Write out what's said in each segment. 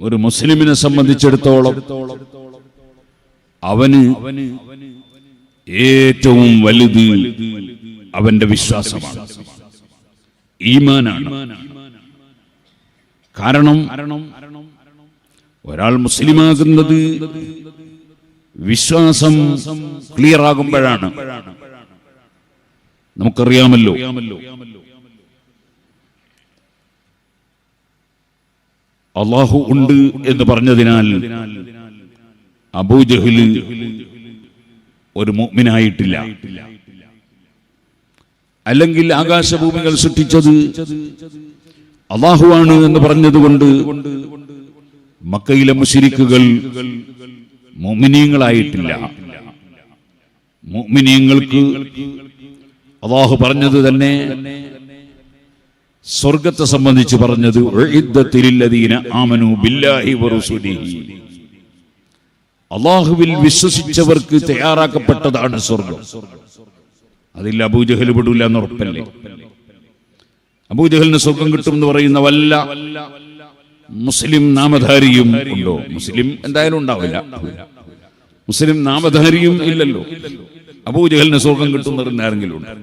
ഒരു മുസ്ലിമിനെ സംബന്ധിച്ചിടത്തോളം അവന് ഏറ്റവും വലുത് അവന്റെ വിശ്വാസമാണ്, ഈമാനാണ്. കാരണം ഒരാൾ മുസ്ലിമാകുന്നത് വിശ്വാസം ക്ലിയർ ആകുമ്പോഴാണ്. നമുക്കറിയാമല്ലോ, അല്ലാഹു ഉണ്ട് എന്ന് പറഞ്ഞതിനാൽ അബൂജഹൽ ഒരു മുഅ്മിനായിട്ടില്ല. അല്ലെങ്കിൽ ആകാശഭൂമികൾ സൃഷ്ടിച്ചത് അല്ലാഹുവാണ് എന്ന് പറഞ്ഞതുകൊണ്ട് മക്കയിലെ മുശ്രിക്കുകൾ മുഅ്മിനീങ്ങളായിട്ടില്ല. മുഅ്മിനീങ്ങൾക്ക് അല്ലാഹു പറഞ്ഞത് തന്നെ സ്വർഗത്തെ സംബന്ധിച്ച് പറഞ്ഞത് ഉഇദ്ദത്തിലില്ലദീന ആമനൂ ബില്ലാഹി വറസൂലിഹി, അല്ലാഹുവിൽ വിശ്വസിച്ചവർക്ക് തയ്യാറാക്കപ്പെട്ടതാണ് സ്വർഗം. അതിൽ അബൂജഹൽ പെടില്ല എന്ന് ഉറപ്പല്ലേ? അബൂജഹലിന് സ്വർഗം കിട്ടും എന്ന് പറയുന്ന വല്ല മുസ്ലിം നാമധാരിയും ഉണ്ടോ? മുസ്ലിം എന്തായാലും ഉണ്ടാവില്ല. മുസ്ലിം നാമധാരിയും ഇല്ലല്ലോ. അബൂജഹലിന് സ്വർഗം കിട്ടും എന്ന് പറയുന്ന ആരെങ്കിലും ഉണ്ടോ?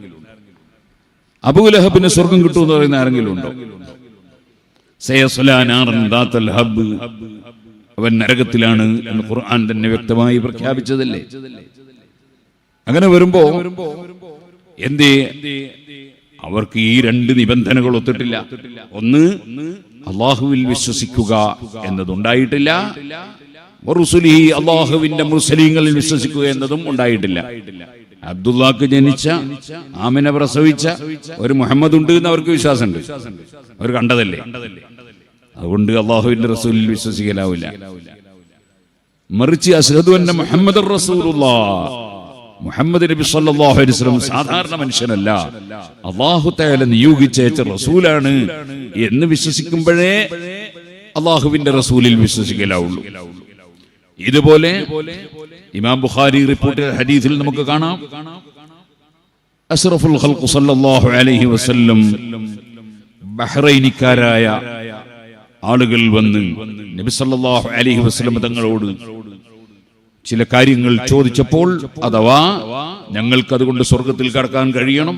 അബൂലഹബിന് സ്വർഗം കിട്ടും എന്ന് പറയുന്ന ആരെങ്കിലും ഉണ്ടോ? സയസ്ലാ നാറൻ ദാത്തൽ ഹബ്, അവൻ നരകത്തിലാണ് എന്ന് ഖുർആൻ തന്നെ വ്യക്തമായി പ്രഖ്യാപിച്ചതല്ലേ? അങ്ങനെ വരുമ്പോ എന്തേ അവർക്ക് ഈ രണ്ട് നിബന്ധനകൾ ഒത്തിട്ടില്ല? ഒന്ന്, അല്ലാഹുവിൽ വിശ്വസിക്കുക എന്നതുണ്ടായിട്ടില്ല. വറുസുലിഹി, അല്ലാഹുവിന്റെ മുർസലീങ്ങളിൽ വിശ്വസിക്കുക എന്നതും ഉണ്ടായിട്ടില്ല. അബ്ദുല്ലാക്ക് ജനിച്ച, ആമിന പ്രസവിച്ച ഒരു മുഹമ്മദ് ഉണ്ട് എന്ന് അവർക്ക് വിശ്വാസമുണ്ട്. അവർ കണ്ടതല്ലേ? അതുകൊണ്ട് അല്ലാഹുവിന്റെ റസൂലിൽ വിശ്വസിക്കലാവില്ല. മറിച്ച് അശ്ഹദു അന്ന മുഹമ്മദുർ റസൂലുള്ളാഹ്, മുഹമ്മദ് നബി സല്ലല്ലാഹു അലൈഹി വസല്ലം സാധാരണ മനുഷ്യനല്ല, അല്ലാഹു തആല നിയോഗിച്ചേച്ച റസൂലാണ് എന്ന് വിശ്വസിക്കുമ്പോഴേ അല്ലാഹുവിന്റെ റസൂലിൽ വിശ്വസിക്കലാവുള്ളൂ. ഇതുപോലെ ഇമാം ബുഖാരി റിപ്പോർട്ട് ചെയ്ത ഹദീസിൽ നമുക്ക് കാണാം, അഷ്റഫുൽ ഖൽഖ് സല്ലല്ലാഹു അലൈഹി വസല്ലം ബഹ്റൈനിക്കാരായ ആളുകൾ വന്ന് നബി സല്ലല്ലാഹു അലൈഹി വസല്ലം തങ്ങളോട് ചില കാര്യങ്ങൾ ചോദിച്ചപ്പോൾ, അഥവാ ഞങ്ങൾക്ക് അതുകൊണ്ട് സ്വർഗത്തിൽ കടക്കാൻ കഴിയണം,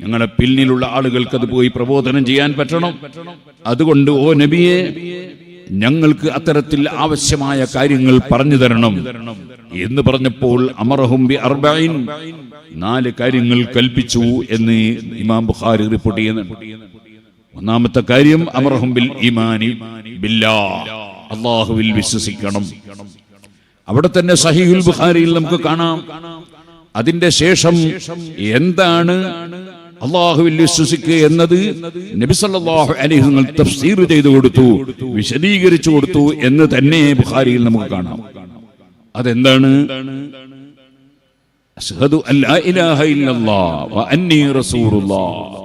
ഞങ്ങളുടെ പിന്നിലുള്ള ആളുകൾക്ക് അത് പോയി പ്രബോധനം ചെയ്യാൻ പറ്റണം, അതുകൊണ്ട് ഓ നബിയെ ഞങ്ങൾക്ക് അത്തരത്തിൽ ആവശ്യമായ കാര്യങ്ങൾ പറഞ്ഞു തരണം എന്ന് പറഞ്ഞപ്പോൾ അമറഹും ബി അർബഈൻ, 4 കാര്യങ്ങൾ കൽപ്പിച്ചു എന്ന് ഇമാം ബുഖാരി റിപ്പോർട്ട് ചെയ്യുന്നുണ്ട്. ഒന്നാമത്തെ കാര്യം അമറഹും ബിൽ ഈമാനി ബില്ലാഹ്, അല്ലാഹുവിൽ വിശ്വസിക്കണം. അവിടെ തന്നെ സഹീഹുൽ ബുഖാരിയിൽ നമുക്ക് കാണാം. അതിന്റെ ശേഷം എന്താണ് അല്ലാഹുവിൽ വിശ്വസിക്കുക എന്നത് നബി സല്ലല്ലാഹു അലൈഹി വസല്ലം തഫ്സീർ ചെയ്തു കൊടുത്തു, വിശദീകരിച്ചു കൊടുത്തു എന്ന് തന്നെ ബുഖാരിയിൽ നമുക്ക് കാണാം. അതെന്താണ്? അശ്ഹദു അല്ലാ ഇലാഹ ഇല്ലല്ലാഹ് വ അന്നി റസൂലുള്ളാഹ്,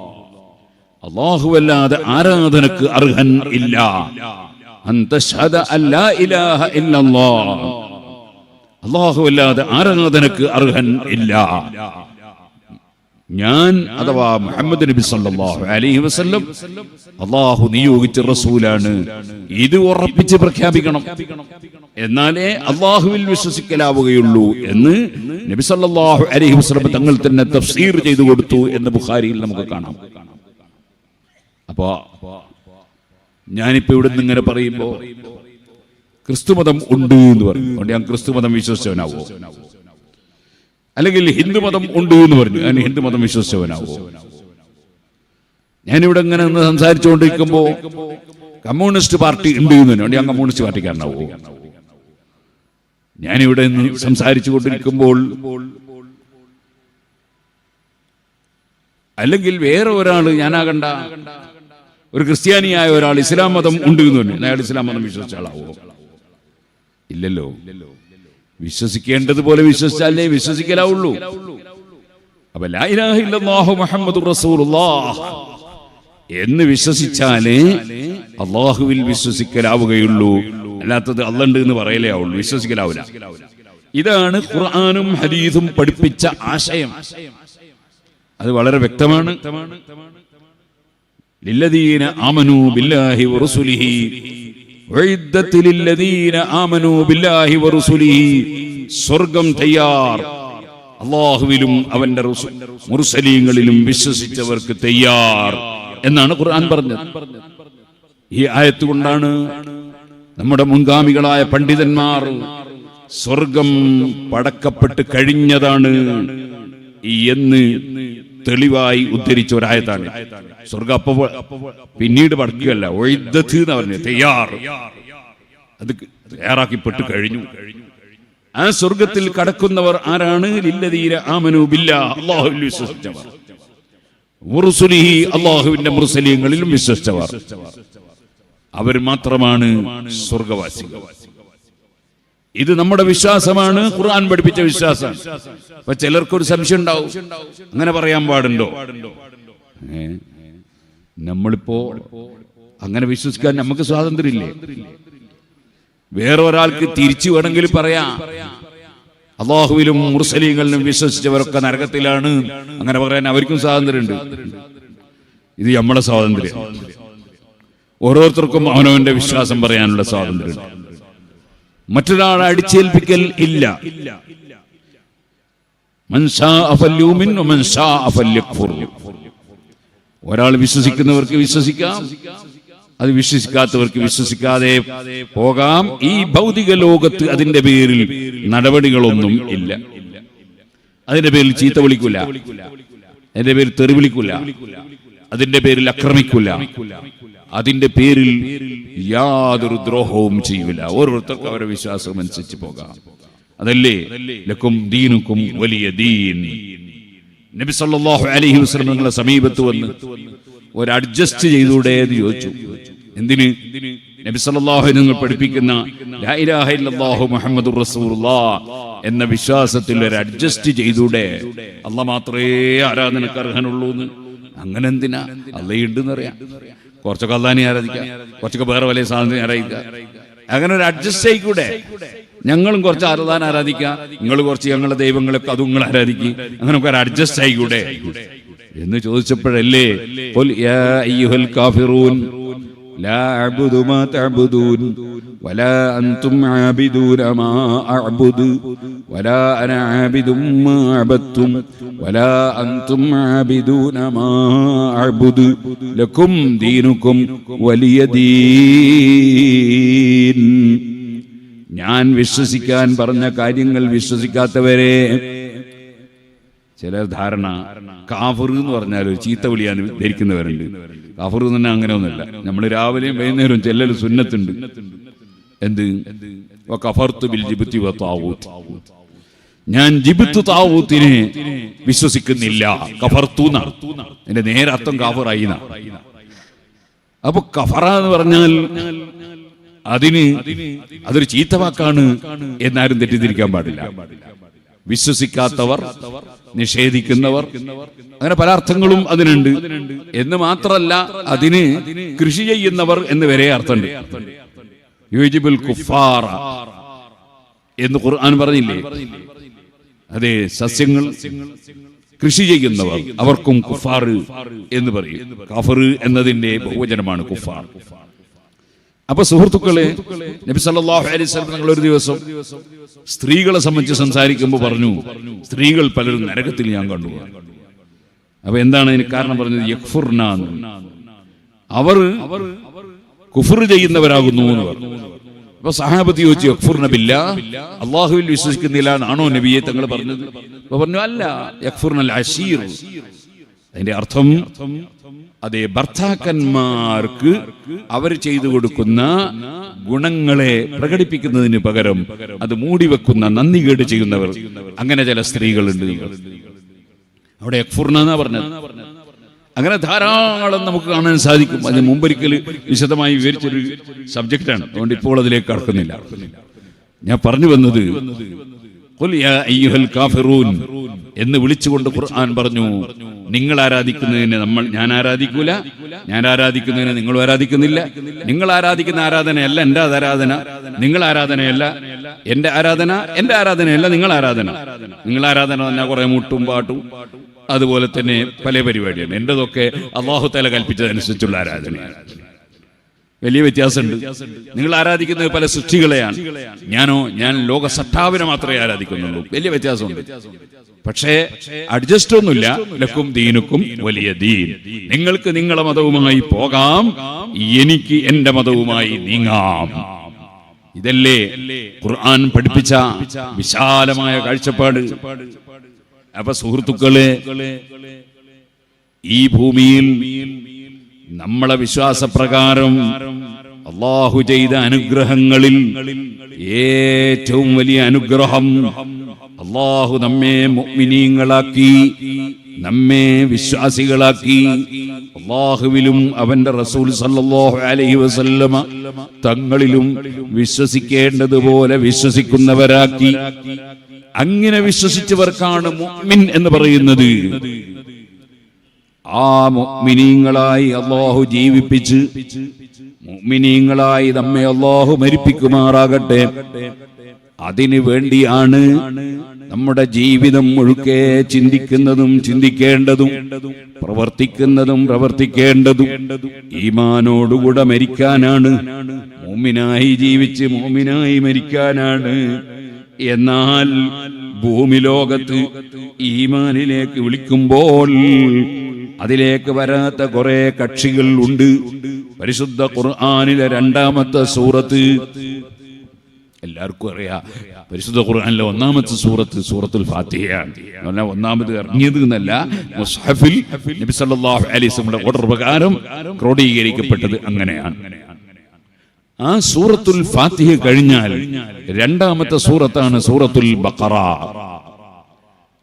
അല്ലാഹുവല്ലാതെ ആരാധനക്ക് അർഹൻ ഇല്ല. അൻ തശ്ഹദ അല്ലാ ഇലാഹ ഇല്ലല്ലാഹ്, അല്ലാഹുവല്ലാതെ ആരാധനക്ക് അർഹൻ ഇല്ല. ഞാൻ അഥവാ മുഹമ്മദ് നബി സല്ലല്ലാഹു അലൈഹി വസല്ലം അല്ലാഹു നിയോഗിച്ച റസൂലാണ്. ഇത് ഉറപ്പിച്ച് പ്രഖ്യാപിക്കണം, എന്നാലേ അല്ലാഹുവിൽ വിശ്വസിക്കലാവുകയുള്ളൂ എന്ന് നബി സല്ലല്ലാഹു അലൈഹി വസല്ലം തങ്ങൾ തന്നെ തഫ്സീർ ചെയ്തു കൊടുത്തു എന്ന് ബുഖാരിയിൽ നമുക്ക് കാണാം. അപ്പോ ഞാനിപ്പോ ഇവിടെ നിന്ന് ഇങ്ങനെ പറയുമ്പോ ക്രിസ്തുമതം ഉണ്ട് എന്ന് പറഞ്ഞു, അതുകൊണ്ട് ഞാൻ ക്രിസ്തുമതം വിശ്വസിച്ചവനാവോ? അല്ലെങ്കിൽ ഹിന്ദുമതം ഉണ്ട് എന്ന് പറഞ്ഞു, ഞാൻ ഹിന്ദുമതം വിശ്വസിച്ചവനാവോ? ഞാനിവിടെ ഇങ്ങനെ നിന്ന് സംസാരിച്ചുകൊണ്ടിരിക്കുമ്പോ കമ്മ്യൂണിസ്റ്റ് പാർട്ടി ഉണ്ട് എന്ന് പറഞ്ഞു, ഞാൻ കമ്മ്യൂണിസ്റ്റ് പാർട്ടിക്കാരനാവോ? ഞാനിവിടെ നിന്ന് സംസാരിച്ചു കൊണ്ടിരിക്കുമ്പോൾ അല്ലെങ്കിൽ വേറെ ഒരാൾ, ഞാനാകണ്ട ഒരു ക്രിസ്ത്യാനിയായ ഒരാൾ ഇസ്ലാം മതം ഉണ്ട് എന്ന് പറഞ്ഞു, അയാൾ ഇസ്ലാം മതം വിശ്വസിച്ച ആളാവോ? ഇല്ലല്ലോ. വിശ്വസിക്കേണ്ടതുപോലെ വിശ്വസിച്ചാലേ വിശ്വസിക്കലാവുള്ളൂ. അപ്പൊ ലാ ഇലാഹ ഇല്ലല്ലാഹു മുഹമ്മദുർ റസൂലുള്ളാഹ് എന്ന് വിശ്വസിച്ചാലേ അല്ലാഹുവിൽ വിശ്വസിക്കലാവുകയുള്ളൂ. അല്ലാത്തത് അല്ലാഹ് എന്ന് പറയലേ ആവുള്ളൂ, വിശ്വസിക്കലാവില്ല. ഇതാണ് ഖുർആനും ഹദീസും പഠിപ്പിച്ച ആശയം. അത് വളരെ വ്യക്തമാണ്. ലില്ലദീന ആമനൂ ബില്ലാഹി വറസൂലിഹി ഉഇദ്ദത്തിൽ ലദീന ആമനൂ ബില്ലാഹി വറസൂലിഹി, സ്വർഗ്ഗം തയ്യാർ അല്ലാഹുവിലും അവന്റെ മുർസലീങ്ങളിലും വിശ്വസിച്ചവർക്ക് തയ്യാർ എന്നാണ് ഖുർആൻ പറഞ്ഞത്. ഈ ആയത്ത് കൊണ്ടാണ് നമ്മുടെ മുൻഗാമികളായ പണ്ഡിതന്മാർ സ്വർഗം പടക്കപ്പെട്ട് കഴിഞ്ഞതാണ് എന്ന് തെളിവായി ഉദ്ധരിച്ച ഒരായത്താണ്. സ്വർഗം അപ്പൊ പിന്നീട് പടക്കുകയല്ല, ഒഴുതത്ത് എന്ന് പറഞ്ഞു, തയ്യാർ, അത് തയ്യാറാക്കിപ്പെട്ട് കഴിഞ്ഞു. ആ സ്വർഗത്തിൽ കടക്കുന്നവർ ആരാണ്? ലില്ലദീന ആമനൂ ബില്ലാഹ്, അല്ലാഹുവിൽ വിശ്വസിച്ചവർ, വറസൂലിഹി, അല്ലാഹുവിന്റെ മുർസലീങ്ങളിലും വിശ്വസിച്ചവർ, അവർ മാത്രമാണ് സ്വർഗവാസികൾ. ഇത് നമ്മുടെ വിശ്വാസമാണ്, ഖുർആൻ പഠിപ്പിച്ച വിശ്വാസം. അപ്പൊ ചിലർക്കൊരു സംശയം ഉണ്ടാവും, അങ്ങനെ പറയാൻ പാടുണ്ടോ? നമ്മളിപ്പോ അങ്ങനെ വിശ്വസിക്കാൻ നമുക്ക് സ്വാതന്ത്ര്യമില്ലേ? വേറെ ഒരാൾക്ക് തിരിച്ചു വേണമെങ്കിൽ പറയാം, അല്ലാഹുവിലും മുർസലീങ്ങളിലും വിശ്വസിച്ചവരൊക്കെ നരകത്തിലാണ്, അങ്ങനെ പറയാൻ അവർക്കും സ്വാതന്ത്ര്യമുണ്ട്. ഇത് നമ്മളെ സ്വാതന്ത്ര്യം. ഓരോരുത്തർക്കും അവനവന്റെ വിശ്വാസം പറയാനുള്ള സ്വാതന്ത്ര്യമുണ്ട്. മറ്റൊരാളെ അടിച്ചേൽപ്പിക്കൽ ഇല്ല. മൻ ശാഅ ഫല്യുമിൻ വമൻ ശാഅ ഫല്യക്ഫുർ. ഒരാൾ വിശ്വസിക്കുന്നവർക്ക് വിശ്വസിക്കാം, അത് വിശ്വസിക്കാത്തവർക്ക് വിശ്വസിക്കാതെ പോകാം. ഈ ഭൗതിക ലോകത്ത് അതിന്റെ പേരിൽ നടപടികളൊന്നും ഇല്ല. അതിന്റെ പേരിൽ ചീത്ത വിളിക്കൂല, അതിന്റെ പേരിൽ തെറി വിളിക്കൂല, അതിന്റെ പേരിൽ ആക്രമിക്കൂല, അതിന്റെ പേരിൽ യാതൊരു ദ്രോഹവും ചെയ്യൂല. ഓരോരുത്തർക്കും അവരുടെ വിശ്വാസം അനുസരിച്ച് പോകാം. അതല്ലേ ലക്കും ദീനുക്കും വലിയ ദീൻ. നബി സല്ലല്ലാഹു അലൈഹി വസല്ലം നിങ്ങളുടെ സമീപത്ത് വന്ന് ഒരു അഡ്ജസ്റ്റ് ചെയ്തൂടെ എന്ന് ചോദിച്ചു. എന്തിന്? നബി സല്ലല്ലാഹു അലൈഹി വസല്ലം പഠിപ്പിക്കുന്ന ലാ ഇലാഹ ഇല്ലല്ലാഹു മുഹമ്മദുർ റസൂലുള്ളാഹ് എന്ന വിശ്വാസത്തിൽ ഒരു അഡ്ജസ്റ്റ് ചെയ്തൂടെ? അല്ലാഹ് മാത്രമേ ആരാധനക്ക് അർഹനുള്ളൂ എന്ന്. അങ്ങനെ എന്തിനാ? അള്ളയുണ്ടെന്ന് അറിയാം. കുറച്ചൊക്കെ അള്ളാഹിനെ ആരാധിക്കാം, കുറച്ചൊക്കെ വേറെ വലിയ സാധനത്തിനെ ആരാധിക്കാം. അങ്ങനെ ഒരു അഡ്ജസ്റ്റ് ആയിക്കൂടെ? ഞങ്ങളും കുറച്ച് അള്ളാഹിനെ ആരാധിക്കാം, നിങ്ങൾ കുറച്ച് ഞങ്ങളുടെ ദൈവങ്ങളൊക്കെ അതും നിങ്ങൾ ആരാധിക്കും, അങ്ങനെയൊക്കെ ഒരു അഡ്ജസ്റ്റ് ആയിക്കൂടെ എന്ന് ചോദിച്ചപ്പോഴല്ലേ ഖുൽ യാ അയ്യുഹൽ കാഫിറൂൻ ലാ അഅ്ബുദു മാ തഅ്ബുദൂൻ വലാ അൻതും ആബിദൂന മാ അഅ്ബുദു വലാ അന ആബിദും മാ അഅബദ്തും വലാ അൻതും ആബിദൂന മാ അഅ്ബുദു ലക്കും ദീനുക്കും വലിയ ദീൻ. ഞാൻ വിശ്വസിക്കാൻ പറഞ്ഞ കാര്യങ്ങൾ വിശ്വസിക്കാത്തവരെ, ചില ധാരണ കാഫിർ എന്ന് പറഞ്ഞാൽ ഒരു ചീത്ത വിളിയാൻ ധരിക്കുന്നവരുണ്ട്. കാഫിർ എന്ന് പറഞ്ഞാൽ അങ്ങനെ ഒന്നുമില്ല. നമ്മൾ രാവിലെയും വൈകുന്നേരവും ചെല്ലൽ സുന്നത്തുണ്ട്. എന്ത്? കഫർതു ബിൽ ജിബ്തി വ താവൂത്ത്. ഞാൻ ജിബ്തു താവൂത്തിനെ വിശ്വസിക്കുന്നില്ല. കഫർതു എന്നാണ് എന്റെ നേരെ അർത്ഥം, കാഫിറായി. അപ്പൊ കഫറ എന്ന് പറഞ്ഞാൽ അതൊരു ചീത്ത വാക്കാണ് എന്നാരും തെറ്റിദ്ധരിക്കാൻ പാടില്ല. വിശ്വസിക്കാത്തവർ, നിഷേധിക്കുന്നവർ, അങ്ങനെ പല അർത്ഥങ്ങളും അതിനുണ്ട്. എന്ന് മാത്രമല്ല, അതിന് കൃഷി ചെയ്യുന്നവർ എന്ന് വരെ അർത്ഥമുണ്ട്. യുജിബുൽ കുഫാറ എന്ന് ഖുർആൻ പറഞ്ഞില്ലേ? അതെ, സസ്യങ്ങൾ കൃഷി ചെയ്യുന്നവർ, അവർക്കും കുഫാർ എന്ന് പറയും. കാഫിർ എന്നതിന്റെ ബഹുവചനമാണ് കുഫാർ. അപ്പൊ സുഹൃത്തുക്കളെ, നബി സല്ലല്ലാഹു അലൈഹി വസല്ലം തങ്ങൾ ഒരു ദിവസം സ്ത്രീകളെ സംബന്ധിച്ച് സംസാരിക്കുമ്പോൾ പറഞ്ഞു, സ്ത്രീകൾ പലരും നരകത്തിൽ ഞാൻ കണ്ടു. അപ്പൊ എന്താണ് അതിന് കാരണം പറഞ്ഞത്? യക്ഫുർന, അവർ കുഫർ ചെയ്യുന്നവരാകുന്നു എന്ന് പറഞ്ഞു. അപ്പൊ സഹാബത്ത് ചോദിച്ചു, യക്ഫുർന ബില്ലാഹ്, അല്ലാഹുവിൽ വിശ്വസിക്കുന്നില്ല എന്നാണോ നബിയെ തങ്ങൾ പറഞ്ഞത്? അപ്പൊ പറഞ്ഞു, അല്ല, യക്ഫുർനൽ അശീർ. അതിന്റെ അർത്ഥം അതേ, ഭർത്താക്കന്മാർക്ക് അവർ ചെയ്തു കൊടുക്കുന്ന ഗുണങ്ങളെ പ്രകടിപ്പിക്കുന്നതിന് പകരം അത് മൂടിവെക്കുന്ന, നന്ദികേട് ചെയ്യുന്നവർ, അങ്ങനെ ചില സ്ത്രീകളുണ്ട്. അവിടെ യക്ഫുർന എന്നാ പറഞ്ഞത്. അങ്ങനെ ധാരാളം നമുക്ക് കാണാൻ സാധിക്കും. അതിന് മുമ്പൊരിക്കൽ വിശദമായി വിവരിച്ചൊരു സബ്ജക്റ്റാണ്, അതുകൊണ്ട് ഇപ്പോൾ അതിലേക്ക് കടക്കുന്നില്ല. ഞാൻ പറഞ്ഞു വന്നത്, ഖുൽ യാ അയ്യുഹൽ കാഫിറൂൻ എന്ന് വിളിച്ചുകൊണ്ട് ഖുർആൻ പറഞ്ഞു, നിങ്ങൾ ആരാധിക്കുന്നതിനെ ഞാൻ ആരാധിക്കൂല, ഞാൻ ആരാധിക്കുന്നതിനെ നിങ്ങൾ ആരാധിക്കുന്നില്ല. നിങ്ങൾ ആരാധിക്കുന്ന ആരാധനയല്ല എന്റെ ആരാധന, നിങ്ങൾ ആരാധനയല്ല എന്റെ ആരാധന, എന്റെ ആരാധനയല്ല നിങ്ങൾ ആരാധന. നിങ്ങൾ ആരാധന പറഞ്ഞാൽ കുറെ മുട്ടും പാട്ടും അതുപോലെ തന്നെ പല പരിപാടിയാണ്. എന്റേതൊക്കെ അല്ലാഹു തആല കൽപ്പിച്ചതനുസരിച്ചുള്ള ആരാധനയാണ്. വലിയ വ്യത്യാസമുണ്ട്. നിങ്ങൾ ആരാധിക്കുന്നത് പല സൃഷ്ടികളെയാണ്, ഞാൻ ലോക സട്ടാവിനെ മാത്രമേ ആരാധിക്കുന്നുള്ളൂ. വലിയ വ്യത്യാസമുണ്ട്. പക്ഷേ അഡ്ജസ്റ്റ് ഒന്നുമില്ല. ലക്കും ദീനുക്കും വലിയ ദീൻ. നിങ്ങൾക്ക് നിങ്ങളുടെ മതവുമായി പോകാം, എനിക്ക് എന്റെ മതവുമായി നീങ്ങാം. ഇതല്ലേ ഖുർആൻ പഠിപ്പിച്ച വിശാലമായ കാഴ്ചപ്പാട്. അപ്പൊ സുഹൃത്തുക്കളെ, ഈ ഭൂമിയിൽ നമ്മളെ വിശ്വാസപ്രകാരം അല്ലാഹു ചെയ്ത അനുഗ്രഹങ്ങളിൽ ഏറ്റവും വലിയ അനുഗ്രഹം അല്ലാഹു നമ്മെ മുഅ്മിനീങ്ങളാക്കി, നമ്മെ വിശ്വാസികളാക്കി, അല്ലാഹുവിലും അവന്റെ റസൂൽ സല്ലല്ലാഹു അലൈഹി വസല്ലമ തങ്ങളിലും വിശ്വസിക്കേണ്ടതുപോലെ വിശ്വസിക്കുന്നവരാക്കി. അങ്ങനെ വിശ്വസിച്ചവർക്കാണ് മുഅ്മിൻ എന്ന് പറയുന്നത്. ആ മുഅ്മിനീങ്ങളായി അല്ലാഹു ജീവിപ്പിച്ച് മുഅ്മിനീങ്ങളായി നമ്മെ അല്ലാഹു മരിപ്പിക്കുമാറാകട്ടെ. അതിനു വേണ്ടിയാണ് നമ്മുടെ ജീവിതം മുഴുക്കെ ചിന്തിക്കുന്നതും ചിന്തിക്കേണ്ടതും പ്രവർത്തിക്കേണ്ടതും. ഈമാനോടുകൂടെ മരിക്കാനാണ്, മുഅ്മിനായി ജീവിച്ച് മുഅ്മിനായി മരിക്കാനാണ്. എന്നാൽ ഭൂമി ലോകത്ത് ഈമാനിലേക്ക് വിളിക്കുമ്പോൾ അതിലേക്ക് വരാത്ത കുറെ കക്ഷികൾ ഉണ്ട്. പരിശുദ്ധ ഖുർആനിലെ 2-ാമത്തെ സൂറത്ത് എല്ലാവർക്കും അറിയാം. പരിശുദ്ധ ഖുർആനിലെ 1-ാമത്തെ സൂറത്തുൽ ഫാത്തിഹയാണ്. ഒന്നാമത് ഇറങ്ങിയത് എന്നല്ല, മുസ്ഹഫിൽ നബി സല്ലല്ലാഹു അലൈഹി വസല്ലമയുടെ ഓർഡർ പ്രകാരം ക്രോഡീകരിക്കപ്പെട്ടത് അങ്ങനെയാണ്. ആ സൂറത്തുൽ ഫാത്തിഹ കഴിഞ്ഞാൽ 2-ാമത്തെ സൂറത്താണ് സൂറത്തുൽ ബഖറ.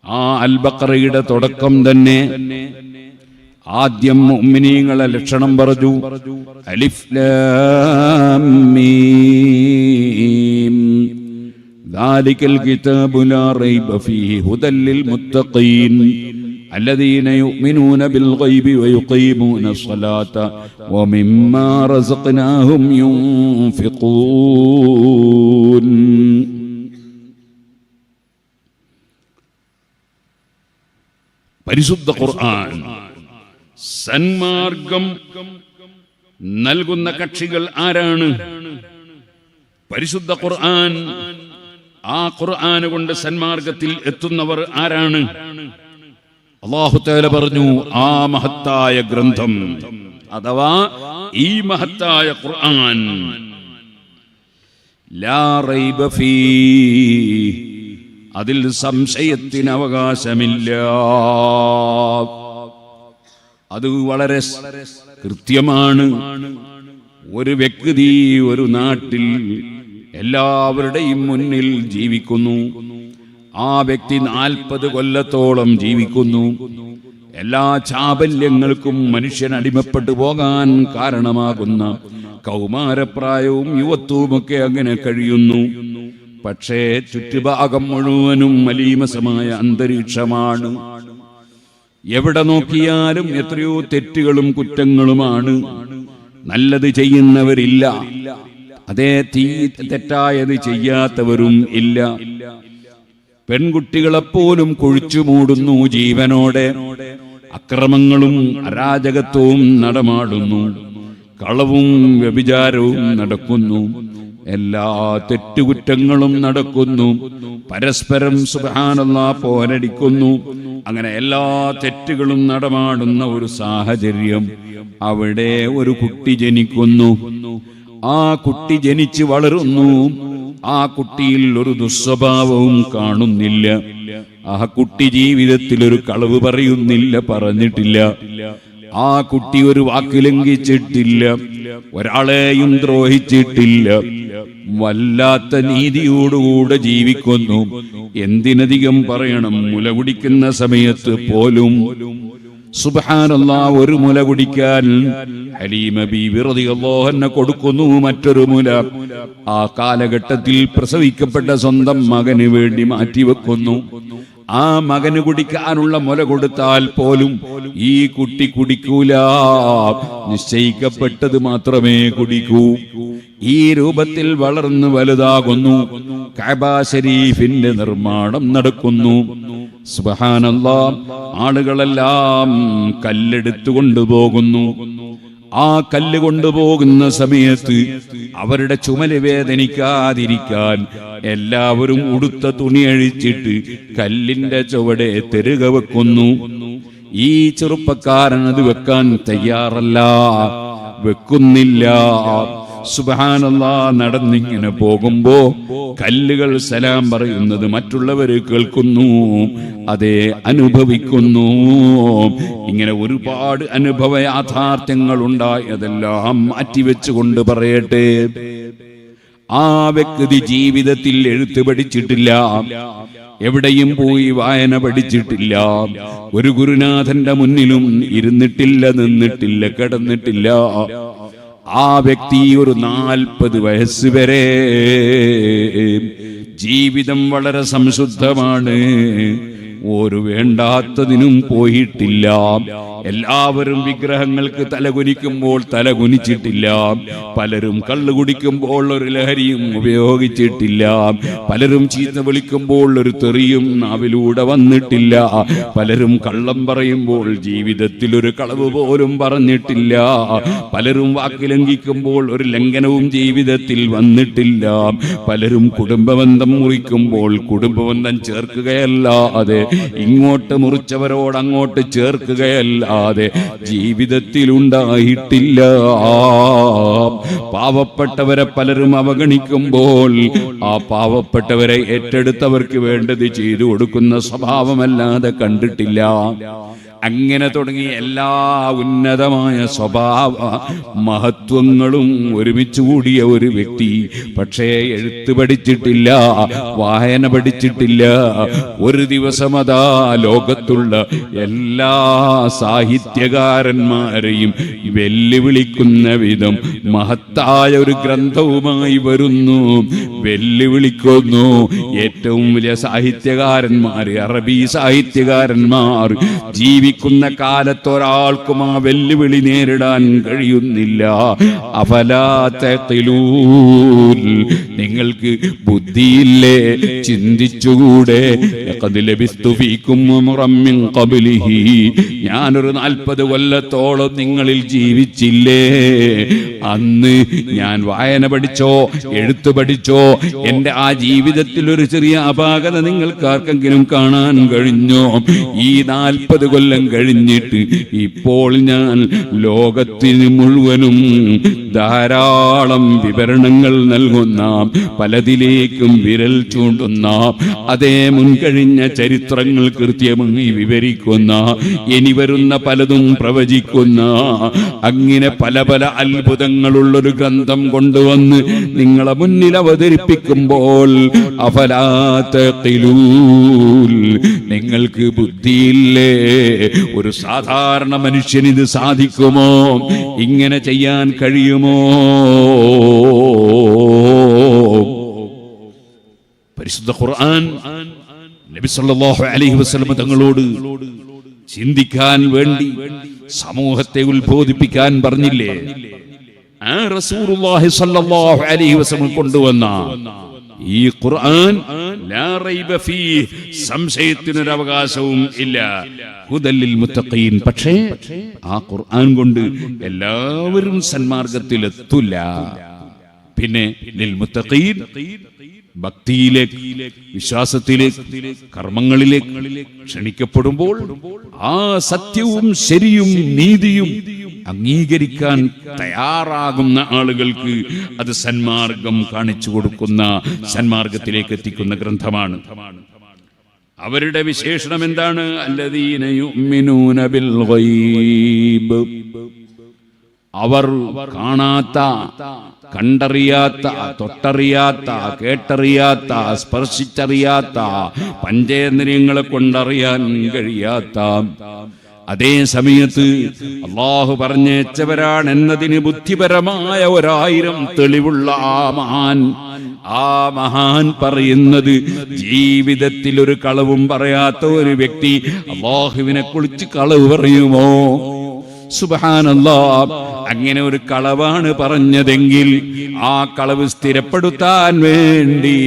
ആ അൽ ബഖറയുടെ തുടക്കം തന്നെ ആദ്യം മുഅ്മിനീങ്ങളെ ലക്ഷണം പറഞ്ഞു. അലിഫ് ലാം മീം ദാലികൽ കിതാബു ലാ റൈബ ഫീഹി ഹുദൽ ലിൽ മുത്തഖീൻ الذين يؤمنون بالغيب ويقيمون الصلاة ومما رزقناهم ينفقون. പരിശുദ്ധ ഖുർആൻ സന്മാർഗം നൽകുന്ന കക്ഷികൾ ആരാണ്? പരിശുദ്ധ ഖുർആൻ, ആ ഖുർആൻ കൊണ്ട് സന്മാർഗത്തിൽ എത്തുന്നവർ ആരാണ്? അല്ലാഹു തആല പറഞ്ഞു, ആ മഹത്തായ ഗ്രന്ഥം അഥവാ ഈ മഹത്തായ ഖുർആൻ ലാ റൈബ ഫീ, അതിൽ സംശയത്തിന് അവകാശമില്ല. അത് വളരെ കൃത്യമാണ്. ഒരു വ്യക്തി ഒരു നാട്ടിൽ എല്ലാവരുടെയും മുന്നിൽ ജീവിക്കുന്നു. ആ വ്യക്തി 40 കൊല്ലത്തോളം ജീവിക്കുന്നു. എല്ലാ ചാബല്യങ്ങൾക്കും മനുഷ്യൻ അടിമപ്പെട്ടു പോകാൻ കാരണമാകുന്ന കൗമാരപ്രായവും യുവത്വവുമൊക്കെ അങ്ങനെ കഴിയുന്നു. പക്ഷേ ചുറ്റുഭാഗം മുഴുവനും മലീമസമായ അന്തരീക്ഷമാണ്. എവിടെ നോക്കിയാലും എത്രയോ തെറ്റുകളും കുറ്റങ്ങളുമാണ്. നല്ലത് ചെയ്യുന്നവരില്ല, അതേ തെറ്റായത് ചെയ്യാത്തവരും ഇല്ല. പെൺകുട്ടികളെപ്പോലും കുഴിച്ചു മൂടുന്നു ജീവനോടെ. അക്രമങ്ങളും അരാജകത്വവും നടമാടുന്നു. കളവും വ്യഭിചാരവും നടക്കുന്നു. എല്ലാ തെറ്റുകുറ്റങ്ങളും നടക്കുന്നു. പരസ്പരം സുബ്ഹാനല്ലാഹ് പോരടിക്കുന്നു. അങ്ങനെ എല്ലാ തെറ്റുകളും നടമാടുന്ന ഒരു സാഹചര്യം. അവിടെ ഒരു കുട്ടി ജനിക്കുന്നു. ആ കുട്ടി ജനിച്ച് വളരുന്നു. ആ കുട്ടിയിൽ ഒരു ദുസ്വഭാവവും കാണുന്നില്ല. ആ കുട്ടി ജീവിതത്തിൽ ഒരു കളവ് പറയുന്നില്ല, പറഞ്ഞിട്ടില്ല. ആ കുട്ടി ഒരു വാക്ക് ലംഘിച്ചിട്ടില്ല, ഒരാളെയും ദ്രോഹിച്ചിട്ടില്ല. വല്ലാത്ത നീതിയോടുകൂടെ ജീവിക്കുന്നു. എന്തിനധികം പറയണം, മുല കുടിക്കുന്ന സമയത്ത് പോലും സുബ്ഹാനല്ലാഹ് ഒരു മുല കുടിക്കാൻ ഹലീമ ബീവി റളിയല്ലാഹു അൻഹ കൊടുക്കുന്നു, മറ്റൊരു മുല ആ കാലഘട്ടത്തിൽ പ്രസവിക്കപ്പെട്ട സ്വന്തം മകന് വേണ്ടി മാറ്റിവെക്കുന്നു. ആ മകന് കുടിക്കാനുള്ള മുല കൊടുത്താൽ പോലും ഈ കുട്ടി കുടിക്കൂല, നിശ്ചയിക്കപ്പെട്ടത് മാത്രമേ കുടിക്കൂ. ഈ രൂപത്തിൽ വളർന്നു വലുതാകുന്നു. കഅബ ശരീഫിന്റെ നിർമ്മാണം നടക്കുന്നു. സുബ്ഹാനല്ലാഹ്, ആളുകളെല്ലാം കല്ലെടുത്തു കൊണ്ടുപോകുന്നു. ആ കല്ല് കൊണ്ടുപോകുന്ന സമയത്ത് അവരുടെ ചുമല് വേദനിക്കാതിരിക്കാൻ എല്ലാവരും ഉടുത്ത തുണി അഴിച്ചിട്ട് കല്ലിന്റെ ചുവടെ തെരുക വെക്കുന്നു. ഈ ചെറുപ്പക്കാരൻ അത് വെക്കാൻ തയ്യാറല്ല, വെക്കുന്നില്ല. സുബ്ഹാനല്ലാഹ്, നടന്നിങ്ങനെ പോകുമ്പോ കല്ലുകൾ സലാം പറയുന്നത് മറ്റുള്ളവർ കേൾക്കുന്നു, അതേ അനുഭവിക്കുന്നു. ഇങ്ങനെ ഒരുപാട് അനുഭവ യാഥാർത്ഥ്യങ്ങൾ ഉണ്ടായതെല്ലാം മാറ്റിവെച്ചുകൊണ്ട് പറയട്ടെ, ആ വ്യക്തി ജീവിതത്തിൽ എഴുത്ത് പഠിച്ചിട്ടില്ല, എവിടെയും പോയി വായന പഠിച്ചിട്ടില്ല, ഒരു ഗുരുനാഥന്റെ മുന്നിലും ഇരുന്നിട്ടില്ല, നിന്നിട്ടില്ല, കിടന്നിട്ടില്ല. ആ വ്യക്തി ഒരു 40 വയസ്സ് വരെ ജീവിതം വളരെ സംശുദ്ധമാണ്, ഒരു വേണ്ടാത്തതിനും പോയിട്ടില്ല. എല്ലാവരും വിഗ്രഹങ്ങൾക്ക് തലകുനിക്കുമ്പോൾ തലകുനിച്ചിട്ടില്ല, പലരും കള്ളു കുടിക്കുമ്പോൾ ഒരു ലഹരിയും ഉപയോഗിച്ചിട്ടില്ല, പലരും ചീത്ത വിളിക്കുമ്പോൾ ഒരു തെറിയും നാവിലൂടെ വന്നിട്ടില്ല, പലരും കള്ളം പറയുമ്പോൾ ജീവിതത്തിൽ ഒരു കളവ് പോലും പറഞ്ഞിട്ടില്ല, പലരും വാക്ക് ലംഘിക്കുമ്പോൾ ഒരു ലംഘനവും ജീവിതത്തിൽ വന്നിട്ടില്ല, പലരും കുടുംബബന്ധം മുറിക്കുമ്പോൾ കുടുംബബന്ധം ചേർക്കുകയല്ലാതെ ഇങ്ങോട്ട് മുറിച്ചവരോട് അങ്ങോട്ട് ചേർക്കുകയല്ലാതെ ജീവിതത്തിൽ ഉണ്ടായിട്ടില്ല. പാവപ്പെട്ടവരെ പലരും അവഗണിക്കുമ്പോൾ ആ പാവപ്പെട്ടവരെ ഏറ്റെടുത്തവർക്ക് വേണ്ടത് ചെയ്തു കൊടുക്കുന്ന സ്വഭാവമല്ലാതെ കണ്ടിട്ടില്ല. അങ്ങനെ തുടങ്ങി എല്ലാ ഉന്നതമായ സ്വഭാവ മഹത്വങ്ങളും ഒരുമിച്ച് കൂടിയ ഒരു വ്യക്തി. പക്ഷേ എഴുത്ത് പഠിച്ചിട്ടില്ല, വായന പഠിച്ചിട്ടില്ല. ഒരു ദിവസം അതാ ലോകത്തുള്ള എല്ലാ സാഹിത്യകാരന്മാരെയും വെല്ലുവിളിക്കുന്ന വിധം മഹത്തായ ഒരു ഗ്രന്ഥവുമായി വരുന്നു, വെല്ലുവിളിക്കുന്നു. ഏറ്റവും വലിയ സാഹിത്യകാരന്മാർ, അറബി സാഹിത്യകാരന്മാർ ജീവിക്കുന്ന കാലത്തൊരാൾക്കും ആ വെല്ലുവിളി നേരിടാൻ കഴിയുന്നില്ല. അഫലാ തഖിലൂൻ, നിങ്ങൾക്ക് ബുദ്ധിയില്ലേ? ചിന്തിച്ചുകൂടെ? ലഖദ് ലബിസ്തു ഫീകും ഉംറൻ മിൻ ഖബ്ലിഹി, ഞാനൊരു 40 കൊല്ലത്തോളം നിങ്ങളിൽ ജീവിച്ചില്ലേ? അന്ന് ഞാൻ വായന പഠിച്ചോ, എഴുത്ത് പഠിച്ചോ? എന്റെ ആ ജീവിതത്തിൽ ഒരു ചെറിയ അപാകത നിങ്ങൾക്ക് ആർക്കെങ്കിലും കാണാൻ കഴിഞ്ഞോ? ഈ 40 കൊല്ലം കഴിഞ്ഞിട്ട് ഇപ്പോൾ ഞാൻ ലോകത്തിന് മുഴുവനും ധാരാളം വിവരണങ്ങൾ നൽകുന്ന, പലതിലേക്കും വിരൽ ചൂണ്ടുന്ന, അതേ മുൻകഴിഞ്ഞ ചരിത്രങ്ങൾ കൃത്യമായി വിവരിക്കുന്ന, ഇനി വരുന്ന പലതും പ്രവചിക്കുന്ന, അങ്ങനെ പല പല അത്ഭുതങ്ങളുള്ളൊരു ഗ്രന്ഥം കൊണ്ടുവന്ന് നിങ്ങളെ മുന്നിൽ അവതരിപ്പിക്കുമ്പോൾ അഫലാ തഖിലൂൻ, നിങ്ങൾക്ക് ബുദ്ധിയില്ലേ? ഒരു സാധാരണ മനുഷ്യന് ഇത് സാധിക്കുമോ? ഇങ്ങനെ ചെയ്യാൻ കഴിയുമോ? പരിശുദ്ധ ഖുർആൻ നബി സല്ലല്ലാഹു അലൈഹി വസല്ലം തങ്ങളോട് ചിന്തിക്കാൻ വേണ്ടി സമൂഹത്തെ ഉത്ബോധിപ്പിക്കാൻ പറഞ്ഞില്ലേ? ആ റസൂലുള്ളാഹി സ്വല്ലല്ലാഹു അലൈഹി വസല്ലം കൊണ്ടുവന്ന ഈ ഖുർആൻ ലാ റൈബ ഫീഹ്, സംശയത്തിനൊരു അവകാശവും ഇല്ല, ഹുദൽ ലിൽ മുത്തഖീൻ. പക്ഷേ ആ ഖുർആൻ കൊണ്ട് എല്ലാവരും സന്മാർഗത്തിലെത്തില്ല. പിന്നെ ലിൽ മുത്തഖീൻ, ഭക്തിയിലേക്ക്, വിശ്വാസത്തിലേക്ക്, കർമ്മങ്ങളിലേക്ക് ക്ഷണിക്കപ്പെടുമ്പോൾ ആ സത്യവും ശരിയും നീതിയും അംഗീകരിക്കാൻ തയ്യാറാകുന്ന ആളുകൾക്ക് അത് സന്മാർഗം കാണിച്ചു കൊടുക്കുന്ന, സന്മാർഗത്തിലേക്ക് എത്തിക്കുന്ന ഗ്രന്ഥമാണ്. അവരുടെ വിശേഷണം എന്താണ്? അല്ലദീന യുഅ്മിനൂന ബിൽ ഗൈബ്, അവർ കാണാത്ത, കണ്ടറിയാത്ത, തൊട്ടറിയാത്ത, കേട്ടറിയാത്ത, സ്പർശിച്ചറിയാത്ത, പഞ്ചേന്ദ്രിയങ്ങളെ കൊണ്ടറിയാൻ കഴിയാത്ത, അതേ സമയത്ത് അല്ലാഹു പറഞ്ഞേച്ചവരാണ് എന്നതിന് ബുദ്ധിപരമായ 1000 തെളിവുള്ള ആ മഹാൻ പറയുന്നത്, ജീവിതത്തിൽ ഒരു കളവും പറയാത്ത ഒരു വ്യക്തി അല്ലാഹുവിനെ കുറിച്ച് കളവ് പറയുമോ? സുബ്ഹാനല്ലാഹ്. അങ്ങനെ ഒരു കളവാണ് പറഞ്ഞതെങ്കിൽ ആ കളവ് സ്ഥിരപ്പെടുത്താൻ വേണ്ടി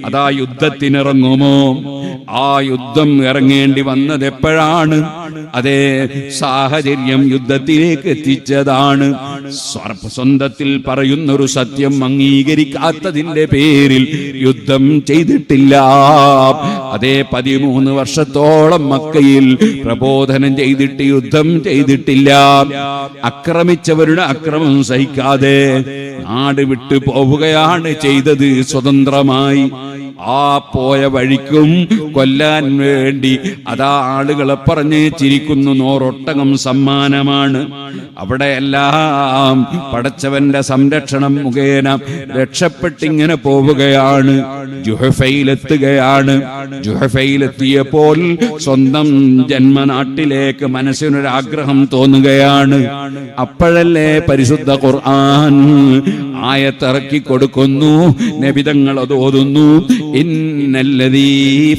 അതാ യുദ്ധത്തിനിറങ്ങുമോ? ആ യുദ്ധം ഇറങ്ങേണ്ടി വന്നത് എപ്പോഴാണ്? അതേ സാഹചര്യം യുദ്ധത്തിലേക്ക് എത്തിച്ചതാണ്. സ്വന്തത്തിൽ പറയുന്നൊരു സത്യം അംഗീകരിക്കാത്തതിന്റെ പേരിൽ യുദ്ധം ചെയ്തിട്ടില്ല. അതേ 13 വർഷത്തോളം മക്കയിൽ പ്രബോധനം ചെയ്തിട്ട് യുദ്ധം ചെയ്തിട്ടില്ല. ആക്രമിച്ചവരുടെ അക്രമം സഹിക്കാതെ നാട് വിട്ടു പോവുകയാണ് ചെയ്തത് സ്വതന്ത്രമായി. ആ പോയ വഴിക്കും കൊല്ലാൻ വേണ്ടി അതാ ആളുകളെ പറഞ്ഞ് ചിരിക്കുന്നു. 100 ഒട്ടകം സമ്മാനമാണ്. അവിടെയെല്ലാം പടച്ചവന്റെ സംരക്ഷണം മുഖേന രക്ഷപ്പെട്ടിങ്ങനെ പോവുകയാണ്. ജുഹഫയിലെത്തുകയാണ്. ജുഹഫയിലെത്തിയപ്പോൾ സ്വന്തം ജന്മനാട്ടിലേക്ക് മനസ്സിനൊരാഗ്രഹം തോന്നുകയാണ്. അപ്പോഴല്ലേ പരിശുദ്ധ ഖുർആൻ ആയത്തിറക്കി കൊടുക്കുന്നു. നബിതങ്ങൾ അത് ഓതുന്നു. ഇന്നല്ലദീ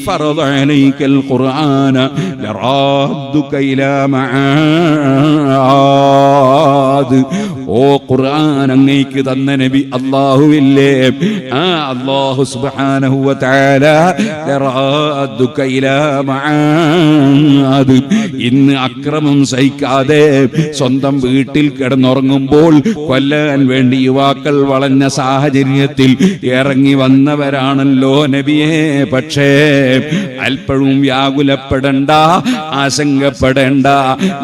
ഫറദ അലൈക്കൽ ഖുർആന ലറാദ്ദുക ഇലാ മആദ്. ഓ ഖുർആൻ അങ്ങേക്ക് തന്ന നബി അല്ലാഹുവില്ലേ, ആ അല്ലാഹു സുബ്ഹാനഹു വ തആല ലറാദ്ദുക ഇലാ മആദ്. ഇന്ന് അക്രമം സഹിക്കാതെ സ്വന്തം വീട്ടിൽ കിടന്നുറങ്ങുമ്പോൾ കൊല്ലാൻ വേണ്ടി യുവാക്കൾ വളഞ്ഞ സാഹചര്യത്തിൽ ഇറങ്ങി വന്നവരാണല്ലോ നബിയെ. പക്ഷേ അല്പവും വ്യാകുലപ്പെടണ്ട, ആശങ്കപ്പെടേണ്ട.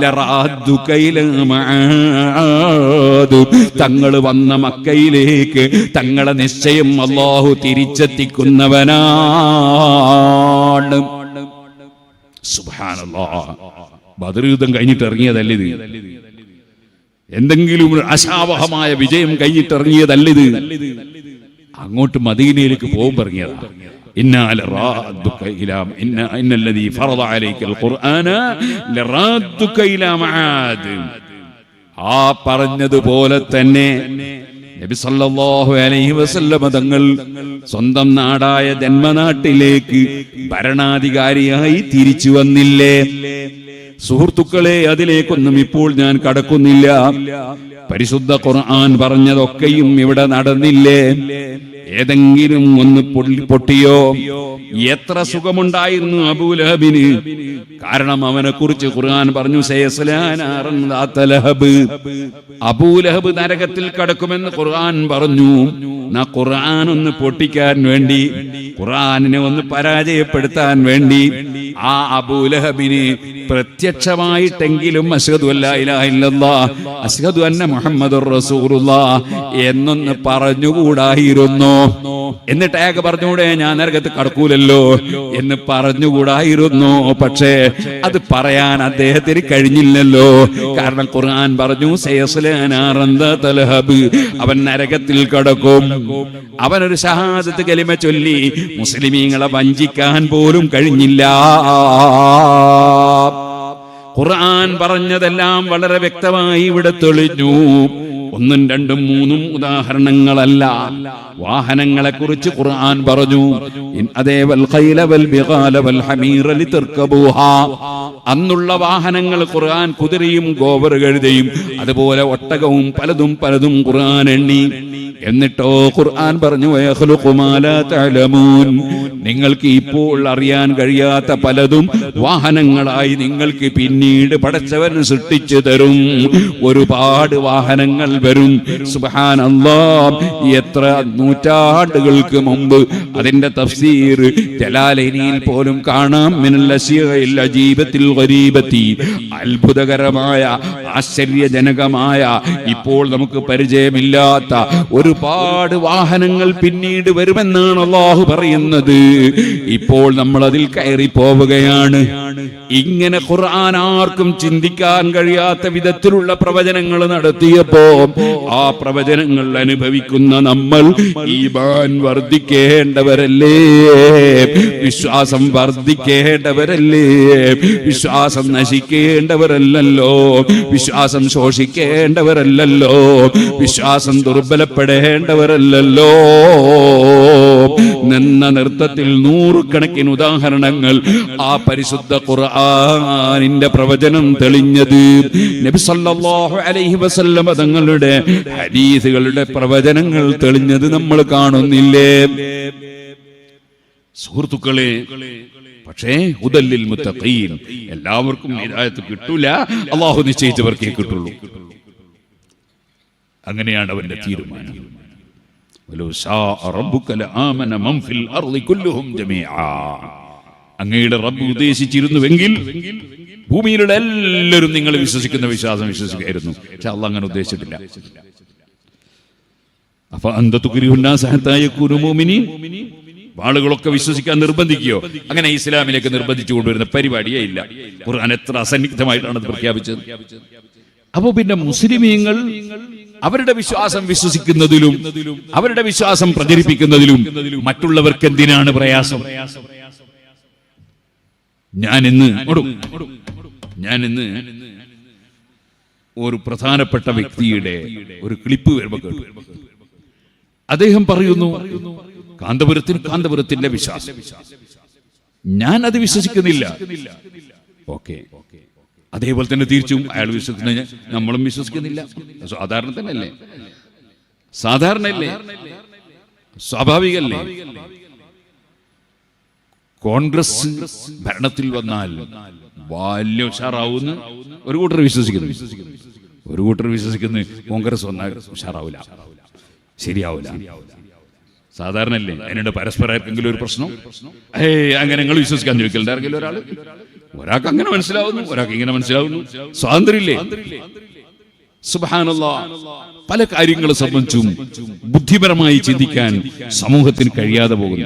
ലറാദ്ദുക ഇലാ മആദ്. തങ്ങൾ വന്ന മക്കയിലേക്ക് തങ്ങളെ നിശ്ചയം അല്ലാഹു തിരിച്ചെത്തിക്കുന്നവനാണ്. സുബ്ഹാനല്ലാഹ്. ബദർ യുദ്ധം കഴിഞ്ഞിട്ട് ഇറങ്ങിയതല്ല ഇത്. എന്തെങ്കിലും അശാവഹമായ വിജയം കഴിഞ്ഞിട്ടിറങ്ങിയതല്ലിത്. അങ്ങോട്ട് മദീനയിലേക്ക് പോകുമ്പോൾ ഇറങ്ങിയതാ. ഇന്നല്ലദീ ഫറദ അലൈക്കൽ ഖുർആന ലറാദ്ദുക ഇലാ മആദ്. ആ പറഞ്ഞതുപോലെ തന്നെ നബി സല്ലല്ലാഹു അലൈഹി വസല്ലം തങ്ങൾ സ്വന്തം നാടായ ജന്മനാട്ടിലേക്ക് ഭരണാധികാരിയായി തിരിച്ചു വന്നില്ലേ? സുഹൃത്തുക്കളെ, അതിലേക്കൊന്നും ഇപ്പോൾ ഞാൻ കടക്കുന്നില്ല. പരിശുദ്ധ ഖുർആൻ പറഞ്ഞതൊക്കെയും ഇവിടെ നടന്നില്ലേ? ഏതെങ്കിലും ഒന്ന് പൊട്ടിയോ? എത്ര സുഖമുണ്ടായിരുന്നു അബൂലഹബിന്. കാരണം അവനെ കുറിച്ച് ഖുർആൻ പറഞ്ഞു, അബൂലഹബ് നരകത്തിൽ കടക്കുമെന്ന് ഖുർആൻ പറഞ്ഞു. ഖുർആൻ ഒന്ന് പൊട്ടിക്കാൻ വേണ്ടി, ഖുർആനിനെ ഒന്ന് പരാജയപ്പെടുത്താൻ വേണ്ടി ആ അബൂലഹബിന് പ്രത്യക്ഷമായിട്ടെങ്കിലും അശ്ഹദു അല്ലാ ഇലാഹ ഇല്ലല്ലാഹ് അശ്ഹദു അന്ന മുഹമ്മദുർ റസൂലുള്ളാഹ് എന്നൊന്ന് പറഞ്ഞുകൂടായിരുന്നോ? എന്നിട്ട് അയാൾക്ക് പറഞ്ഞുകൂടെ ഞാൻ നരകത്ത് കടക്കൂലല്ലോ എന്ന് പറഞ്ഞുകൂടായിരുന്നോ? പക്ഷേ അത് പറയാൻ അദ്ദേഹത്തിന് കഴിഞ്ഞില്ലല്ലോ. കാരണം ഖുർആൻ പറഞ്ഞു അവൻ നരകത്തിൽ കടക്കും. അവനൊരു ഷഹാദത്ത് കലിമ ചൊല്ലി മുസ്ലിമീങ്ങളെ വഞ്ചിക്കാൻ പോലും കഴിഞ്ഞില്ല. ഖുർആൻ പറഞ്ഞതെല്ലാം വളരെ വ്യക്തമായി ഇവിടെ തെളിഞ്ഞു. 1, 2, 3 ഉദാഹരണങ്ങളല്ല. വാഹനങ്ങളെ കുറിച്ച് ഖുർആൻ പറഞ്ഞു. അതേ വൽ ഖൈല വൽ ബിഗാല വൽ ഹമീറ ലിതർകബൂഹാ. അന്നുള്ള വാഹനങ്ങൾ ഖുർആൻ കുതിരയും ഗോവർ കഴുതയും അതുപോലെ ഒട്ടകവും പലതും ഖുർആൻ എണ്ണി. എന്നിട്ടോ ഖുർആൻ പറഞ്ഞു വയഖ്ലുഖു മാ ലാ തഅലമൂൻ. നിങ്ങൾക്ക് ഇപ്പോൾ അറിയാൻ കഴിയാത്ത പലതും വാഹനങ്ങളായി നിങ്ങൾക്ക് പിന്നീട് പടച്ചവൻ സൃഷ്ടിച്ചു തരും. ഒരുപാട് വാഹനങ്ങൾ വരും. സുബ്ഹാനല്ലാഹ്. എത്ര നൂറ്റാണ്ടുകൾക്ക് മുമ്പ് അതിന്റെ തഫ്സീർ ജലാലൈനിൽ പോലും കാണാം. മിനൽ അശിയഇൽ അജീബത്തിൽ ഗരീബത്തി. അത്ഭുതകരമായ ആശ്ചര്യജനകമായ ഇപ്പോൾ നമുക്ക് പരിചയമില്ലാത്ത ഒരുപാട് വാഹനങ്ങൾ പിന്നീട് വരുമെന്നാണ് അല്ലാഹു പറയുന്നത്. ഇപ്പോൾ നമ്മൾ അതിൽ കയറി പോവുകയാണ്. ഇങ്ങനെ ഖുർആൻ ആർക്കും ചിന്തിക്കാൻ കഴിയാത്ത വിധത്തിലുള്ള പ്രവചനങ്ങൾ നടത്തിയപ്പോ ആ പ്രവചനങ്ങൾ അനുഭവിക്കുന്ന നമ്മൾ ഈമാൻ വർദ്ധിക്കേണ്ടവരല്ലേ? വിശ്വാസം വർദ്ധിക്കേണ്ടവരല്ലേ? വിശ്വാസം നശിക്കേണ്ടവരല്ലല്ലോ. വിശ്വാസം ശോഷിക്കേണ്ടവരല്ലല്ലോ. വിശ്വാസം ദുർബലപ്പെടേണ്ടവരല്ലല്ലോ. എന്ന നൃത്തത്തിൽ നൂറുകണക്കിന് ഉദാഹരണങ്ങൾ ആ പരിശുദ്ധ ഖുർആനിന്റെ പ്രവചനം തെളിഞ്ഞത് നബി സല്ലല്ലാഹു അലൈഹി വസല്ലം തങ്ങളുടെ ഹദീസുകളുടെ പ്രവചനങ്ങൾ തെളിഞ്ഞത് നമ്മൾ കാണുന്നില്ലേ സുഹൃത്തുക്കളെ? പക്ഷേ ഹുദല്ലിൽ മുത്തഖീൻ, എല്ലാവർക്കും ഹിദായത്ത് കിട്ടൂല, അല്ലാഹു നിശ്ചയിച്ചവർക്കേ കിട്ടുള്ളൂ. അങ്ങനെയാണ് അവന്റെ തീരുമാനം. വലൗ ശാഅ റബ്ബുക ലആമന മൻ ഫിൽ അർളി കുല്ലുഹും ജമീആ. അങ്ങയുടെ റബ്ബ് ഉദ്ദേശിച്ചിരുന്നുവെങ്കിൽ ഭൂമിയിലുള്ള എല്ലാവരും നിങ്ങൾ വിശ്വസിക്കുന്ന വിശ്വാസം വിശ്വസിക്കായിരുന്നു. പക്ഷെ അല്ലാഹു അങ്ങനെ ഉദ്ദേശിച്ചിട്ടില്ല. അഫ അന്ത തുക്രിഹു الناس حتى يكونوا مؤمنين. ആളുകളൊക്കെ വിശ്വസിക്കാൻ നിർബന്ധിക്കുകയോ? അങ്ങനെ ഇസ്ലാമിലേക്ക് നിർബന്ധിച്ചു കൊണ്ടുവരുന്ന പരിപാടിയേ ഇല്ല. ഖുർആൻ എത്ര അസന്നിഗ്ധമായിട്ടാണ് അത് പ്രഖ്യാപിച്ചത്. അപ്പോ പിന്നെ മുസ്ലിമീങ്ങൾ അവരുടെ വിശ്വാസം വിശ്വസിക്കുന്നതിലും അവരുടെ വിശ്വാസം പ്രചരിപ്പിക്കുന്നതിലും മറ്റുള്ളവർക്ക് എന്തിനാണ് പ്രയാസം? ഞാനിന്ന് ഒരു പ്രധാനപ്പെട്ട വ്യക്തിയുടെ ഒരു ക്ലിപ്പ് വരുമ്പോൾ കേട്ടു. അദ്ദേഹം പറയുന്നു, കാന്തപുരത്തിന്റെ വിശ്വാസം, ഞാൻ അത് വിശ്വസിക്കുന്നില്ല. ഓക്കെ, അതേപോലെ തന്നെ തിരിച്ചും അയാൾ വിശ്വസിക്കുന്ന നമ്മളും വിശ്വസിക്കുന്നില്ല. സാധാരണ സ്വാഭാവികല്ലേ? കോൺഗ്രസ് ഭരണത്തിൽ വന്നാൽ വലിയ ഉഷാറാവുന്ന ഒരു കൂട്ടർ വിശ്വസിക്കുന്നു, ഒരു കൂട്ടർ വിശ്വസിക്കുന്നു കോൺഗ്രസ് വന്നാൽ ഉഷാറാവില്ല, ശരിയാവില്ല. സാധാരണ അല്ലേ? അതിനുണ്ട് പരസ്പരം ആർക്കെങ്കിലും ഒരു പ്രശ്നം, അങ്ങനെ നിങ്ങൾ വിശ്വസിക്കാൻ ചോദിക്കലുണ്ട് ആരെങ്കിലും ഒരാൾക്ക് അങ്ങനെ മനസ്സിലാവുന്നു, ഒരാൾക്ക് ഇങ്ങനെ മനസ്സിലാവുന്നു. സ്വാതന്ത്ര്യമില്ലേ? സുബ്ഹാനല്ലാഹ്, പല കാര്യങ്ങളെ സംബന്ധിച്ചും ബുദ്ധിപരമായി ചിന്തിക്കാൻ സമൂഹത്തിന് കഴിയാതെ പോകുന്നു.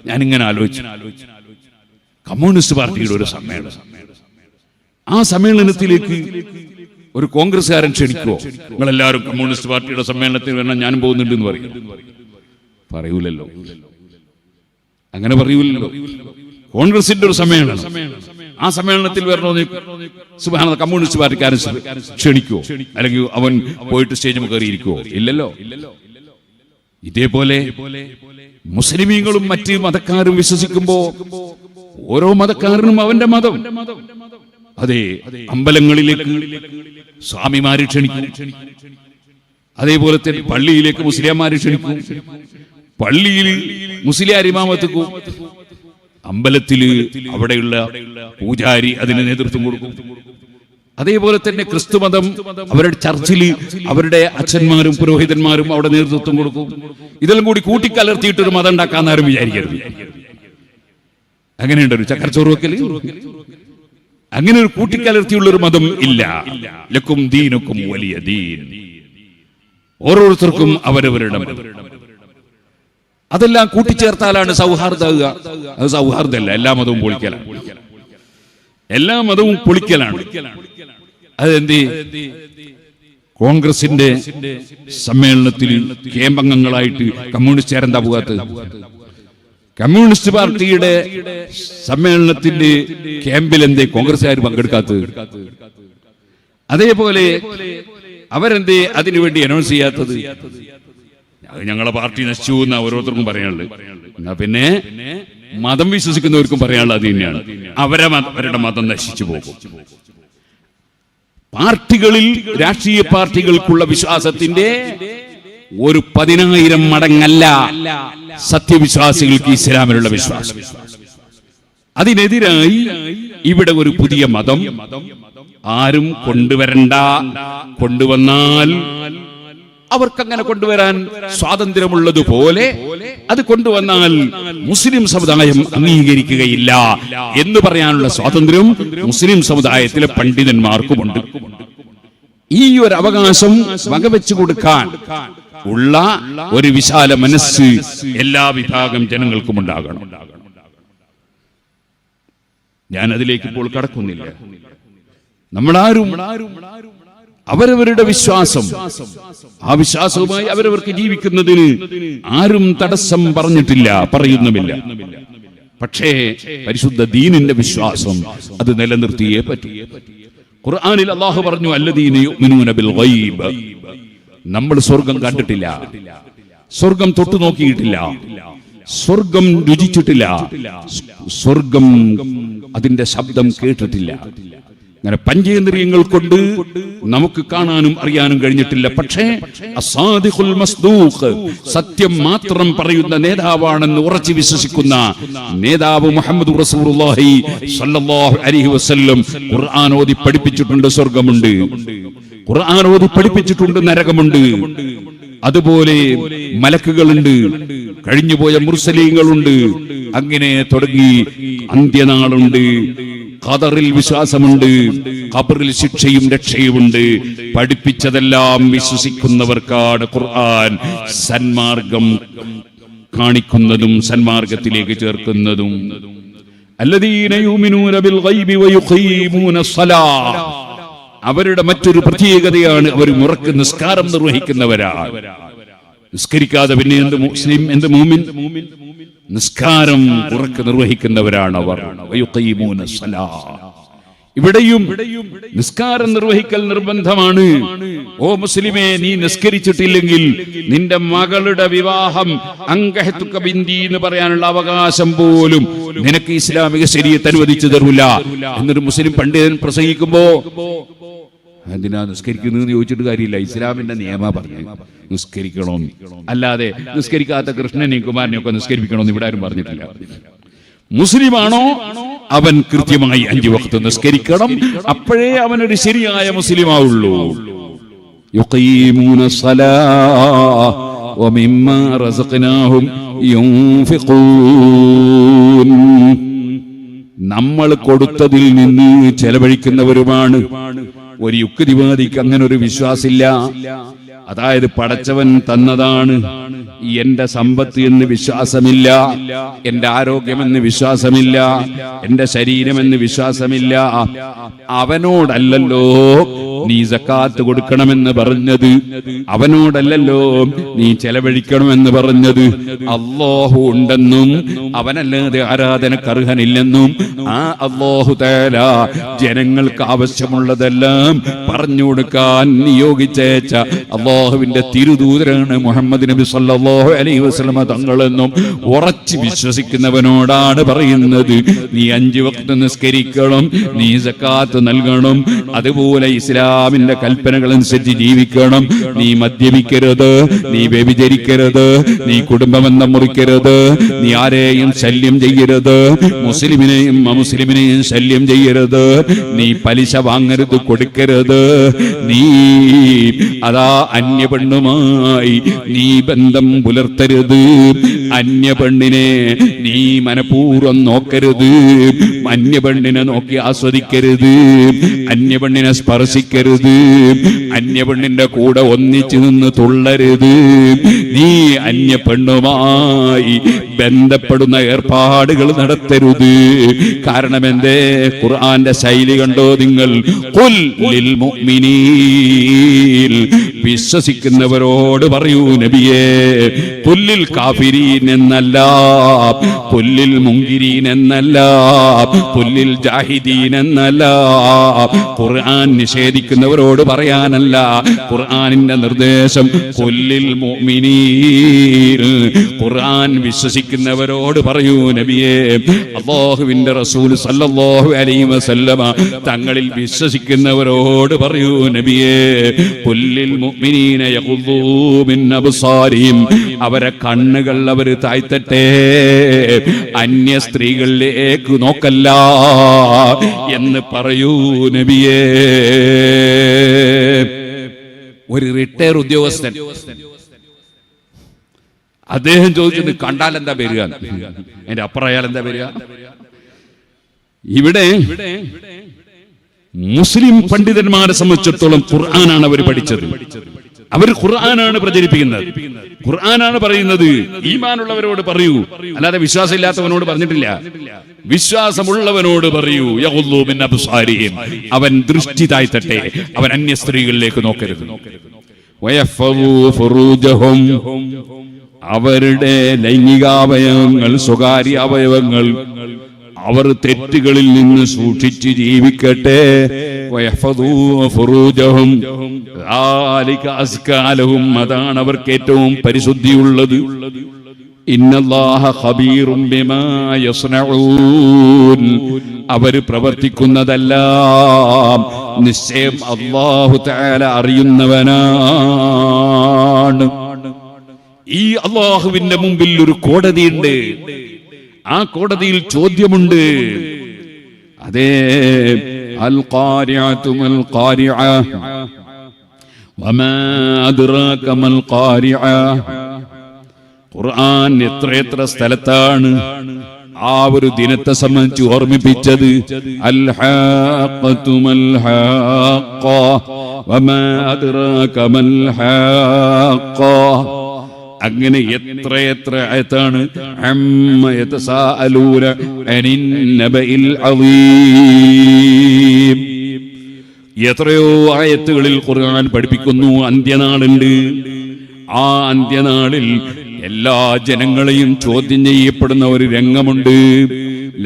ഞാനിങ്ങനെ ആലോചിച്ചു, കമ്മ്യൂണിസ്റ്റ് പാർട്ടിയുടെ ഒരു സമ്മേളനം, ആ സമ്മേളനത്തിലേക്ക് ഒരു കോൺഗ്രസ്സുകാരൻ ക്ഷണിക്കുവോ? നിങ്ങളെല്ലാവരും കമ്മ്യൂണിസ്റ്റ് പാർട്ടിയുടെ സമ്മേളനത്തിൽ വരണം, ഞാനും പോകുന്നുണ്ട് എന്ന് പറയൂലല്ലോ. അങ്ങനെ പറയൂലല്ലോ. കോൺഗ്രസിന്റെ ഒരു സമ്മേളനം, ആ സമ്മേളനത്തിൽ വരണമെന്ന് സുബ്ഹാനല്ലാഹ് കമ്മ്യൂണിസ്റ്റ് പാർട്ടിക്കാരൻ ക്ഷണിക്കുവോ? അല്ലെങ്കിൽ അവൻ പോയിട്ട് സ്റ്റേജിൽ കയറിയിരിക്കുവോ? ഇല്ലല്ലോ. ഇതേപോലെ മുസ്ലിമീങ്ങളും മറ്റ് മതക്കാരും വിശ്വസിക്കുമ്പോ ഓരോ മതക്കാരനും അവന്റെ മതം, അതെ, അമ്പലങ്ങളിലേക്ക് സ്വാമിമാര് ക്ഷണിക്കും, അതേപോലെ തന്നെ പള്ളിയിലേക്ക് മുസ്ലിംമാര് ക്ഷണിക്കും, പള്ളിയിൽ മുസ്ലിയാർ ഇമാമത്തുക്കും, അമ്പലത്തില് അവിടെയുള്ള പൂജാരി അതിന് നേതൃത്വം കൊടുക്കും. അതേപോലെ തന്നെ ക്രിസ്തുമതം അവരുടെ ചർച്ചിൽ അവരുടെ അച്ഛന്മാരും പുരോഹിതന്മാരും അവിടെ നേതൃത്വം കൊടുക്കും. ഇതെല്ലാം കൂടി കൂട്ടിക്കലർത്തിയിട്ടൊരു മതം ഉണ്ടാക്കാന്നാരും വിചാരിക്കരുത്. അങ്ങനെയുണ്ട് ഒരു ചക്കരച്ചോറ് വെക്കല്, അങ്ങനെ ഒരു കൂട്ടിക്കലർത്തിയുള്ള ഒരു മതം ഇല്ല. ലക്കും ദീനുക്കും വലിയ ദീൻ, ഓരോരുത്തർക്കും അവരവരുടെ മതം. അതെല്ലാം കൂട്ടിച്ചേർത്താലാണ് സൗഹാർദ്ദമാകുക. അത് സൗഹാർദ്ദമല്ല, എല്ലാ മതവും പൊളിക്കലാണ്, എല്ലാ മതവും പൊളിക്കലാണ്. അതെന്ത്? കോൺഗ്രസിന്റെ സമ്മേളനത്തിൽ ക്യാമ്പംഗങ്ങളായിട്ട് കമ്മ്യൂണിസ്റ്റുകാരെന്താ പോകാത്തത്? കമ്മ്യൂണിസ്റ്റ് പാർട്ടിയുടെ സമ്മേളനത്തിന്റെ ക്യാമ്പിൽ എന്തേ കോൺഗ്രസ്സുകാർ പങ്കെടുക്കാത്തത്? അതേപോലെ അവരെന്തേ അതിനുവേണ്ടി അനൗൺസ് ചെയ്യാത്തത്? ഞങ്ങളെ പാർട്ടി നശിച്ചു എന്നാ ഓരോരുത്തർക്കും പറയാനുള്ളത്. എന്നാ പിന്നെ മതം വിശ്വസിക്കുന്നവർക്കും പറയാനുള്ളത് അത് തന്നെയാണ്, അവരുടെ മതം നശിച്ചു പോകും. പാർട്ടികളിൽ, രാഷ്ട്രീയ പാർട്ടികൾക്കുള്ള വിശ്വാസത്തിന്റെ ഒരു 10,000 മടങ്ങല്ല സത്യവിശ്വാസികൾക്ക് ഇസ്ലാമിലുള്ള വിശ്വാസം. അതിനെതിരായി ഇവിടെ ഒരു പുതിയ മതം ആരും കൊണ്ടുവരണ്ട, കൊണ്ടുവന്നാൽ അവർക്കങ്ങനെ കൊണ്ടുവരാൻ സ്വാതന്ത്ര്യമുള്ളതുപോലെ അത് കൊണ്ടുവന്നാൽ മുസ്ലിം സമുദായം അംഗീകരിക്കുകയില്ല എന്ന് പറയാനുള്ള സ്വാതന്ത്ര്യം മുസ്ലിം സമുദായത്തിലെ പണ്ഡിതന്മാർക്കുമുണ്ട്. ഈ ഒരു അവകാശം വകവെച്ചു കൊടുക്കാൻ ഉള്ള ഒരു വിശാല മനസ്സ് എല്ലാ വിഭാഗം ജനങ്ങൾക്കും ഉണ്ടാകണം. ഞാൻ അതിലേക്ക് ഇപ്പോൾ കടക്കുന്നില്ല. നമ്മളാരും അവരവരുടെ വിശ്വാസം, ആ വിശ്വാസവുമായി അവരവർക്ക് ജീവിക്കുന്നതിന് ആരും തടസ്സം പറഞ്ഞിട്ടില്ല, പറയുന്നുമില്ല. പക്ഷേ പരിശുദ്ധ ദീനിന്റെ വിശ്വാസം അത് നിലനിർത്തിയേ പറ്റൂ. ഖുർആനിൽ അല്ലാഹു പറഞ്ഞു, അല്ലദീന യുഅ്മിനൂന ബിൽ ഗൈബ്. നമ്മൾ സ്വർഗം കണ്ടിട്ടില്ല, സ്വർഗം തൊട്ടു നോക്കിയിട്ടില്ല, സ്വർഗം രുചിച്ചിട്ടില്ല, സ്വർഗം അതിന്റെ ശബ്ദം കേട്ടിട്ടില്ല. അങ്ങനെ പഞ്ചേന്ദ്രിയങ്ങൾ കൊണ്ട് നമുക്ക് കാണാനും അറിയാനും കഴിഞ്ഞിട്ടില്ല. പക്ഷേ അസ്സാദിഖുൽ മസ്ദൂഖ്, സത്യം മാത്രം പറയുന്ന നേതാവാണെന്ന് ഉറച്ചു വിശ്വസിക്കുന്ന നേതാവ് മുഹമ്മദ് റസൂലുള്ളാഹി സ്വല്ലല്ലാഹു അലൈഹി വസല്ലം ഖുർആൻ ഓതി പഠിപ്പിച്ചിട്ടുണ്ട് സ്വർഗമുണ്ട്, ഖുർആൻ ഓതി പഠിപ്പിച്ചിട്ടുണ്ട് നരകമുണ്ട്, അതുപോലെ മലക്കുകളുണ്ട്, കഴിഞ്ഞുപോയ മുർസലീങ്ങളുണ്ട്, അങ്ങനെ തുടങ്ങി അന്ത്യനാളുണ്ട്, ഖദറിൽ വിശ്വാസമുണ്ട്, ഖബറിൽ ശിക്ഷയും രക്ഷയുമുണ്ട്. പഠിപ്പിച്ചതെല്ലാം വിശ്വസിക്കുന്നവർക്കാണ് ഖുർആൻ സന്മാർഗം കാണിക്കുന്നതും സന്മാർഗത്തിലേക്ക് ചേർക്കുന്നതും. അല്ലദീന യുമിനൂന ബിൽ ഗൈബി വയുഖീമൂന സ്വലാഹ്, അവരുടെ മറ്റൊരു പ്രത്യേകതയാണ് അവർ മുറക്ക് നിസ്കാരം നിർവഹിക്കുന്നവരാണ്. നിസ്കരിക്കാതെ പിന്നെ എന്ത് മുസ്ലിം, എന്ത് മൂമിൻ? നിസ്കാരം ഉറക്കെ നിർവഹിക്കുന്നവരാണ് അവർ. ഇവിടെയും നിസ്കാരം നിർവഹിക്കൽ നിർബന്ധമാണ്. ഓ മുസ്ലിമേ, നീ നിസ്കരിച്ചിട്ടില്ലെങ്കിൽ നിന്റെ മകളുടെ വിവാഹം അങ്കഹത്തുക ബിന്തി എന്ന് പറയാനുള്ള അവകാശം പോലും നിനക്ക് ഇസ്ലാമിക ശരീഅത്ത് അനുവദിച്ചു തരൂല എന്നൊരു മുസ്ലിം പണ്ഡിതൻ പ്രസംഗിക്കുമ്പോ എന്തിനാ നിസ്കരിക്കുന്നതെന്ന് ചോദിച്ചിട്ട് കാര്യമില്ല. ഇസ്ലാമിന്റെ നിയമം പറഞ്ഞു നിസ്കരിക്കണം, അല്ലാതെ നിസ്കരിക്കാത്ത കൃഷ്ണനെയും കുമാരനെയും ഒക്കെ നിസ്കരിപ്പിക്കണമെന്ന് ഇവിടെ ആരും പറഞ്ഞിട്ടില്ല. മുസ്ലിമാണോ അവൻ കൃത്യമായി 5 വഖ്ത് നിസ്കരിക്കണം, അപ്പോഴേ അവനൊരു ശരിയായ മുസ്ലിമാവുള്ളൂ. യുഖീമൂന സ്വലാഹ വമിമ്മാ റസഖ്നാഹും യുൻഫിഖൂൻ, നമ്മൾ കൊടുത്തതിൽ നിന്ന് ചെലവഴിക്കുന്നവരുമാണ്. ഒരു യുക്തിവാദിക്ക് അങ്ങനെ ഒരു വിശ്വാസമില്ല. അതായത് പടച്ചവൻ തന്നതാണ് എന്റെ സമ്പത്ത് എന്ന് വിശ്വാസമില്ല, എന്റെ ആരോഗ്യമെന്ന് വിശ്വാസമില്ല, എന്റെ ശരീരമെന്ന് വിശ്വാസമില്ല. അവനോടല്ലല്ലോ നീ സക്കാത്ത് കൊടുക്കണമെന്ന് പറഞ്ഞത്, അവനോടല്ലല്ലോ നീ ചെലവഴിക്കണമെന്ന് പറഞ്ഞത്. അല്ലാഹു ഉണ്ടെന്നും അവനല്ലാതെ ആരാധനക്ക് അർഹനില്ലെന്നും ആ അല്ലാഹു തആല ജനങ്ങൾക്ക് ആവശ്യമുള്ളതെല്ലാം പറഞ്ഞു കൊടുക്കാൻ നിയോഗിച്ചേച്ച അല്ലാഹുവിന്റെ തിരുദൂതരാണ് മുഹമ്മദ് നബി സല്ലല്ലാഹു അലൈഹി വസല്ലം തങ്ങളെന്നും ഉറച്ചു വിശ്വസിക്കുന്നവനോടാണ് പറയുന്നത്. നീ 5 വഖ്ത് നിസ്കരിക്കണം, നീ സക്കാത്ത് നൽകണം, അതുപോലെ ഇസ്ലാമിന്റെ കൽപ്പനകൾ അനുസരിച്ച് ജീവിക്കണം. നീ മദ്യപിക്കരുത്, നീ വ്യഭിചരിക്കരുത്, നീ കുടുംബബന്ധം മുറിക്കരുത്, നീ ആരെയും ശല്യം ചെയ്യരുത്, മുസ്ലിമിനെയും അമുസ്ലിമിനെയും ശല്യം ചെയ്യരുത്, നീ പലിശ വാങ്ങരുത്, കൊടുക്കരുത്, നീ അതാ അന്യപെണ്ണുമായി നീ ബന്ധം പുലർത്തരുത്, അന്യപെണ്ണിനെ നീ മനഃപൂർവ്വം നോക്കരുത്, അന്യപെണ്ണിനെ നോക്കി ആസ്വദിക്കരുത്, അന്യപെണ്ണിനെ സ്പർശിക്കരുത്, അന്യപെണ്ണിന്റെ കൂടെ ഒന്നിച്ചു നിന്ന് തുള്ളരുത്, നീ അന്യപെണ്ണുമായി ബന്ധപ്പെടുന്ന ഏർപ്പാടുകൾ നടത്തരുത്. കാരണം എന്തേ? ഖുർആന്റെ ശൈലി കണ്ടോ നിങ്ങൾ? ഖുൽ ലിൽ മുഅ്മിനീൻ, വിശ്വസിക്കുന്നവരോട് പറയൂ നബിയേ. ഖുല്ലിൽ കാഫിരീൻ എന്നല്ല, ഖുല്ലിൽ മുൻകിരീൻ എന്നല്ല, ഖുല്ലിൽ ജാഹിദീൻ എന്നല്ല. ഖുർആൻ നിഷേധിക്കുന്നവരോട് പറയാനല്ല, ഖുർആനിന്റെ നിർദ്ദേശം ഖുല്ലിൽ മുഅ്മിനീൻ, ഖുർആൻ വിശ്വസിക്കുന്നവരോട് പറയൂ നബിയേ. അല്ലാഹുവിന്റെ റസൂൽ സല്ലല്ലാഹു അലൈഹി വസല്ലമ തങ്ങളിൽ വിശ്വസിക്കുന്നവരോട് പറയൂ നബിയേ. ഖുല്ലിൽ മുഅ്മിനീന യഖുദ്ദൂ മിൻ അബ്സാരിഹിം, അവരെ കണ്ണുകൾ അവർ താഴ്ത്തട്ടെ, അന്യ സ്ത്രീകളിലേക്ക് നോക്കല്ല എന്ന് പറയൂ നബിയേ. ഒരു റിട്ടയർ ഉദ്യോഗസ്ഥൻ അദ്ദേഹം ചോദിച്ചത് കണ്ടാൽ എന്താ വരിക, എന്റെ അപ്പുറയാൽ എന്താ വരിക? ഇവിടെ മുസ്ലിം പണ്ഡിതന്മാരെ സംബന്ധിച്ചിടത്തോളം ഖുർആനാണ് അവർ പഠിച്ചത്, അവർ ഖുർആനാണ് പ്രചരിപ്പിക്കുന്നത്, ഖുർആനാണ് പറയുന്നത്. ഈമാനുള്ളവരോട് പറയൂ, അല്ലാതെ വിശ്വാസമില്ലാത്തവനോട് പറഞ്ഞിട്ടില്ല. വിശ്വാസമുള്ളവനോട് പറയൂ, യഖുദ്ദൂ മിൻ അബ്സാരിഹിം, അവൻ ദൃഷ്ടി താഴ്ത്തട്ടെ, അവൻ അന്യ സ്ത്രീകളിലേക്ക് നോക്കരുത്. വയഫ്ഫദൂ ഫുറൂജഹും, അവരുടെ ലൈംഗികാവയവങ്ങൾ, സ്വകാര്യ അവയവങ്ങൾ അവർ തെറ്റുകളിൽ നിന്ന് സൂക്ഷിച്ച് ജീവിക്കട്ടെ. വയഹ്ഫദൂ ഫുറൂജഹും ദാലിക അസ്കാ ലഹും, അതാണ് അവർക്ക് ഏറ്റവും പരിശുദ്ധിയുള്ളത്. ഇന്നല്ലാഹ ഖബീറും ബിമാ യസ്നഊൻ. അവർ പ്രവർത്തിക്കുന്നതെല്ലാം നിശ്ചയം അല്ലാഹു തആല അറിയുന്നവനാണ്. ഈ അല്ലാഹുവിന്റെ മുമ്പിൽ ഒരു കോടതിയുണ്ട്. ആ കോടതിയിൽ ചോദ്യമുണ്ട്. അതേ, അൽ ഖാരിഅതു മൽ ഖാരിഅ വമാ അദ്റാക മൽ ഖാരിഅ. ഖുർആൻ എത്ര സ്ഥലത്താണ് ആ ഒരു ദിനത്തെ സംബന്ധിച്ച് ഓർമ്മിപ്പിച്ചത്. അൽ ഹാഖ്ഖതു മൽ ഹാഖ്ഖ വമാ അദ്റാക മൽ ഹാഖ്ഖ. അങ്ങനെ എത്ര ആയത്താണ്. അമ്മ യതസാഅലൂന അനിൻ നബഇൽ അളീം. എത്രയോ ആയത്തുകളിൽ ഖുർആൻ പഠിപ്പിക്കുന്നു അന്ത്യനാളുണ്ട്. ആ അന്ത്യനാളിൽ എല്ലാ ജനങ്ങളെയും ചോദ്യം ചെയ്യപ്പെടുന്ന ഒരു രംഗമുണ്ട്.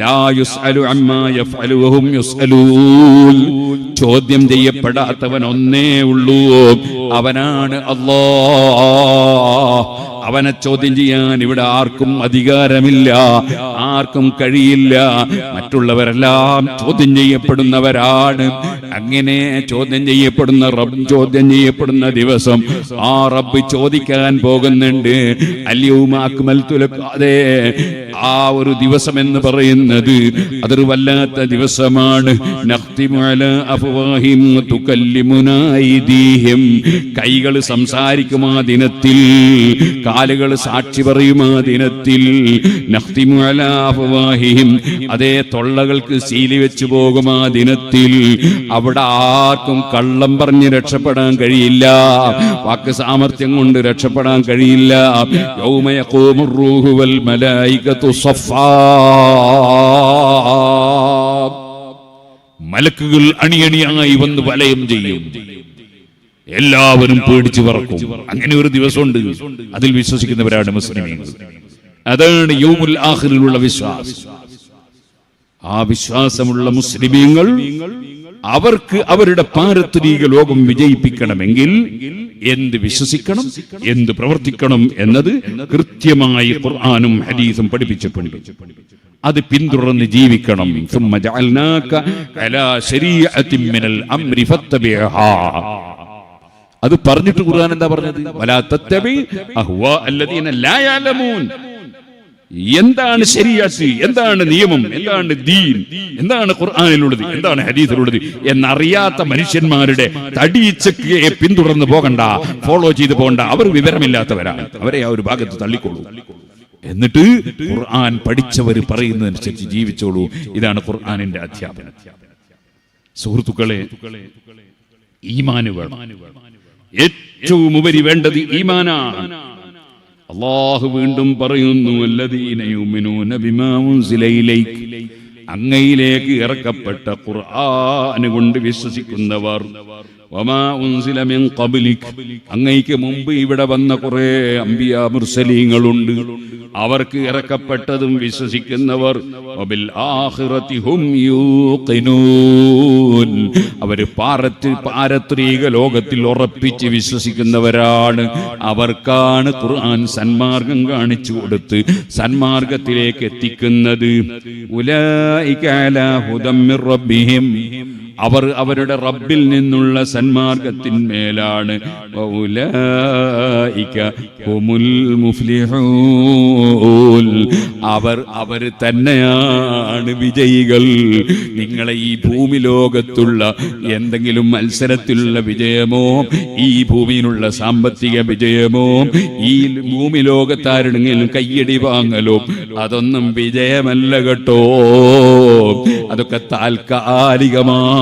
ലാ യുസ്അലു അമ്മാ യഫ്അലു വഹും യുസ്അലൂൻ. ചോദ്യം ചെയ്യപ്പെടാത്തവൻ ഒന്നേ ഉള്ളൂ, അവനാണ് അല്ലാഹ്. അവനെ ചോദ്യം ചെയ്യാൻ ഇവിടെ ആർക്കും അധികാരമില്ല, ആർക്കും കഴിയില്ല. മറ്റുള്ളവരെല്ലാം ചോദ്യം ചെയ്യപ്പെടുന്നവരാണ്. അങ്ങനെ ചോദ്യം ചെയ്യപ്പെടുന്ന റബ്ബ് ചോദ്യം ചെയ്യപ്പെടുന്ന ദിവസം ആ റബ്ബ് ചോദിക്കാൻ പോകുന്നുണ്ട്. അൽയൗമ അക്മൽതു ലക്കും. അതെ, ആ ഒരു ദിവസം എന്ന് പറയുന്നത് അതൊരു വല്ലാത്ത ദിവസമാണ്. നഖ്തിമു അലാ അഫ്വാഹിം തുകല്ലിമുനാ ഐദീഹിം. കൈകൾ സംസാരിക്കും ആ ദിനത്തിൽ, കാലുകൾ സാക്ഷി പറയും ആ ദിനത്തിൽ. നഖ്തിമു അലാ അഫ്വാഹിം. അതേ, തൊള്ളകൾക്ക് സീലി വെച്ചു പോകും ആ ദിനത്തിൽ. അവിടെ ആർക്കും കള്ളം പറഞ്ഞ് രക്ഷപ്പെടാൻ കഴിയില്ല, വാക്ക് സാമർത്ഥ്യം കൊണ്ട് രക്ഷപ്പെടാൻ കഴിയില്ല. യൗമ യഖൂമുർ റൂഹു വൽ മലായികതു സഫാ. മലക്കുകൾ അണിയണിയായി വന്ന് വലയം ചെയ്യും. എല്ലാവരും പേടിച്ചു പറക്കും. അങ്ങനെ ഒരു ദിവസമുണ്ട്. അതിൽ വിശ്വസിക്കുന്നവരാണ് മുസ്ലിമീങ്ങൾ. അതാണ് യൗമുൽ ആഖിറിലുള്ള വിശ്വാസം. ആ വിശ്വാസമുള്ള മുസ്ലിമീങ്ങൾ അവർക്ക് അവരുടെ പാരത്രിക ലോകം വിജയിപ്പിക്കണമെങ്കിൽ എന്ത് വിശ്വസിക്കണം, എന്ത് പ്രവർത്തിക്കണം എന്നത് കൃത്യമായി ഖുർആനും ഹദീസും പഠിപ്പിച്ചിട്ടുണ്ട്. അത് പിന്തുടർന്ന് ജീവിക്കണം. ثم جعلناك على شريعة من الأمر فاتبعها. അത് പറഞ്ഞിട്ട് ഖുർആൻ എന്താ പറഞ്ഞത്? വലാ തത്തബി അഹ്വാ അല്ലദീന ലാ യഅലമൂൻ. എന്താണ് ശരീഅത്ത്, എന്താണ് നിയമം, എന്താണ് ദീൻ, എന്താണ് ഖുർആനിലുള്ളത്, എന്താണ് ഹദീസിലുള്ളത് എന്നറിയാത്ത മനുഷ്യന്മാരുടെ തടിയിച്ചയെ പിന്തുടർന്ന് പോകണ്ട, ഫോളോ ചെയ്ത് പോകണ്ട. അവർ വിവരമില്ലാത്തവരാണ്, അവരെ ആ ഒരു ഭാഗത്ത് തള്ളിക്കൊള്ളൂ. എന്നിട്ട് ഖുർആൻ പഠിച്ചവർ പറയുന്നതനുസരിച്ച് ജീവിച്ചോളൂ. ഇതാണ് ഖുർആനിന്റെ അധ്യാപനം. സുഹൃത്തുക്കളെ, ഈമാന് വേണം. ഏറ്റവും ഉപരി വേണ്ടത് ഈമാനാണ്. അല്ലാഹു വീണ്ടും പറയുന്നു, അല്ലദീന യുമിനൂന ബിമാ ഉൻസില ഇലൈക. അങ്ങയിലേക്ക് ഇറക്കപ്പെട്ട ഖുർആൻ കൊണ്ട് വിശ്വസിക്കുന്നവർ. വമാ ഉൻസില മിൻ ഖബ്ലിക. അങ്ങയ്ക്ക് മുമ്പ് ഇവിടെ വന്ന കുറെ അംബിയാ മുർസലീങ്ങളുണ്ട്, അവർക്ക് ഇറക്കപ്പെട്ടതും വിശ്വസിക്കുന്നവർ. വബിൽ ആഖിറതി ഹും യൂഖിനൂൻ. അവർ പാരത്രിക ലോകത്തിൽ ഉറപ്പിച്ച് വിശ്വസിക്കുന്നവരാണ്. അവർക്കാണ് ഖുർആൻ സന്മാർഗം കാണിച്ചു കൊടുത്ത് സന്മാർഗത്തിലേക്ക് എത്തിക്കുന്നത്. ഉലൈക അലാ ഹുദം മിർ റബ്ബിഹിം. അവർ അവരുടെ റബ്ബിൽ നിന്നുള്ള സന്മാർഗത്തിന്മേലാണ്. വഉലൈക ഹുമുൽ മുഫ്ലിഹൂൻ. അവർ തന്നെയാണ് വിജയികൾ. നിങ്ങളെ ഈ ഭൂമി ലോകത്തുള്ള എന്തെങ്കിലും മത്സരത്തിലുള്ള വിജയമോ, ഈ ഭൂമിയിലുള്ള സാമ്പത്തിക വിജയമോ, ഈ ഭൂമി ലോകത്താരുടെങ്കിലും കയ്യടി വാങ്ങലോ അതൊന്നും വിജയമല്ല കേട്ടോ. അതൊക്കെ താൽക്കാലികമാണ്.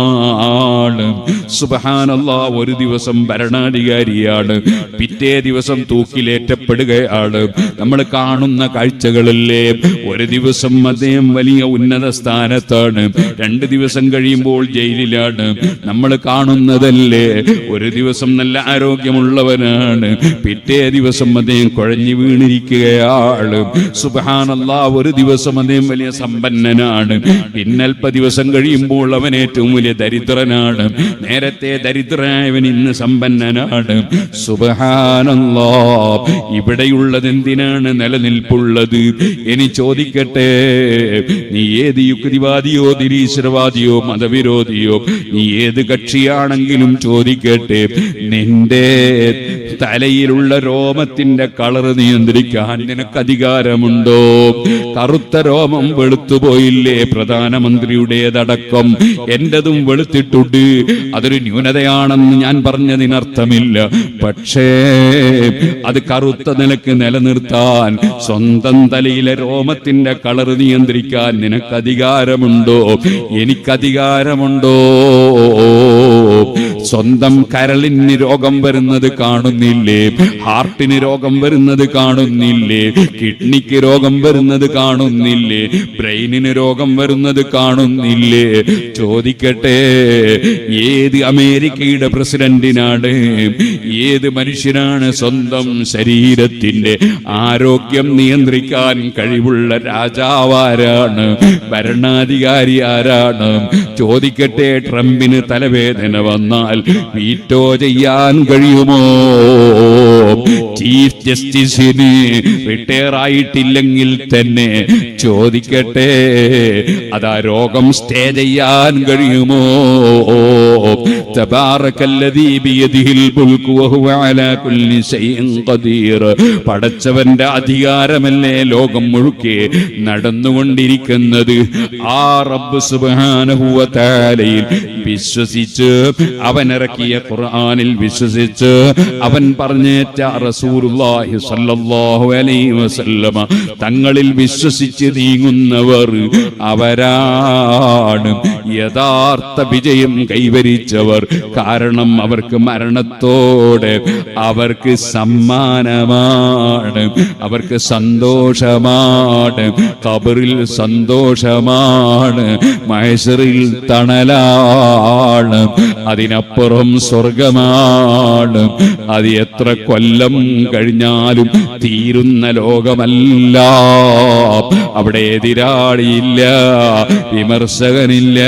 സുബ്ഹാനല്ലാഹ്, ഒരു ദിവസം ഭരണാധികാരിയാണ്, പിറ്റേ ദിവസം തൂക്കിലേറ്റപ്പെടുകയാണ്. നമ്മൾ കാണുന്ന കാഴ്ചകളല്ലേ. ഒരു ദിവസം അദ്ദേഹം വലിയ ഉന്നത സ്ഥാനത്താണ്, 2 ദിവസം കഴിയുമ്പോൾ ജയിലിലാണ്. നമ്മൾ കാണുന്നതല്ലേ, ഒരു ദിവസം നല്ല ആരോഗ്യമുള്ളവനാണ്, പിറ്റേ ദിവസം അദ്ദേഹം കുഴഞ്ഞു വീണിരിക്കുകയാണ്. സുബ്ഹാനല്ലാഹ്, ഒരു ദിവസം അദ്ദേഹം വലിയ സമ്പന്നനാണ്, പിന്നൽപ്പ ദിവസം കഴിയുമ്പോൾ അവൻ ഏറ്റവും വലിയ ദരിദ്രനാണ്. നേരത്തെ ദരിദ്രനായവൻ ഇന്ന് സമ്പന്നനാണ്. സുബ്ഹാനല്ലാഹ്, ഇവിടെയുള്ളത് എന്തിനാണ് നിലനിൽപ്പുള്ളത്? ഇനി ചോദിക്കട്ടെ, നീ ഏത് യുക്തിവാദിയോ നിരീശ്വരവാദിയോ മതവിരോധിയോ നീ ഏത് കക്ഷിയാണെങ്കിലും ചോദിക്കട്ടെ, നിന്റെ തലയിലുള്ള രോമത്തിന്റെ കളർ നിയന്ത്രിക്കാൻ നിനക്ക് അധികാരമുണ്ടോ? കറുത്ത രോമം വെളുത്തുപോയില്ലേ പ്രധാനമന്ത്രിയുടേതടക്കം? എന്റതും വെളുത്തിട്ടുണ്ട്, അതൊരു ന്യൂനതയാണെന്ന് ഞാൻ പറഞ്ഞതിനർത്ഥമില്ല. പക്ഷേ അത് കറുത്ത നിലക്ക് നിലനിർത്താൻ, സ്വന്തം തലയിലെ രോമത്തിന്റെ കളർ നിയന്ത്രിക്കാൻ നിനക്ക് അധികാരമുണ്ടോ? എനിക്കധികാരമുണ്ടോ? സ്വന്തം കരളിന് രോഗം വരുന്നത് കാണുന്നില്ലേ? ഹാർട്ടിന് രോഗം വരുന്നത് കാണുന്നില്ലേ? കിഡ്നിക്ക് രോഗം വരുന്നത് കാണുന്നില്ലേ? ബ്രെയിനിന് രോഗം വരുന്നത് കാണുന്നില്ലേ? ചോദിക്കട്ടെ, ഏത് അമേരിക്കയുടെ പ്രസിഡന്റിനാണ്, ഏത് മനുഷ്യനാണ് സ്വന്തം ശരീരത്തിന്റെ ആരോഗ്യം നിയന്ത്രിക്കാൻ കഴിവുള്ള രാജാവാരാണ്? ഭരണാധികാരി ആരാണ്? ചോദിക്കട്ടെ, ട്രംപിന് തലവേദന വന്നാൽ വീറ്റോ ചെയ്യാൻ കഴിയുമോ? ചീഫ് ജസ്റ്റിസിന് റിട്ടയർ ആയിട്ടില്ലെങ്കിൽ തന്നെ ചോദിക്കട്ടെ, അതാ രോഗം സ്റ്റേ ചെയ്യാൻ കഴിയുമോ? തബാറകല്ലദീ ബിയദിഹിൽ മുൽക്കു വഹുവ അലാ കുല്ലി ശൈഇൻ ഖദീർ. പടച്ചവന്റെ അധികാരമല്ലേ ലോകം മുഴുക്കെ നടന്നുകൊണ്ടിരിക്കുന്നത്. ആ റബ്ബ് സുബ്ഹാനഹു വ തആലയിൽ വിശ്വസിച്ച്, അവൻ ഇറക്കിയ ഖുർആനിൽ വിശ്വസിച്ച്, അവൻ പറഞ്ഞേറ്റ റസൂലുള്ളാഹി സ്വല്ലല്ലാഹു അലൈഹി വസല്ലമ തങ്ങളിൽ വിശ്വസിച്ച് നീങ്ങുന്നവർ അവരാണ് യഥാർത്ഥ വിജയം കൈവരിച്ചവർ. കാരണം അവർക്ക് മരണത്തോടെ അവർക്ക് സമ്മാനമാണ്, അവർക്ക് സന്തോഷമാണ്, ഖബറിൽ സന്തോഷമാണ്, മഹ്ശറിൽ തണലാണ്, അതിനപ്പുറം സ്വർഗമാണ്. അത് എത്ര കൊല്ലം കഴിഞ്ഞാലും തീരുന്ന ലോകമല്ല. അവിടെ എതിരാളിയില്ല, വിമർശകനില്ല.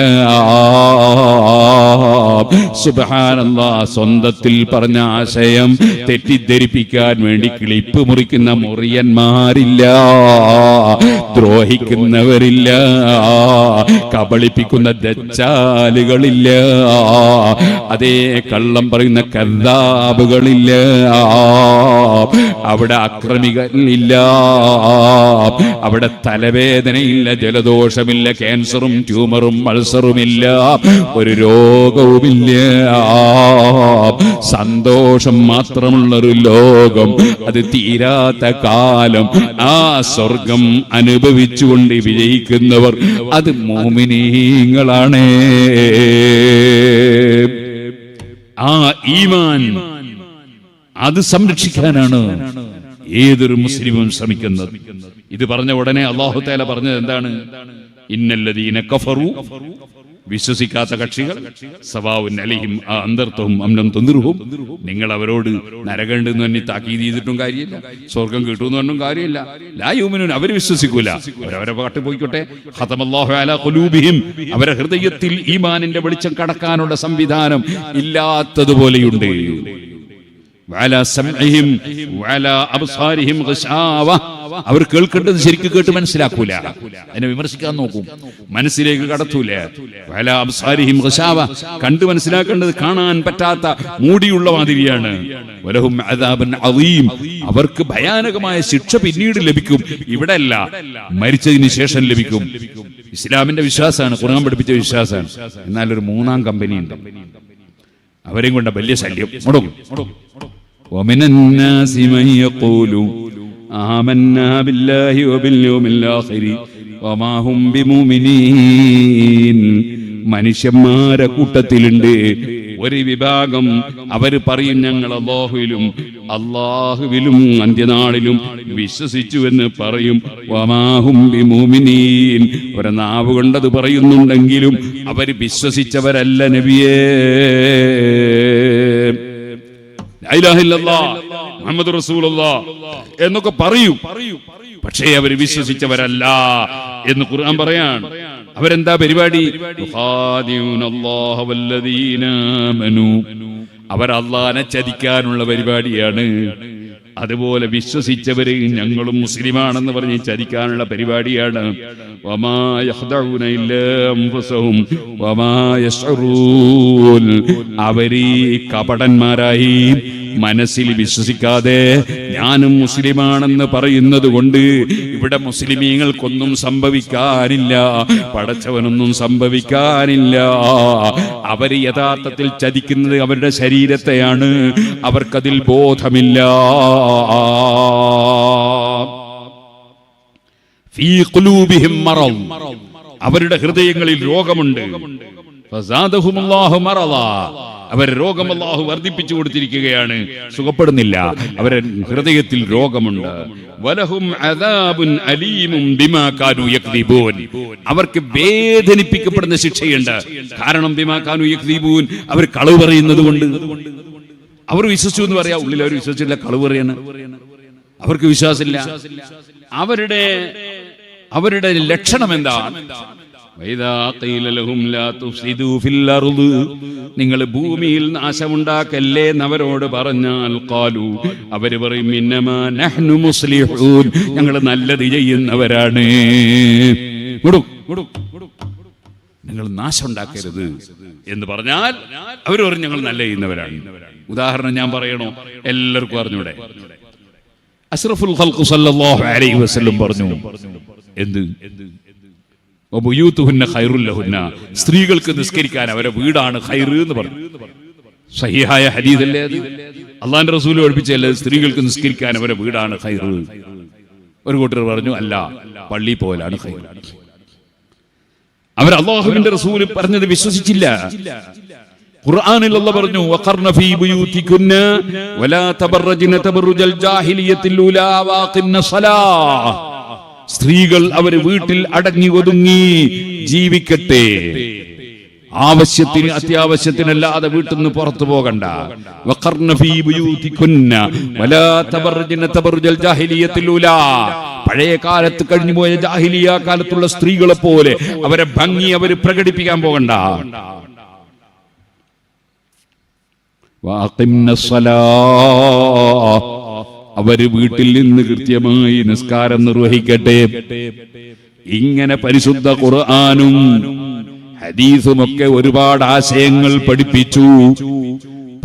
സുബ്ഹാനല്ലാഹ്, സ്വന്തത്തിൽ പറഞ്ഞ ആശയം തെറ്റിദ്ധരിപ്പിക്കാൻ വേണ്ടി ക്ലിപ്പ് മുറിക്കുന്ന മുറിയന്മാരില്ല, ദ്രോഹിക്കുന്നവരില്ല, കബളിപ്പിക്കുന്ന ദജ്ജാലുകളില്ല, അതേ കള്ളം പറയുന്ന കദ്ദാബുകളില്ല, അവിടെ അക്രമികളില്ല, അവിടെ തലവേദനയില്ല, ജലദോഷമില്ല, ക്യാൻസറും ട്യൂമറും അൾസറുമില്ല, ഒരു രോഗവുമില്ല. സന്തോഷം മാത്രമുള്ളൊരു ലോകം, അത് തീരാത്ത കാലം. ആ സ്വർഗം അനുഭവിച്ചുകൊണ്ട് വിജയിക്കുന്നവർ അത് മുഅ്മിനീങ്ങളാണ്. ആ ഈമാൻ അത് സംരക്ഷിക്കാനാണ് ഏതൊരു മുസ്ലിമും ശ്രമിക്കുന്നത്. ഇത് പറഞ്ഞ ഉടനെ അല്ലാഹു തആല പറഞ്ഞത് എന്താണ്? ഇന്നല്ലദീന കഫറു, വിശ്വസിക്കാത്ത കക്ഷികൾ, സവാഉൻ അലൈഹിം അൻദർതഹും അം ലം തുൻദിർഹും, നിങ്ങൾ അവരോട് നരകമുണ്ടെന്ന് തന്നെ താക്കീത് ചെയ്തിട്ടും കാര്യമില്ല, സ്വർഗം കിട്ടുമെന്ന് പറഞ്ഞും കാര്യമില്ല. ലാ യുമിനൂൻ, അവർ വിശ്വസിക്കൂല, അവരവരെ പാട്ട് പോയിക്കോട്ടെ. ഖതമല്ലാഹു അലാ ഖുലൂബിഹിം, അവരുടെ ഹൃദയത്തിൽ ഈമാനിന്റെ വെളിച്ചം കടക്കാനുള്ള സംവിധാനം ഇല്ലാത്തതുപോലെയുണ്ട്. വഅലാ സമഇഹിം വഅലാ അബ്സാരിഹിം ഗിശാവ, അവർ കേൾക്കേണ്ടത് ശരിക്കും കേട്ട് മനസ്സിലാക്കൂല, അതിനെ വിമർശിക്കാൻ നോക്കും, മനസ്സിലേക്ക് കടത്തൂല. വഅലാ അബ്സാരിഹിം ഗിശാവ, കണ്ടു മനസ്സിലാക്കേണ്ടത് കാണാൻ പറ്റാത്ത മൂടിയുള്ള മാതിരിയാണ്. വലഹും അദാബുൻ അദീം, അവർക്ക് ഭയാനകമായ ശിക്ഷ പിന്നീട് ലഭിക്കും, ഇവിടെ അല്ല, മരിച്ചതിന് ശേഷം ലഭിക്കും. ഇസ്ലാമിന്റെ വിശ്വാസമാണ്, ഖുർആൻ പഠിപ്പിച്ച വിശ്വാസമാണ്. എന്നാൽ ഒരു മൂന്നാം കമ്പനി ഉണ്ട്, അവരെയും കൊണ്ട് വലിയ ശല്യം. ومن الناس من يقول آمنا بالله وباليوم الآخر وما هم بمؤمنين. മനുഷ്യന്മാരെ കൂട്ടത്തിലുണ്ട് ഒരു വിഭാഗം അവര് പറയും ഞങ്ങൾ അല്ലാഹുവിലും അന്ത്യനാളിലും വിശ്വസിച്ചു എന്ന് പറയും. വമാഹും ബിമുഅ്മിനീൻ, ഒരു നാവ് കൊണ്ടത് പറയുന്നുണ്ടെങ്കിലും അവർ വിശ്വസിച്ചവരല്ല നബിയേ. ലാ ഇലാഹ ഇല്ലല്ലാഹ് മുഹമ്മദുർ റസൂലുള്ളാഹ് എന്നൊക്കെ പറയും, പക്ഷേ അവർ വിശ്വസിച്ചവരല്ല എന്ന് ഖുർആൻ പറയാൻ. അവരെന്താ പരിപാടി? അവർ അള്ളാനെ ചതിക്കാനുള്ള പരിപാടിയാണ്. അതുപോലെ വിശ്വസിച്ചവര് ഞങ്ങളും മുസ്ലിമാണെന്ന് പറഞ്ഞ് ചതിക്കാനുള്ള പരിപാടിയാണ്. അവര് കപടന്മാരായി മനസ്സിൽ വിശ്വസിക്കാതെ ഞാനും മുസ്ലിമാണെന്ന് പറയുന്നത് കൊണ്ട് ഇവിടെ മുസ്ലിമീങ്ങൾക്കൊന്നും സംഭവിക്കാനില്ല, പടച്ചവനൊന്നും സംഭവിക്കാനില്ല. അവര് യഥാർത്ഥത്തിൽ ചതിക്കുന്നത് അവരുടെ ശരീരത്തെയാണ്, അവർക്കതിൽ ബോധമില്ല. ഫീ ഖുലൂബിഹിം മറദ്, അവരുടെ ഹൃദയങ്ങളിൽ രോഗമുണ്ട്. ഫസാദഹുമുല്ലാഹു മറദ, അവർ രോഗം അല്ലാഹു വർദ്ധിപ്പിച്ചു കൊടുത്തിരിക്കുകയാണ്, സുഖപ്പെടുന്നില്ല. അവരുടെ ഹൃദയത്തിൽ രോഗമുണ്ട്. വലഹും അദാബുൻ അലീമും ബിമാ കാനൂ യക്ദിബൂൻ, അവർക്ക് വേദനിപ്പിക്കപ്പെടുന്ന ശിക്ഷയുണ്ട്. കാരണം ബിമാ കാനൂ യക്ദിബൂൻ, അവർ കളവ് പറയുന്നത് കൊണ്ട്. അവർ വിശ്വസിച്ചു എന്ന് പറയാ, ഉള്ളിൽ അവർ വിശ്വസിച്ചില്ല, കളവ് പറയാണ്, അവർക്ക് വിശ്വാസമില്ല. അവരുടെ ലക്ഷണം എന്താണ്? നിങ്ങൾ ഭൂമിയിൽ നാശമുണ്ടാക്കല്ലേ എന്നവരോട് പറഞ്ഞാൽ ഖാലു, അവര് പറയും ഇന്നമാ നഹ്നു മുസ്ലിഹൂൻ, ഞങ്ങൾ നല്ലത് ചെയ്യുന്നവരാണ്. നിങ്ങൾ നാശം ഉണ്ടാക്കരുത് എന്ന് പറഞ്ഞാൽ അവർ പറയും ഞങ്ങൾ നല്ല ചെയ്യുന്നവരാണ്. ഉദാഹരണം ഞാൻ പറയണോ? എല്ലാവർക്കും അറിഞ്ഞൂടെ? അഷ്റഫുൽ ഖൽഖ് സല്ലല്ലാഹു അലൈഹി വസല്ലം പറഞ്ഞു, എന്ത്? സ്ത്രീകൾക്ക് നിസ്കരിക്കാൻ അവരെ വീടാണ് ഖൈർ എന്ന് പറഞ്ഞു. സഹിഹായ ഹദീസല്ലേ അത്? അള്ളാന്റെ റസൂൽ പഠിപ്പിച്ചല്ലേ സ്ത്രീകൾക്ക് നിസ്കരിക്കാൻ അവരെ വീടാണ് ഖൈർ. ഒരു കൂട്ടർ പറഞ്ഞു അല്ല, പള്ളി പോലാണ് ഖൈർ. അവർ അല്ലാഹുവിന്റെ റസൂൽ പറഞ്ഞത് വിശ്വസിച്ചില്ല. ഖുർആനിൽ അല്ലാഹു പറഞ്ഞു വഖർന ഫീ ബുയൂതികുന്ന വലാ തബറജ്ന തബറുജൽ ജാഹിലിയത്തിൽ ഉലാ വാഖിന്ന സ്വലാഹ്, സ്ത്രീകൾ അവര് വീട്ടിൽ അടങ്ങി ഒതുങ്ങി ജീവിക്കട്ടെ, ആവശ്യത്തിന് അത്യാവശ്യത്തിനല്ലാതെ വീട്ടിൽ നിന്ന് പുറത്തു പോകണ്ട. വഖർന ഫീ ബുയൂതികുന്ന വലാ തബറജ്ന തബറുജൽ ജാഹിലിയത്തിൽ ഉലാ, പഴയ കാലത്ത് കഴിഞ്ഞുപോയ ജാഹിലിയ കാലത്തുള്ള സ്ത്രീകളെ പോലെ അവരെ ഭംഗി അവര് പ്രകടിപ്പിക്കാൻ പോകണ്ട. അവര് വീട്ടിൽ നിന്ന് കൃത്യമായി നിസ്കാരം നിർവഹിക്കട്ടെ. ഇങ്ങനെ പരിശുദ്ധ ഖുർആനും ഹദീസുമൊക്കെ ഒരുപാട് ആശയങ്ങൾ പഠിപ്പിച്ചു.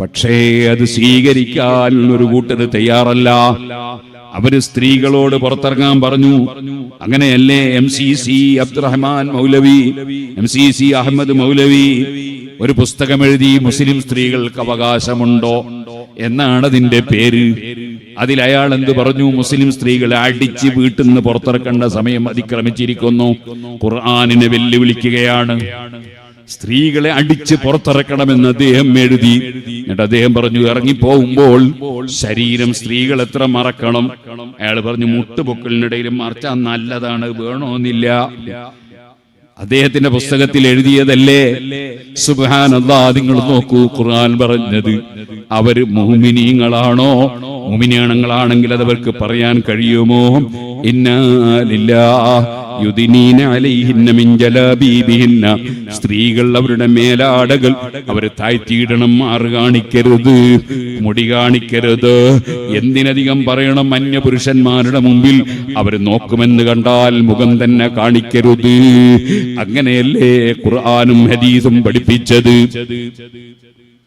പക്ഷേ അത് സ്വീകരിക്കാൻ ഒരു കൂട്ടര് തയ്യാറല്ല. അവര് സ്ത്രീകളോട് പുറത്തിറങ്ങാൻ പറഞ്ഞു. അങ്ങനെയല്ലേ MCC അബ്ദുറഹ്മാൻ മൗലവി, MCC അഹമ്മദ് മൗലവി ഒരു പുസ്തകം എഴുതി, മുസ്ലിം സ്ത്രീകൾക്ക് അവകാശമുണ്ടോ എന്നാണ് അതിന്റെ പേര്. അതിൽ അയാൾ എന്ത് പറഞ്ഞു? മുസ്ലിം സ്ത്രീകളെ അടിച്ച് വീട്ടിൽ നിന്ന് പുറത്തിറക്കേണ്ട സമയം അതിക്രമിച്ചിരിക്കുന്നു. ഖുർആനിനെ വെല്ലുവിളിക്കുകയാണ്. സ്ത്രീകളെ അടിച്ച് പുറത്തിറക്കണമെന്ന് അദ്ദേഹം എഴുതി. എന്നിട്ട് അദ്ദേഹം പറഞ്ഞു ഇറങ്ങിപ്പോകുമ്പോൾ ശരീരം സ്ത്രീകൾ എത്ര മറക്കണം? അയാൾ പറഞ്ഞു മുട്ടുപൊക്കലിനിടയിലും മറച്ചാൽ നല്ലതാണ്, വേണമെന്നില്ല. അദ്ദേഹത്തിന്റെ പുസ്തകത്തിൽ എഴുതിയതല്ലേ. സുബ്ഹാനല്ലാഹ്, നിങ്ങൾ നോക്കൂ ഖുർആൻ പറഞ്ഞത്. അവര് മുഅ്മിനീങ്ങളാണോ? മുഅ്മിനീങ്ങളാണെങ്കിൽ അത് അവർക്ക് പറയാൻ കഴിയുമോ? ഇന്നാ ലില്ലാഹി യുദ്നീന അലൈഹിന്ന മിൻ ജലാബീബിഹിന്ന, സ്ത്രീകൾ അവരുടെ മേലാടകൾ അവർ താഴ്ത്തിയിടണം, മാറ് കാണിക്കരുത്, മുടി കാണിക്കരുത്. എന്തിനധികം പറയണം, അന്യപുരുഷന്മാരുടെ മുമ്പിൽ അവർ നോക്കുമെന്ന് കണ്ടാൽ മുഖം തന്നെ കാണിക്കരുത്. അങ്ങനെയല്ലേ ഖുർആനും ഹദീസും പഠിപ്പിച്ചത്.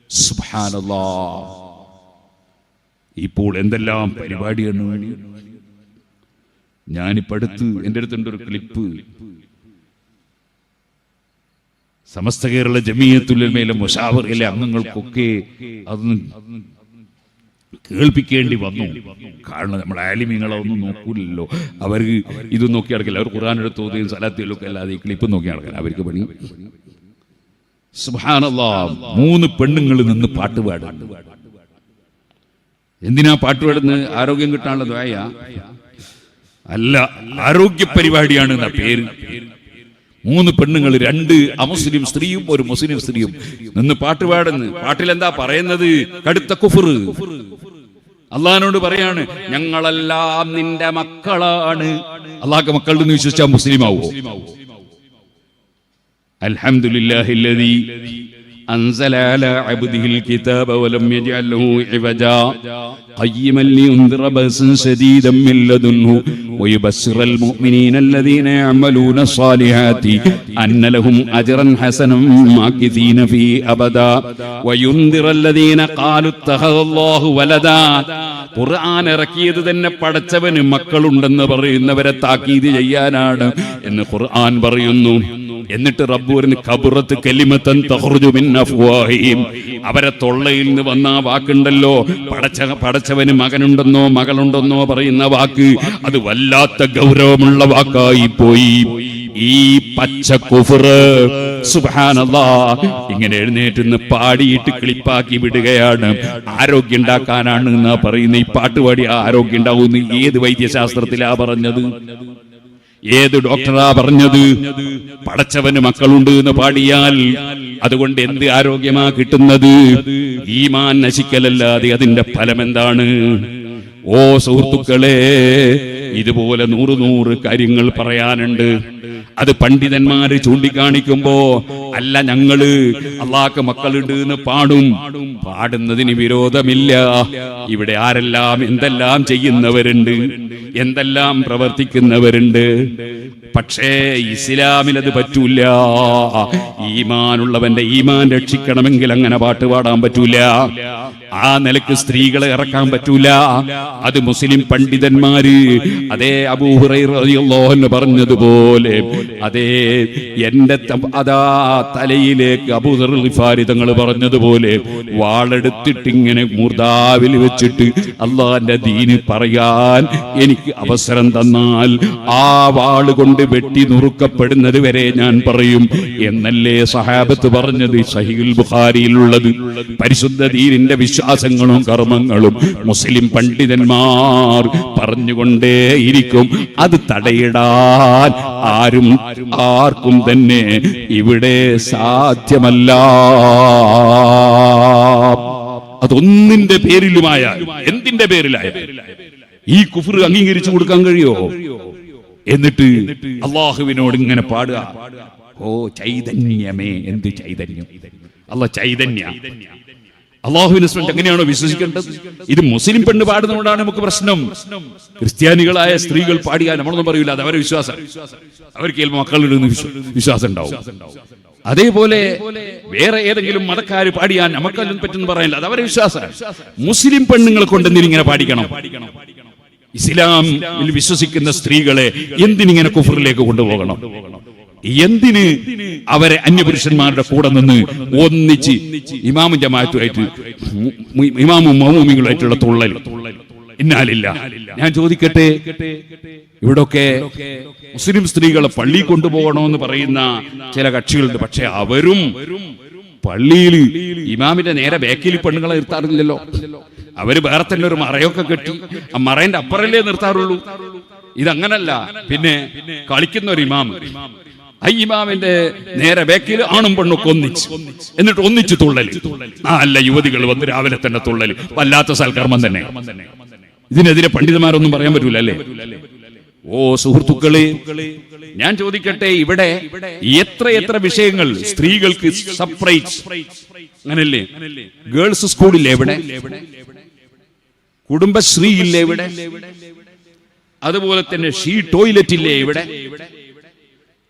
സുബ്ഹാനല്ലാഹ്, ഇപ്പോൾ എന്തെല്ലാം പരിപാടിയാണ്. ഞാനിപ്പോ എൻ്റെ അടുത്തുണ്ട് ഒരു ക്ലിപ്പ്. സമസ്ത കേരള ജമിയത്തുൽ ഉലമയിലെ മുശാവറയിലെ അംഗങ്ങൾക്കൊക്കെ അതൊന്നും കേൾപ്പിക്കേണ്ടി വന്നു. കാരണം നമ്മൾ ആലിമീങ്ങളൊന്നും നോക്കൂലല്ലോ. അവർക്ക് ഇത് നോക്കി നടക്കില്ല. അവർ ഖുർആൻ എടുത്ത് ഓതുകയും സലാത്തുകളൊക്കെ അല്ലാതെ ഈ ക്ലിപ്പ് നോക്കി നടക്കാൻ അവർക്ക് പണി. സുബ്ഹാനല്ലാഹ്, 3 പെണ്ണുങ്ങൾ നിന്ന് പാട്ടുപാടും. എന്തിനാ പാട്ടുപാടുന്നത്? ആരോഗ്യം കിട്ടാനുള്ള ദുആയാ? അല്ല, ആരോഗ്യ പരിപാടിയാണ് എന്നാ പേര്. 3 പെണ്ണുങ്ങൾ, 2 അമുസ്ലിം സ്ത്രീയും 1 മുസ്ലിം സ്ത്രീയും നിന്ന് പാട്ടുപാടുന്നു. പാട്ടിലെന്താ പറയുന്നത്? കടുത്ത കുഫ്ർ. അള്ളാഹിനോട് പറയാണ്, ഞങ്ങളെല്ലാം നിന്റെ മക്കളാണ്. അള്ളാഹ്ക്ക് മക്കളുണ്ടെന്ന് വിശ്വസിച്ചാൽ മുസ്ലിം ആവോ? അൽഹംദുലില്ലാഹില്ലദീ أنزل على عبده الكتاب ولم يجعل له عوجا قيما لينذر بأسا شديدا من لدنه ويبشر المؤمنين الذين يعملون الصالحات أن لهم أجرا حسنا ماكثين فيه أبدا وينذر الذين قالوا اتخذ الله ولدا. ഖുർആൻ ഇറക്കിയത് തന്നെ പടച്ചവന് മക്കളുണ്ടെന്ന് പറയുന്നവരെ താക്കീത് ചെയ്യാനാണ് എന്ന് ഖുർആൻ പറയുന്നു. എന്നിട്ട് റബ്ബുവിന് കബറത്ത് കലിമത്തൻ തഖ്റുജു മിൻ അഫ്വാഹിഹിം, അവരെ തൊള്ളയിൽ നിന്ന് വന്ന ആ വാക്കുണ്ടല്ലോ, പടച്ചവന് മകനുണ്ടെന്നോ മകളുണ്ടെന്നോ പറയുന്ന വാക്ക്, അത് വല്ലാത്ത ഗൗരവമുള്ള വാക്കായി പോയി. ഈ പച്ച കുഫ്ർ, സുബ്ഹാനല്ലാഹ്, ഇങ്ങനെ എഴുന്നേറ്റ് പാടിയിട്ട് ക്ലിപ്പാക്കി വിടുകയാണ്. ആരോഗ്യം ഉണ്ടാക്കാനാണ് എന്നാ പറയുന്നത്. ഈ പാട്ടുപാടി ആരോഗ്യം ഉണ്ടാവുന്ന ഏത് വൈദ്യശാസ്ത്രത്തിലാ പറഞ്ഞത്? ഏത് ഡോക്ടറാ പറഞ്ഞത്? പടച്ചവന് മക്കളുണ്ട് എന്ന് പാടിയാൽ അതുകൊണ്ട് എന്ത് ആരോഗ്യമാ കിട്ടുന്നത്? ഈമാൻ നശിക്കലല്ലാതെ അതിന്റെ ഫലം എന്താണ്? ഓ സുഹൃത്തുക്കളെ, ഇതുപോലെ 100 കാര്യങ്ങൾ പറയാനുണ്ട്. അത് പണ്ഡിതന്മാര് ചൂണ്ടിക്കാണിക്കുമ്പോ, അല്ല ഞങ്ങള് അള്ളാഹ്ക്ക് മക്കളുണ്ട് എന്ന് പാടുന്നതിന് വിരോധമില്ല. ഇവിടെ ആരെല്ലാം എന്തെല്ലാം ചെയ്യുന്നവരുണ്ട്, എന്തെല്ലാം പ്രവർത്തിക്കുന്നവരുണ്ട്. പക്ഷേ ഇസ്ലാമിൽ അത് പറ്റൂല. ഈമാനുള്ളവന്റെ ഈമാൻ രക്ഷിക്കണമെങ്കിൽ അങ്ങനെ പാട്ട് പാടാൻ പറ്റൂല. ആ നിലക്ക് സ്ത്രീകളെ ഇറക്കാൻ പറ്റൂല. അത് മുസ്ലിം പണ്ഡിതന്മാര്, അതേ അബൂ ഹുറൈറ റളിയല്ലാഹു അൻഹു പറഞ്ഞതുപോലെ, അതേ എന്റെ തലയിലേക്ക് അബൂദർ ഗിഫാരി തങ്ങൾ പറഞ്ഞതുപോലെ വാളെടുത്തിട്ട് ഇങ്ങനെ മൂർദാവിൽ വെച്ചിട്ട് അള്ളാന്റെ ദീന് പറയാൻ എനിക്ക് അവസരം തന്നാൽ ആ വാള് കൊണ്ട് വെട്ടി നുറുക്കപ്പെടുന്നത് വരെ ഞാൻ പറയും എന്നല്ലേ സഹാബത്ത് പറഞ്ഞത്. സഹീഹുൽ ബുഖാരിയിലുള്ളത്. പരിശുദ്ധ ദീനിന്റെ വിശ്വാസങ്ങളും കർമ്മങ്ങളും മുസ്ലിം പണ്ഡിതന്മാർ പറഞ്ഞുകൊണ്ടേയിരിക്കും. അത് തടയിടാൻ ആർക്കും തന്നെ ഇവിടെ സാധ്യമല്ല. അതൊന്നിന്റെ പേരിലുമായ, എന്തിന്റെ പേരിലായ ഈ കുഫ്ർ അംഗീകരിച്ചു കൊടുക്കാൻ കഴിയോ? എന്നിട്ട് അള്ളാഹുവിനോട് ഇങ്ങനെ പാടുക, ഓ ചൈതന്യമേ. എന്ത് ചൈതന്യം? ചൈതന്യ. അള്ളാഹുവിനെ എങ്ങനെയാണോ വിശ്വസിക്കേണ്ടത്? ഇത് മുസ്ലിം പെണ്ണ് പാടുന്നതുകൊണ്ടാണ് നമുക്ക് പ്രശ്നം. ക്രിസ്ത്യാനികളായ സ്ത്രീകൾ പാടിയാൽ നമ്മളൊന്നും പറയൂല, അത് അവരെ വിശ്വാസം. അവർക്ക് ചിലപ്പോൾ മക്കളുടെ വിശ്വാസം ഉണ്ടാവും. അതേപോലെ വേറെ ഏതെങ്കിലും മതക്കാര് പാടിയാൽ നമുക്കതിനും പറ്റുന്ന പറയാനില്ല, അത് അവരെ വിശ്വാസം. മുസ്ലിം പെണ്ണുങ്ങളെ കൊണ്ട് എന്തിനിങ്ങനെ പാടിക്കണം? ഇസ്ലാമിൽ വിശ്വസിക്കുന്ന സ്ത്രീകളെ എന്തിനിങ്ങനെ കുഫറിലേക്ക് കൊണ്ടുപോകണം? എന്തിന് അവരെ അന്യപുരുഷന്മാരുടെ കൂടെ നിന്ന് ഒന്നിച്ച് ഇമാമും ജമാഅത്തുമായിട്ട്, ഇമാമും മൗമൂമികളുമായിട്ടുള്ള തുള്ളൽ? ഇന്നാലില്ല. ഞാൻ ചോദിക്കട്ടെ, ഇവിടൊക്കെ മുസ്ലിം സ്ത്രീകളെ പള്ളി കൊണ്ടുപോകണമെന്ന് പറയുന്ന ചില കക്ഷികളുണ്ട്. പക്ഷെ അവരും പള്ളിയിൽ ഇമാമിന്റെ നേരെ ബാക്കിൽ പെണ്ണുങ്ങളെ നിർത്താറില്ലല്ലോ. അവര് വേറെ തന്നെ ഒരു മറയൊക്കെ കെട്ടി ആ മറേന്റെ അപ്പുറല്ലേ നിർത്താറുള്ളൂ. ഇതങ്ങനല്ല. പിന്നെ കളിക്കുന്ന ഒരു ഇമാമ്, ആ ഇമാമിന്റെ നേരെ ബാക്കിൽ ആണും പെണ്ണൊക്കെ എന്നിട്ട് ഒന്നിച്ച് തുള്ളല്. അല്ല, യുവതികൾ വന്ന് രാവിലെ തന്നെ തുള്ളല്, വല്ലാത്ത സൽക്കർമ്മം തന്നെ. ഇതിനെതിരെ പണ്ഡിതന്മാരൊന്നും പറയാൻ പറ്റൂല അല്ലേ? ഓ സുഹൃത്തുക്കളെ, ഞാൻ ചോദിക്കട്ടെ, ഇവിടെ എത്ര വിഷയങ്ങൾ സ്ത്രീകൾക്ക് സെപ്പറേറ്റ് അങ്ങനല്ലേ? ഗേൾസ് സ്കൂളില്ലേ ഇവിടെ? കുടുംബശ്രീ ഇല്ലേ ഇവിടെ? അതുപോലെ തന്നെ ഷീ ടോയ്ലറ്റ് ഇല്ലേ ഇവിടെ?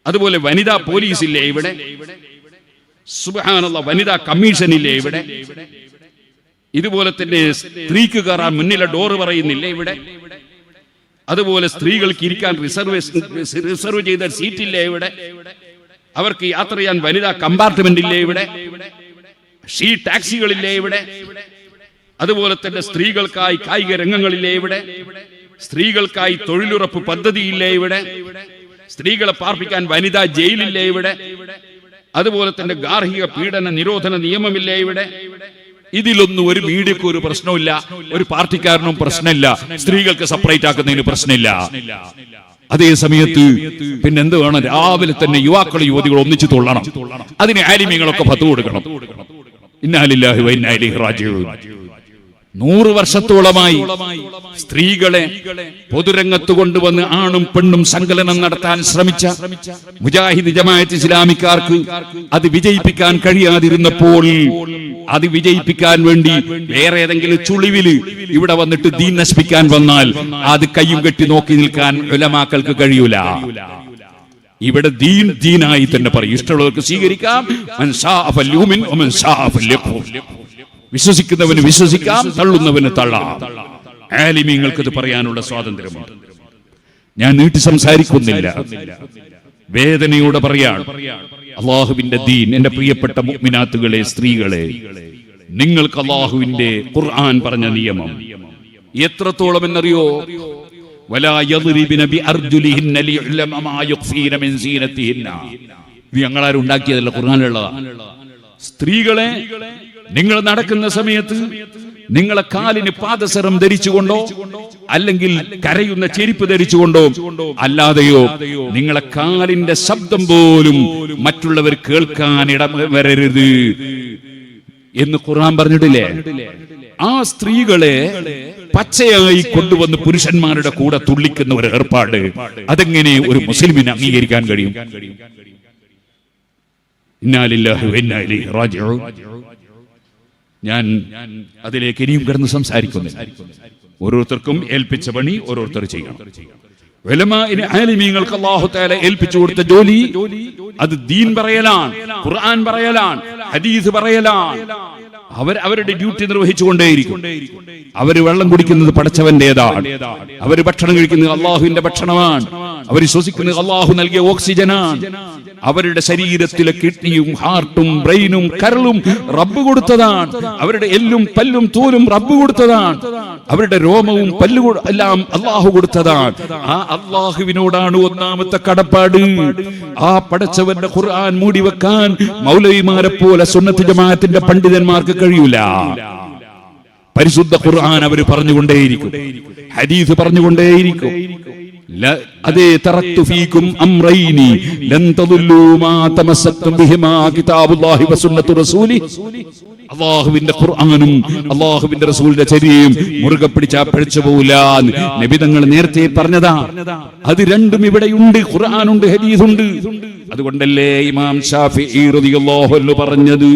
അതുപോലെ വനിതാ പോലീസ് ഇല്ലേ ഇവിടെ? സുബ്ഹാനല്ലാഹ്, വനിതാ കമ്മീഷൻ ഇല്ലേ ഇവിടെ? ഇതുപോലെ തന്നെ സ്ത്രീക്ക് കയറാൻ മുന്നിലെ ഡോറ് പറയുന്നില്ലേ ഇവിടെ? അതുപോലെ സ്ത്രീകൾക്ക് ഇരിക്കാൻ റിസർവ് ചെയ്ത സീറ്റില്ലേ ഇവിടെ? അവർക്ക് യാത്ര ചെയ്യാൻ വനിതാ കമ്പാർട്ട്മെന്റ് ഇല്ലേ ഇവിടെ? ഷീ ടാക്സികളില്ലേ ഇവിടെ? അതുപോലെ തന്നെ സ്ത്രീകൾക്കായി കായിക രംഗങ്ങളില്ലേ ഇവിടെ? സ്ത്രീകൾക്കായി തൊഴിലുറപ്പ് പദ്ധതിയില്ലേ ഇവിടെ? സ്ത്രീകളെ പാർപ്പിക്കാൻ വനിതാ ജയിലില്ലേ ഇവിടെ? അതുപോലെ തന്നെ ഗാർഹിക പീഡന നിരോധന നിയമമില്ലേ ഇവിടെ? ഇതിലൊന്നും ഒരു മീഡിയക്ക് ഒരു പ്രശ്നമില്ല, ഒരു പാർട്ടിക്കാരനും പ്രശ്നമില്ല, സ്ത്രീകൾക്ക് സെപ്പറേറ്റ് ആക്കുന്നതിന് പ്രശ്നമില്ല. അതേ സമയത്ത് പിന്നെന്ത് വേണം? രാവിലെ തന്നെ യുവാക്കളും യുവതികളും ഒന്നിച്ചു തുള്ളണം. അതിന് ആലിമീങ്ങളൊക്കെ ഫത്വ കൊടുക്കണം. ഇന്നാ ലില്ലാഹി വ ഇന്നാ ഇലൈഹി റാജിഊൻ. 100 വർഷത്തോളമായി സ്ത്രീകളെ പൊതുരംഗത്ത് കൊണ്ടുവന്ന് ആണും പെണ്ണും സങ്കലനം നടത്താൻ ശ്രമിച്ച മുജാഹിദ് ജമാഅത്ത് ഇസ്ലാമിക്കാർക്ക് അത് വിജയിപ്പിക്കാൻ കഴിയാതിരുന്നപ്പോൾ അത് വിജയിപ്പിക്കാൻ വേണ്ടി വേറെ ഏതെങ്കിലും ചുളിവില് ഇവിടെ വന്നിട്ട് ദീൻ നശിപ്പിക്കാൻ വന്നാൽ അത് കയ്യും കെട്ടി നോക്കി നിൽക്കാൻ ഉലമാക്കൾക്ക് കഴിയൂല. ഇവിടെ ദീൻ ദീനായി തന്നെ പറയും. ഇഷ്ടമുള്ളവർക്ക് സ്വീകരിക്കാം. വിശ്വസിക്കുന്നവന് വിശ്വസിക്കാം, തള്ളുന്നവന് തള്ളാം. ആലിമീങ്ങൾക്ക് ഇത് പറയാനുള്ള സ്വാതന്ത്ര്യമുണ്ട്. ഞാൻ നീട്ടി സംസാരിക്കുന്നില്ല, വേദനയോടെ പറയാണ്. അള്ളാഹുവിന്റെ ദീൻ, എന്റെ പ്രിയപ്പെട്ട മുഅ്മിനാത്തുകളെ, സ്ത്രീകളെ, നിങ്ങൾക്ക് അള്ളാഹുവിന്റെ ഖുർആൻ പറഞ്ഞ നിയമം എത്രത്തോളം എന്നറിയോ? വലാ യദ്രിബന ബിഅർജുലിഹിന്ന ലിയഅലമ മാ യുഖ്ഫീന മിൻ സീനത്തിഹിന്ന. ഇത് ഞങ്ങളാരും ഉണ്ടാക്കിയതല്ല, ഖുർആനിലുള്ളതാ. സ്ത്രീകളെ, നിങ്ങൾ നടക്കുന്ന സമയത്ത് നിങ്ങളെ കാലിന് പാദസരം ധരിച്ചുകൊണ്ടോ അല്ലെങ്കിൽ കരയുന്ന ചെരുപ്പ് ധരിച്ചുകൊണ്ടോ അല്ലാതെയോ നിങ്ങളെ കാലിന്റെ ശബ്ദം പോലും മറ്റുള്ളവർ കേൾക്കാൻ ഇടവരരുത് എന്ന് ഖുർആൻ പറഞ്ഞിട്ടില്ലേ? ആ സ്ത്രീകളെ പച്ചയായി കൊണ്ടുവന്ന് പുരുഷന്മാരുടെ കൂടെ തുള്ളിക്കുന്ന ഒരു ഏർപ്പാട്, അതെങ്ങനെ ഒരു മുസ്ലിമിന് അംഗീകരിക്കാൻ കഴിയും? ഇന്നാ ലില്ലാഹി വ ഇന്നാ ഇലൈഹി റാജിഊൻ. ഞാൻ അതിലേക്ക് ഇനിയും കിടന്ന് സംസാരിക്കുന്നില്ല. ഓരോരുത്തർക്കും ഏൽപ്പിച്ച പണി ഓരോരുത്തർ ചെയ്യണം. ഉലമാഇന് ആലിമീങ്ങൾക്ക് അല്ലാഹു തആല ഏൽപ്പിച്ചു കൊടുത്ത ജോലി അത് ദീൻ പറയലാണ്, ഖുർആൻ പറയലാണ്, ഹദീസ് പറയലാണ്. അവരുടെ ഡ്യൂട്ടി നിർവഹിച്ചുകൊണ്ടേയിരിക്കും. അവര് വെള്ളം കുടിക്കുന്നത് പടച്ചവന്റേതാണ്, അവര് ഭക്ഷണം കഴിക്കുന്നത് അള്ളാഹുവിന്റെ ഭക്ഷണമാണ്, അവർ ശ്വസിക്കുന്നത് അള്ളാഹു നൽകിയ ഓക്സിജനാണ്. അവരുടെ ശരീരത്തിലെ കിഡ്നിയും ഹാർട്ടും ബ്രെയിനും കരളും റബ്ബ് കൊടുത്തതാണ്. അവരുടെ എല്ലും പല്ലും തോലും റബ്ബ് കൊടുത്തതാണ്. അവരുടെ രോമവും പല്ലു എല്ലാം അള്ളാഹു കൊടുത്തതാണ്. ആ അള്ളാഹുവിനോടാണ് ഒന്നാമത്തെ കടപ്പാട്. ആ പടച്ചവന്റെ ഖുർആൻ മൂടി വെക്കാൻ മൗലവിമാരെ പോലെ സുന്നത്ത് ജമാഅത്തിന്റെ പണ്ഡിതന്മാർക്ക് കഴിയൂല. പരിശുദ്ധ ഖുർആൻ അവർ പറഞ്ഞുകൊണ്ടേയിരിക്കും, ഹദീസ് പറഞ്ഞുകൊണ്ടേയിരിക്കും. അതേ തറക്തു ഫീകും അംറൈനി ലൻ തദുല്ലൂ മാ തമസ്സക്തും ബിഹിമാ കിതാബുല്ലാഹി വസുന്നത്തു റസൂലി. അല്ലാഹുവിന്റെ ഖുർആനും അല്ലാഹുവിന്റെ റസൂലിന്റെ ചര്യയും മുറുകെ പിടിച്ചാൽ പിഴച്ചു പോവില്ല. നബി തങ്ങൾ നേരത്തെ പറഞ്ഞതാ. അത് രണ്ടും ഇവിടെയുണ്ട്, ഖുർആനുണ്ട്, ഹദീസുണ്ട്. അതുകൊണ്ടല്ലേ ഇമാം ശാഫിഈ റളിയല്ലാഹു അൻഹു പറഞ്ഞത്,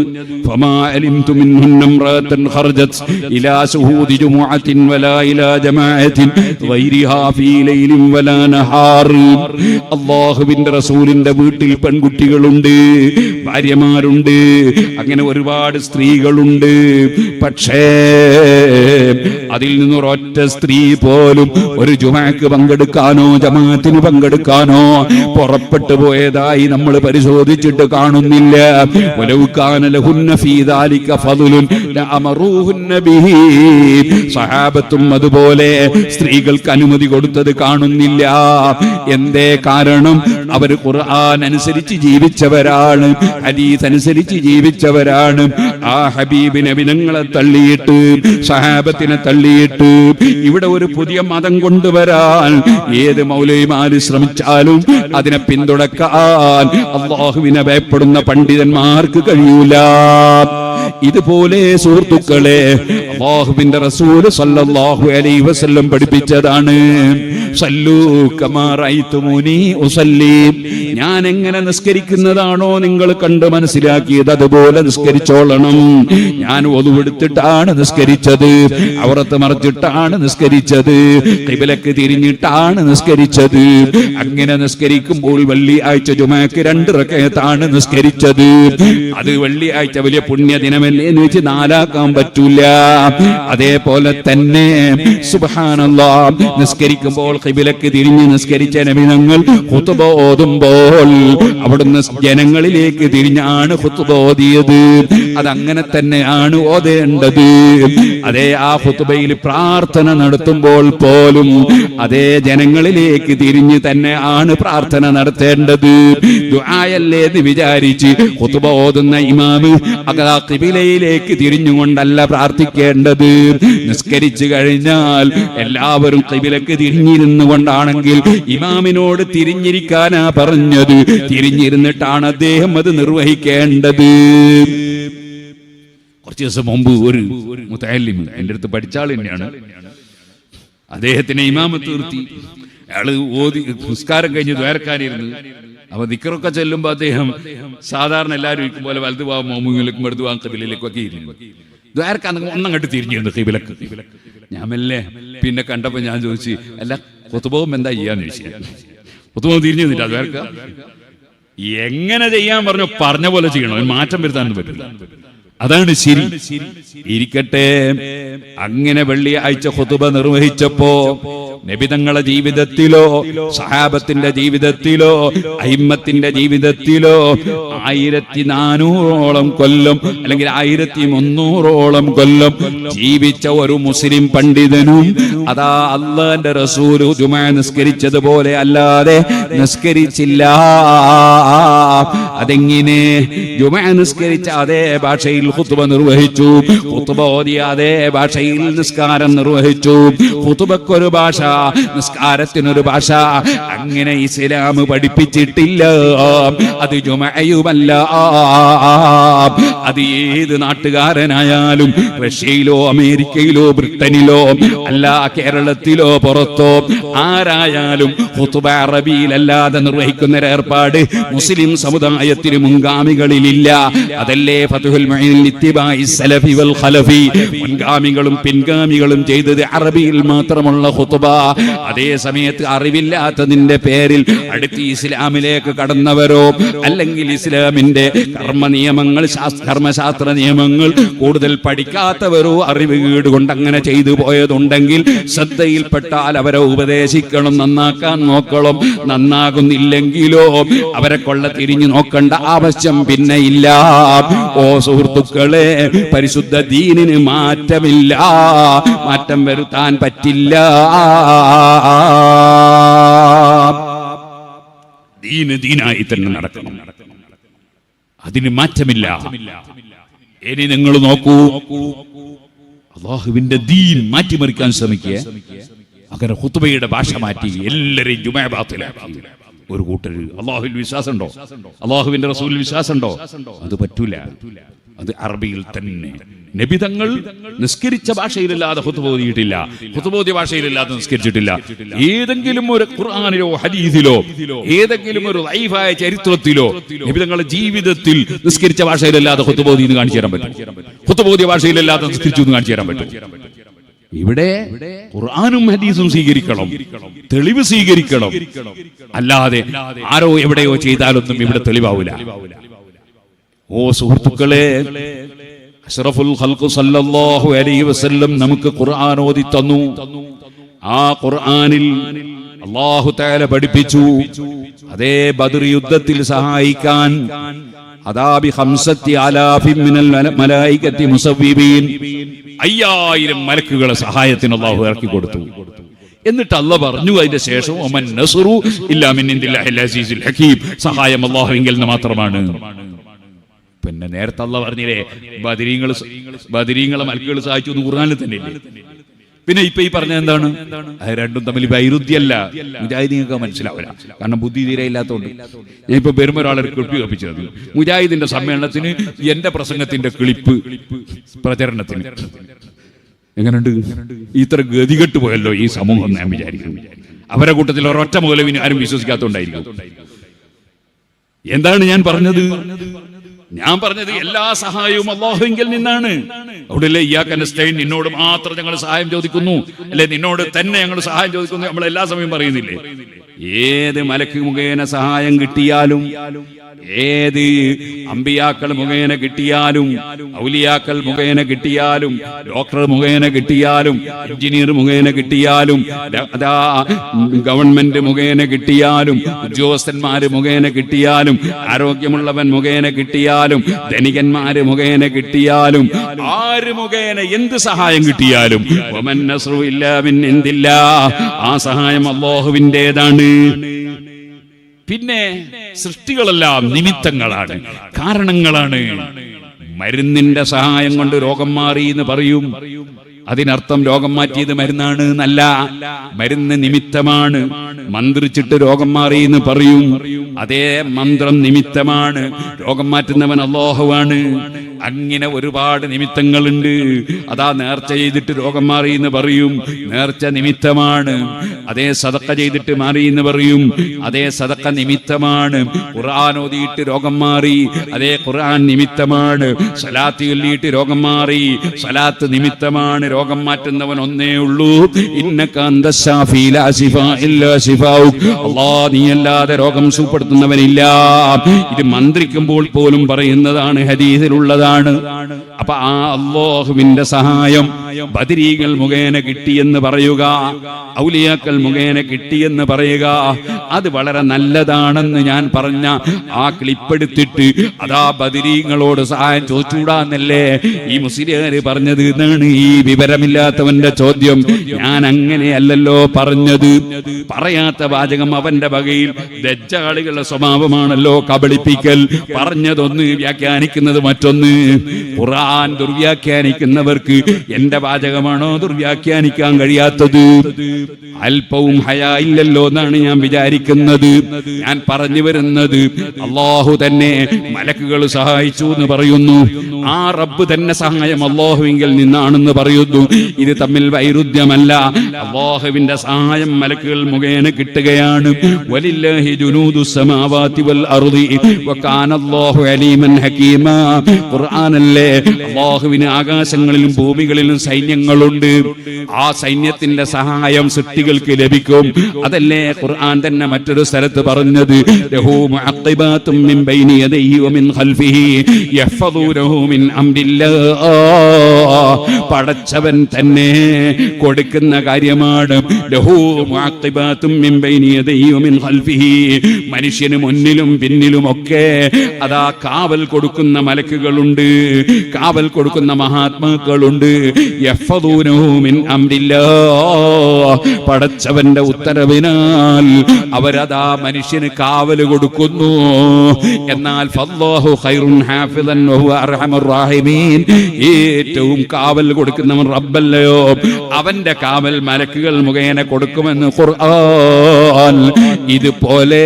ഫമാ അലിംതു മിൻഹുന്ന ഇംറഅതൻ ഖർജത് ഇലാ ശുഹൂദി ജുമുഅത്തിൻ വലാ ഇലാ ജമാഅത്തിൻ ഗൈരിഹാ ഫീ ലൈലിൻ വലാ നഹാർ. അല്ലാഹുവിന്റെ റസൂലിന്റെ വീട്ടിൽ പെൺകുട്ടികളുണ്ട്, ഭാര്യമാരുണ്ട്, അങ്ങനെ ഒരുപാട് സ്ത്രീകളുണ്ട്. പക്ഷേ അതിൽ നിന്നൊരൊറ്റ സ്ത്രീ പോലും ഒരു ജുമുഅക്ക് പങ്കെടുക്കാനോ ജമാഅത്തിന് പങ്കെടുക്കാനോ പുറപ്പെട്ടു പോയതായി നമ്മൾ പരിശോധിച്ചിട്ട് കാണുന്നില്ല. വലൗ കാന ലഹുന്ന ഫീ ദാലിക ഫദ്ലുൻ ലഅമറൂഹുന്ന ബിഹി. സഹാബത്തും അതുപോലെ സ്ത്രീകൾക്ക് അനുമതി കൊടുത്തത് കാണുന്നില്ല. എന്തേ കാരണം? അവർ ഖുർആൻ അനുസരിച്ച് ജീവിച്ചവരാണ്, ഹദീസ് അനുസരിച്ച് ജീവിച്ചവരാണ്. ആ ഹബീബ് നബി തങ്ങളെ തള്ളിയിട്ട്, സഹാബത്തിനെ തള്ളിയിട്ട് ഇവിടെ ഒരു പുതിയ മതം കൊണ്ടുവരാൻ ഏത് മൗലവിമാര് ശ്രമിച്ചാലും അതിനെ പിന്തുണക്കാൻ അല്ലാഹുവിനെ ഭയപ്പെടുന്ന പണ്ഡിതന്മാർക്ക് കഴിയൂല. ഇതുപോലെ സുഹൃത്തുക്കളെ അല്ലാഹുവിന്റെ റസൂൽ സല്ലല്ലാഹു അലൈഹി വസല്ലം പഠിപ്പിച്ചതാണ്. സല്ലൂ കമാ റഅയ്തുമൂനി ഉസല്ലി. ഞാൻ എങ്ങനെ നിസ്കരിക്കുന്നതാണോ നിങ്ങൾ കണ്ട് മനസ്സിലാക്കിയത് അതുപോലെ നിസ്കരിച്ചോളണം. ഞാൻ ഒതുവെടുത്തിട്ടാണ് നിസ്കരിച്ചത്, ഔറത്ത് മറച്ചിട്ടാണ് നിസ്കരിച്ചത്, ഖിബലക്ക് തിരിഞ്ഞിട്ടാണ് നിസ്കരിച്ചത്. അങ്ങനെ നിസ്കരിക്കുമ്പോൾ വെള്ളിയാഴ്ച ജുമുഅക്ക് 2 റക്അത്താണ് നിസ്കരിച്ചത്. അത് വെള്ളിയാഴ്ച വലിയ പുണ്യദിനമല്ലേ എന്ന് വെച്ച് 4ആക്കാൻ പറ്റൂല. അതേപോലെ തന്നെ സുബ്ഹാനല്ലാഹ്, നിസ്കരിക്കുമ്പോൾ ഖിബലക്ക് തിരിഞ്ഞ് നിസ്കരിച്ച നബി തങ്ങൾ ഖുതുബ ഓതുമ്പോൾ അവിടുന്ന് ജനങ്ങളിലേക്ക് തിരിഞ്ഞാണ് ഖുതുബ ഓതിയത്. അതങ്ങനെ തന്നെയാണ് ഓതേണ്ടത്. അതേ, ആ ഖുതുബയിൽ പ്രാർത്ഥന നടത്തുമ്പോൾ പോലും അതേ ജനങ്ങളിലേക്ക് തിരിഞ്ഞ് തന്നെയാണ് പ്രാർത്ഥന നടത്തേണ്ടത്. ദുആയല്ലേ എന്ന് വിചാരിച്ച് ഖുതുബ ഓതുന്ന ഇമാമ് അതാ ഖിബിലയിലേക്ക് തിരിഞ്ഞുകൊണ്ടല്ല പ്രാർത്ഥിക്കേണ്ടത്. നിസ്കരിച്ചു കഴിഞ്ഞാൽ എല്ലാവരും ഖിബിലക്ക് തിരിഞ്ഞിരുന്നു കൊണ്ടാണെങ്കിൽ ഇമാമിനോട് തിരിഞ്ഞിരിക്കാനാ പറഞ്ഞത്. തിരിഞ്ഞിരുന്നിട്ടാണ് അദ്ദേഹം അത് നിർവഹിക്കേണ്ടത്. കുറച്ച് ദിവസം മുമ്പ് ഒരു മുതഅല്ലിം എൻ്റെ അടുത്ത് പഠിച്ച ആൾ തന്നെയാണ്. അദ്ദേഹത്തിനെ ഇമാമത്ത് നിർത്തി. അയാള് ഓതി നിസ്കാരം കഴിഞ്ഞ് ദ്വാരക്കാനിരുന്ന് അപ്പൊ ദിക്റൊക്കെ ചെല്ലുമ്പോ അദ്ദേഹം സാധാരണ എല്ലാവരും ഇരിക്കും പോലെ വലതു ഭാഗം മോമുകളിലേക്കും ഇടതു ഭാഗം ഖിബിലയിലേക്കും ഒക്കെ ഇരുന്നു. ദ്വാരക്കാൻ ഒന്നങ്ങോട്ട് തിരിഞ്ഞിരുന്നു ഖിബിലക്ക്. ഞാൻ മെല്ലെ പിന്നെ കണ്ടപ്പോ ഞാൻ ചോദിച്ചു, അല്ല ഖുതുബവും എന്താ ചെയ്യാന്ന് ചോദിച്ചു. ഖുതുബവും തിരിഞ്ഞു നിന്നില്ല ദ്വാരക്ക. എങ്ങനെ ചെയ്യാൻ പറഞ്ഞ പോലെ ചെയ്യണം, മാറ്റം വരുത്താനൊന്നും പറ്റില്ല. അതാണ് ശരി. ഇരിക്കട്ടെ, അങ്ങനെ വെള്ളിയാഴ്ച ഖുതുബ നിർവഹിച്ചപ്പോ നബിതങ്ങളുടെ ജീവിതത്തിലോ സഹാബത്തിന്റെ ജീവിതത്തിലോ അയിമ്മത്തിന്റെ ജീവിതത്തിലോ 1400ഓളം കൊല്ലം അല്ലെങ്കിൽ 1300ഓളം കൊല്ലം ജീവിച്ച ഒരു മുസ്ലിം പണ്ഡിതനും അതാ അല്ലാഹുവിന്റെ റസൂൽ ജുമുഅ നിസ്കരിച്ചതുപോലെ അല്ലാതെ നിസ്കരിച്ചില്ല. അതെങ്ങനെ? ജുമുഅ നിസ്കരിച്ച അതേ ഭാഷയിൽ ഖുതുബ നിർവഹിച്ചു, ഖുതുബ ഓതിയ അതേ ഭാഷയിൽ നിസ്കാരം നിർവഹിച്ചു. ഖുതുബക്കൊരു ഭാഷ, നിസ്കാരത്തിനൊരു ഭാഷ. അങ്ങനെ ഇസ്ലാം പഠിപ്പിച്ചിട്ടില്ല. അത് ജുമുഅയുമല്ല. അത് ഏത് നാട്ടുകാരനായാലും റഷ്യയിലോ അമേരിക്കയിലോ ബ്രിട്ടനിലോ അല്ല കേരളത്തിലോ പുറത്തോ ആരായാലും ഖുതുബ അറബിയിലല്ലാതെ നിർവഹിക്കുന്ന ഏർപ്പാട് മുസ്ലിം സമുദായത്തിന് മുൻഗാമികളിലില്ല. അതല്ലേ ഫത്ഹുൽ മുഈൻ ഇത്തിബാഇ സലഫി വൽ ഖലഫി. മുൻഗാമികളും പിൻഗാമികളും ചെയ്തത് അറബിയിൽ മാത്രമുള്ള ഖുതുബ. അതേ സമയത്ത് അറിവില്ലാത്തതിന്റെ പേരിൽ അടുത്ത് ഇസ്ലാമിലേക്ക് കടന്നവരോ അല്ലെങ്കിൽ ഇസ്ലാമിന്റെ കർമ്മശാസ്ത്ര നിയമങ്ങൾ കൂടുതൽ പഠിക്കാത്തവരോ അറിവ് കേടുകൊണ്ട് അങ്ങനെ ചെയ്തു പോയതുണ്ടെങ്കിൽ ശ്രദ്ധയിൽപ്പെട്ടാൽ അവരെ ഉപദേശിക്കണം, നന്നാക്കാൻ നോക്കണം. നന്നാകുന്നില്ലെങ്കിലോ അവരെ കൊള്ള തിരിഞ്ഞു നോക്കേണ്ട ആവശ്യം പിന്നെ ഇല്ല. ഓ സുഹൃത്തുക്കളെ, പരിശുദ്ധ ദീനിന് മാറ്റമില്ല, മാറ്റം വരുത്താൻ പറ്റില്ല. ദീനായി തന്നെ നടക്കണം, അതിന് മാറ്റമില്ല. ഇനി നിങ്ങൾ നോക്കൂ, അല്ലാഹുവിന്റെ ദീൻ മാറ്റിമറിക്കാൻ ശ്രമിക്കുക. അങ്ങനെ ഖുതുബയുടെ ഭാഷ മാറ്റി എല്ലാവരെയും ജുമുഅ ബാത്തിലാക്കി. ഒരു കൂട്ടര് അല്ലാഹുവിൽ വിശ്വാസമുണ്ടോ, അല്ലാഹുവിന്റെ റസൂലിൽ വിശ്വാസമുണ്ടോ? അത് പറ്റൂല. അത് അറബിയിൽ തന്നെ. നബിതങ്ങൾ നിസ്കരിച്ച ഭാഷയിലല്ലാതെ ഖുതുബ ഓതിയിട്ടില്ല, ഖുതുബ ഓതിയ ഭാഷയിലല്ലാതെ നിസ്കരിച്ചിട്ടില്ല. ഏതെങ്കിലും ഒരു ഖുർആനിലോ ഹദീസിലോ ഏതെങ്കിലും ഒരു ദഈഫായ ചരിത്രത്തിലോ നബിതങ്ങളുടെ ജീവിതത്തിൽ നിസ്കരിച്ച ഭാഷയിലല്ലാതെ ഖുതുബ ഓതി എന്ന് കാണിച്ചു തരാൻ പറ്റും? ഖുതുബ ഓതിയ ഭാഷയിലല്ലാതെ നിസ്കരിച്ചു എന്ന് കാണിച്ചു തരാൻ പറ്റും? ഇവിടെ ഖുർആനും ഹദീസും സ്വീകരിക്കണം, തെളിവ് സ്വീകരിക്കണം. അല്ലാതെ ആരോ എവിടെയോ ചെയ്താലൊന്നും ഇവിടെ തെളിവാവൂല. ഓ സുഹൃത്തുക്കളെ, അഷ്റഫുൽ ഖൽഖ് സല്ലല്ലാഹു അലൈഹി വസല്ലം നമുക്ക് ഖുർആൻ ഓതി തന്നു. ആ ഖുർആനിൽ അല്ലാഹു തആല പഠിപ്പിച്ചു, അതേ ബദർ യുദ്ധത്തിൽ സഹായിക്കാൻ അദാ ബി 50,000 മിനൽ മലായികത്തി മുസവ്വിബീൻ 5000 മലക്കുകളെ സഹായത്തിന് അല്ലാഹു ഇറക്കി കൊടുത്തു. എന്നിട്ട് അല്ലാഹു പറഞ്ഞു അതിന്റെ ശേഷം ഒമൻ നസ്റു ഇല്ലാ മിൻ ഇൻദില്ലാഹിൽ അസീസിൽ ഹകീം, സഹായം അല്ലാഹുവിങ്കിൽ നിന്ന് മാത്രമാണ്. പിന്നെ നേരത്തെ അല്ലാഹു പറഞ്ഞില്ലേ ബദരീങ്ങളെ മലക്കുകൾ സഹായിച്ചു എന്ന് ഖുർആനിൽ തന്നെ ഇല്ലേ? പിന്നെ ഇപ്പൊ ഈ പറഞ്ഞ എന്താണ്? അത് രണ്ടും തമ്മിൽ വൈരുദ്ധ്യമല്ല. മുജാഹിദീങ്ങൾക്ക് മനസ്സിലാവില്ല, കാരണം ബുദ്ധി തീരെ ഇല്ലാത്തതുകൊണ്ട്. ഞാൻ ഇപ്പൊ വരുമ്പോ ഒരാളെ ക്ലിപ്പ് കപ്പിച്ചത് മുജാഹിദിന്റെ സമ്മേളനത്തിന് എന്റെ പ്രസംഗത്തിന്റെ ക്ലിപ്പ് പ്രചരണത്തിന് എങ്ങനെയുണ്ട്? ഇത്ര ഗതികെട്ട് പോയല്ലോ ഈ സമൂഹം ഞാൻ വിചാരിക്കുന്നു. അവരെ കൂട്ടത്തിൽ ഒരൊറ്റ മൗലവിനെ ആരും വിശ്വസിക്കാത്തോണ്ടായിരിക്കും. എന്താണ് ഞാൻ പറഞ്ഞത്? ഞാൻ പറഞ്ഞത് എല്ലാ സഹായവും അല്ലാഹുവിങ്കിൽ നിന്നാണ്. അവിടെയല്ലേ ഇയ്യാക നസ്തഈൻ, നിന്നോട് മാത്രം ഞങ്ങൾ സഹായം ചോദിക്കുന്നു, അല്ലെ നിന്നോട് തന്നെ ഞങ്ങൾ സഹായം ചോദിക്കുന്നു നമ്മൾ എല്ലാ സമയവും പറയുന്നില്ലേ? ഏത് മലക്ക് മുഖേന സഹായം കിട്ടിയാലും ഏത് അമ്പിയാക്കൾ മുഖേന കിട്ടിയാലും, ഔലിയാക്കൾ മുഖേന കിട്ടിയാലും, ഡോക്ടർ മുഖേന കിട്ടിയാലും, എഞ്ചിനീയർ മുഖേന കിട്ടിയാലും, അതാ ഗവൺമെന്റ് മുഖേന കിട്ടിയാലും, ഉദ്യോഗസ്ഥന്മാര് മുഖേന കിട്ടിയാലും, ആരോഗ്യമുള്ളവൻ മുഖേന കിട്ടിയാലും, ധനികന്മാര് മുഖേന കിട്ടിയാലും, ആര് മുഖേന എന്ത് സഹായം കിട്ടിയാലും വമൻ നസ്റു ഇല്ലാ മിൻ ഇൻദില്ലാഹ്, ആ സഹായം അല്ലാഹുവിൻ്റെതാണ്. പിന്നെ സൃഷ്ടികളെല്ലാം നിമിത്തങ്ങളാണ്, കാരണങ്ങളാണ്. മരുന്നിന്റെ സഹായം കൊണ്ട് രോഗം മാറി എന്ന് പറയും. അതിനർത്ഥം രോഗം മാറ്റിയത് മരുന്നാണ് എന്നല്ല, മരുന്ന് നിമിത്തമാണ്. മന്ത്രിച്ചിട്ട് രോഗം മാറി എന്ന് പറയും, അതേ മന്ത്രം നിമിത്തമാണ്. രോഗം മാറ്റുന്നവൻ അല്ലാഹുവാണ്. അങ്ങനെ ഒരുപാട് നിമിത്തങ്ങളുണ്ട്. അതാ നേർച്ച ചെയ്തിട്ട് രോഗം മാറി എന്ന് പറയും, നേർച്ച നിമിത്തമാണ്. അതേ സദക്ക ചെയ്തിട്ട് മാറി എന്ന് പറയും, അതേ സദക്ക നിമിത്തമാണ്. ഖുർആൻ ഓതിയിട്ട് രോഗം മാറി, അതേ ഖുർആൻ നിമിത്തമാണ്. സലാത്ത് ചൊല്ലിയിട്ട് രോഗം മാറി, സലാത്ത് നിമിത്തമാണ്. രോഗം മാറ്റുന്നവൻ ഒന്നേ ഉള്ളൂ, ഇന്നക അന്ത ശാഫി ലാ ശിഫാ ഇല്ലാ ശിഫാഉക്, അല്ലാഹ് നീയല്ലാതെ രോഗം സുഖപ്പെടുത്തുന്നവനില്ല. ഇത് മന്ത്രിക്കുമ്പോൾ പോലും പറയുന്നതാണ്, ഹദീസിലുള്ളതാണ്. അപ്പൊ ആ അല്ലാഹുവിന്റെ സഹായം ബദരീകൾ മുഖേന കിട്ടിയെന്ന് പറയുക, ഔലിയാക്കൾ മുഖേന കിട്ടിയെന്ന് പറയുക, അത് വളരെ നല്ലതാണെന്ന് ഞാൻ പറഞ്ഞ ആ ക്ലിപ്പെടുത്തിട്ട് അതാ ബദരീങ്ങളോട് സഹായം ചോദിച്ചൂടാന്നല്ലേ ഈ മുസ്ലിയാര് പറഞ്ഞത് എന്നാണ് ഈ വിവരമില്ലാത്തവന്റെ ചോദ്യം. ഞാൻ അങ്ങനെയല്ലല്ലോ പറഞ്ഞത്. പറയാത്ത വാചകം അവന്റെ വകയിൽ. ദജ്ജാലുകളുടെ സ്വഭാവമാണല്ലോ കബളിപ്പിക്കൽ. പറഞ്ഞതൊന്ന് വ്യാഖ്യാനിക്കുന്നത് മറ്റൊന്ന്. ഖുർആൻ ദുർവ്യാഖ്യാനിക്കുന്നവർക്ക് എന്റെ വാചകമാണോ ദുർവ്യാഖ്യാനിക്കാൻ കഴിയാത്തത്? അല്പവും ഹയാ ഇല്ലല്ലോ എന്നാണ് ഞാൻ വിചാരിക്കുന്നത്. ഞാൻ പറഞ്ഞു വരുന്നത്, അല്ലാഹു തന്നെ മലക്കുകൾ സഹായിച്ചു എന്ന് പറയുന്നു. ആ റബ്ബ് തന്നെ സഹായം അല്ലാഹുവിങ്കിൽ നിന്നാണെന്ന് പറയുന്നു. ഇത് തമ്മിൽ വൈരുദ്ധ്യമല്ല. അല്ലാഹുവിന്റെ സഹായം മലക്കുകൾ മുഖേന കിട്ടുകയാണ്. വലില്ലാഹി ജുനൂദുസ് സമാവാതി വൽ അർദി വകാന അല്ലാഹു അലീമൻ ഹകീമാ. ഖുർആനല്ലേ, അല്ലാഹുവിന് ആകാശങ്ങളിലും ഭൂമികളിലും സൈന്യങ്ങളുണ്ട്. ആ സൈന്യത്തിന്റെ സഹായം സൃഷ്ടികൾക്ക് ലഭിക്കും. അതല്ലേ ഖുർആൻ തന്നെ മറ്റൊരു സ്ഥലത്ത് പറഞ്ഞത്, ലഹു മുഅഖിബാതും മിൻ ബൈനി യദൈഹി വമിൻ ഖൽഫിഹി യഹ്ഫദൂനഹു മിൻ അംരില്ലാഹ്. പടച്ചവൻ തന്നെ കൊടുക്കുന്ന കാര്യമാണ്. ലഹു മുഅഖിബാതും മിൻ ബൈനി യദൈഹി വമിൻ ഖൽഫിഹി. മനുഷ്യന് മുന്നിലും പിന്നിലും ഒക്കെ അതാ കാവൽ കൊടുക്കുന്ന മലക്കുകളുണ്ട്, കാവൽ കൊടുക്കുന്ന മഹാത്മാക്കളുണ്ട്. യഹ്ഫദൂനഹു മിൻ അംരില്ലാഹ്. പടച്ചവന്റെ ഉത്തരവിനാൽ അവരതാ മനുഷ്യന് കാവൽ കൊടുക്കുന്നു. എന്നാൽ ഫല്ലാഹു ഖൈറുൻ ഹാഫിദൻ വഹുവ അർഹമുർ റഹീമീൻ. ഏറ്റവും കാവൽ കൊടുക്കുന്നവൻ റബ്ബല്ലയോ, അവന്റെ കാവൽ മലക്കുകൾ മുഖേന കൊടുക്കുമെന്ന് ഖുർആൻ. ഇതുപോലെ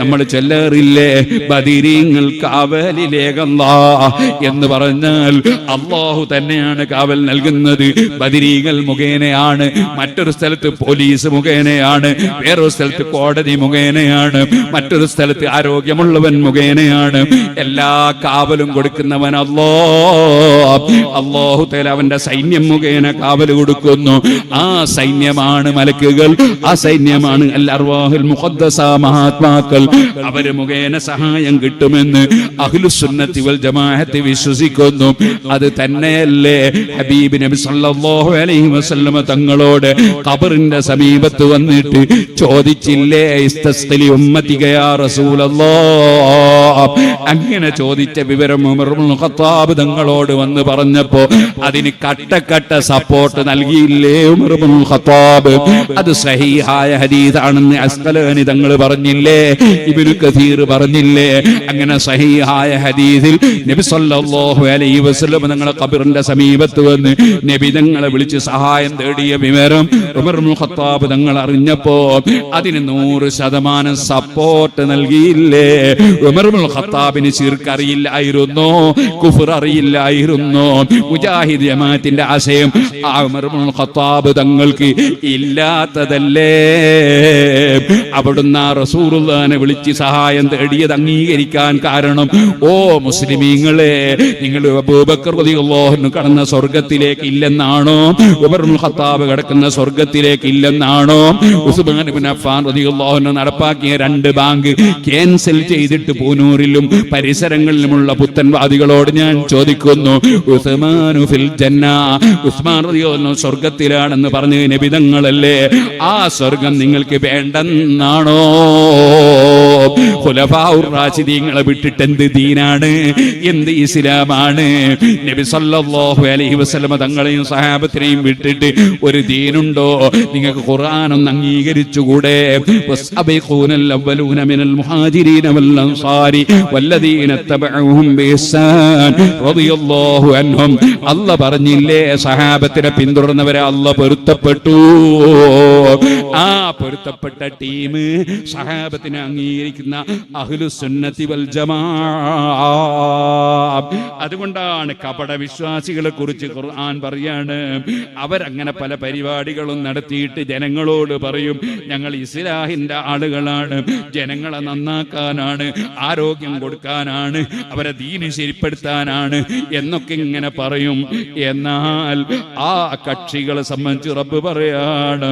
നമ്മൾ ചൊല്ലാറില്ലേ, ബദരീങ്ങൾ കാവലിലേകല്ലാ എന്ന് പറഞ്ഞാൽ അല്ലാഹു തന്നെയാണ് കാവൽ നൽകുന്നത്. ബദരീകൾ മുഖേനയാണ്. മറ്റൊരു സ്ഥലത്ത് പോലീസ് മുഖേനയാണ്, വേറൊരു സ്ഥലത്ത് കോടതി മുഖേനയാണ്, മറ്റൊരു സ്ഥലത്ത് ആരോഗ്യമുള്ളവൻ മുഖേനയാണ്. എല്ലാ കാവലും കൊടുക്കുന്നവൻ അല്ലാഹു തആല അവന്റെ സൈന്യം മുഖേന കാവൽ കൊടുക്കുന്നു. ആ സൈന്യമാണ് മലക്കുകൾ, ആ സൈന്യമാണ് അൽ അർവാഹുൽ മുഖദ്ദസ, മഹാത്മാക്കൾ. അവര് മുഖേന സഹായം കിട്ടുമെന്ന് അഹ്ലുസുന്നത്തി വൽ ജമാഅത്ത് വിശ്വസിക്കുന്നു. അത് തന്നെയല്ലേ ഹബീബ് നബി സല്ലല്ലാഹു അലൈഹി വസല്ലമ തങ്ങളോട് ഖബറിന്റെ സമീപത്ത് വന്നിട്ട് ചോദിച്ചില്ലേ, ഇസ്തസ്ഖിലി ഉമ്മതിക യാ റസൂലല്ലാഹ്. അങ്ങനെ ചോദിച്ച വിവരം ഉമർ ഇബ്നുൽ ഖത്താബ് തങ്ങളോട് വന്ന് പറഞ്ഞപ്പോ അതിന് കട്ടക്കട്ട സപ്പോർട്ട് നൽകിയില്ലേ ഉമർ ഇബ്നുൽ ഖത്താബ്? അത് സഹീഹായ ഹദീസാണെന്ന് അസ്ഖലാനി തങ്ങൾ പറഞ്ഞില്ലേ, ഇബ്നു കസീർ പറഞ്ഞില്ലേ? അങ്ങനെ സഹീഹായ ഹദീസിൽ നബി സല്ലല്ലാഹു അലൈഹി വസല്ലം തങ്ങളെ ഖബറിന്റെ സമീപത്ത് വന്ന് നബി തങ്ങളെ വിളിച്ച് സഹായം തേടിയ വിവരം ഉമർ ഇബ്നുൽ ഖത്താബ് തങ്ങൾ അറിഞ്ഞപ്പോ അതിന് 100% സപ്പോർട്ട് നൽകിയില്ലേ? ഉമർ ഇബ്നുൽ ഖത്താബിന് ശിർക്ക് അറിയില്ലായിരുന്നു, കുഫർ അറിയില്ലായിരുന്നു. മുജാഹിദ് ജമാഅത്തിന്റെ ആശയം ആ ഉമർ ഇബ്നുൽ ഖത്താബ് തങ്ങൾക്ക് ഇല്ലാത്തതല്ലേ? അവിടുന്ന് റസൂലുള്ളാഹിനെ വിളിച്ച് സഹായം തേടിയത് അംഗീകരിക്കാൻ കാരണം, ഓ മുസ്ലിമീങ്ങളെ, നിങ്ങൾ അബൂബക്കർ റളിയല്ലാഹു അൻഹു കടന്ന സ്വർഗ്ഗത്തിലേക്ക് ഇല്ലെന്നാണോ? ഉമർ ഇബ്നുൽ ഖത്താബ് കടക്കുന്ന സ്വർഗ്ഗത്തിലേക്ക് ഇല്ലെന്നാണോ? ഉസ്മാൻ ഇബ്നു അഫ്ഫാൻ റളിയല്ലാഹു അൻഹു നടപ്പാക്കിയ 2 ബാങ്ക് ക്യാൻസൽ ചെയ്തിട്ട് പൂനൂരിലും പരിസരങ്ങളിലുമുള്ള പുത്തൻവാദികളോട് ഞാൻ ചോദിക്കുന്നു, ഉസ്മാനു ഫിൽ ജന്ന, ഉസ്മാൻ റളിയല്ലാഹു അൻഹു സ്വർഗ്ഗത്തിലാണെന്ന് പറഞ്ഞ നബി തങ്ങളല്ലേ? ആ സ്വർഗ്ഗം നിങ്ങൾക്ക് വേണ്ടെന്നാണോ? ഖുലഫാഉർ റാഷിദീങ്ങളെ വിട്ടിട്ട് എന്ത് ദീനാണ്, എന്ത് ഇസ്ലാമാണ്? നബി സല്ലല്ലാഹു അലൈഹി വസല്ലം തങ്ങളെയും സഹാബത്തിനെയും വിട്ടിട്ട് ഒരു ദീനുണ്ടോ? നിങ്ങൾക്ക് ഖുർആൻ ഒന്ന് അംഗീകരിച്ചുകൂടെ? വസ്അബീഖൂനൽ അവ്വലൂന മിനൽ മുഹാജിരീന വൽ അൻസാരി വല്ലദീന തബഉഹും ബിഇഹ്സാൻ റളിയല്ലാഹു അൻഹും. അല്ലാഹ് പറഞ്ഞില്ലേ, സഹാബത്തിനെ പിന്തുടർന്നവരെ അല്ലാഹ് പൊരുത്തപ്പെട്ടു. ആ പൊരുത്തപ്പെട്ട ടീം സഹാബത്തിനെ അംഗീകരിക്കുന്ന അഹ്ലുസുന്നത്തി വൽ ജമാഅ. അതുകൊണ്ടാണ് കപട വിശ്വാസികളെ കുറിച്ച് ഖുർആൻ പറയാണ്, അവരങ്ങനെ പല പരിപാടികളും നടത്തിയിട്ട് ജനങ്ങളോട് പറയും, ഞങ്ങൾ ഇസ്ലാഹിന്റെ ആളുകളാണ്, ജനങ്ങളെ നന്നാക്കാനാണ്, ആരോഗ്യം കൊടുക്കാനാണ്, അവരെ ദീന് ശരിപ്പെടുത്താനാണ് എന്നൊക്കെ ഇങ്ങനെ പറയും. എന്നാൽ ആ കക്ഷികളെ സംബന്ധിച്ച് റബ്ബ് പറയാണ്,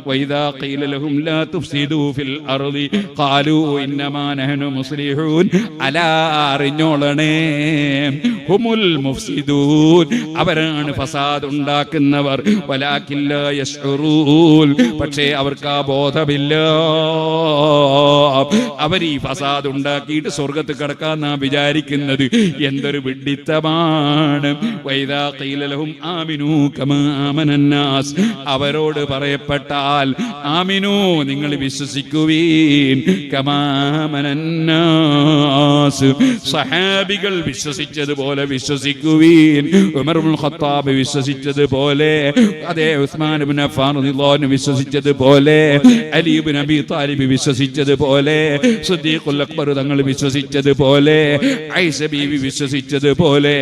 വൈദാ ഖീല ലഹും ലാ തുഫ്സിദൂ ഫിൽ അർളി ഖാലൂ ഇന്നമാ നഹ്നു മുസ്ലിഹൂൻ. അലാ, അറിഞ്ഞോളണേ, ഹുമുൽ മുഫ്സിദൂൻ, അവരാണ് ഫസാദ് ഉണ്ടാക്കുന്നവർ. വലാകിൻ ലാ യശ്ഉറൂൻ, പക്ഷേ അവർക്ക് ആ ബോധമില്ല. അവർ ഈ ഫസാദ് ഉണ്ടാക്കിയിട്ട് സ്വർഗ്ഗത്തിൽ കടക്കാന്നാ വിചാരിക്കുന്നത്. എന്തൊരു വിഡ്ഢിത്തമാണ്. വൈദാ ഖീല ലഹും ആമിനൂ കമാ ആമനന്നാസ്, അവരോട് പറയപ്പെട്ടാൽ ആമിനൂ, നിങ്ങൾ വിശ്വസിക്കുവീൻ, കമാ ആമനന്നാസ്, സഹാബികൾ വിശ്വസിച്ചതുപോലെ വിശ്വസിക്കുവീൻ. ഉമർ ഇബ്നുൽ ഖത്താബ് വിശ്വസിച്ചതുപോലെ, അതേ ഉസ്മാൻ ഇബ്നു അഫ്ഫാൻ റളിയല്ലാഹു അൻഹു വിശ്വസിച്ചതുപോലെ, അലി ഇബ്നു അബീ താലിബ് വിശ്വസിച്ചതുപോലെ, സിദ്ദീഖുൽ അക്ബർ തങ്ങൾ വിശ്വസിച്ചതുപോലെ, ഐഷ ബീവി വിശ്വസിച്ചതുപോലെ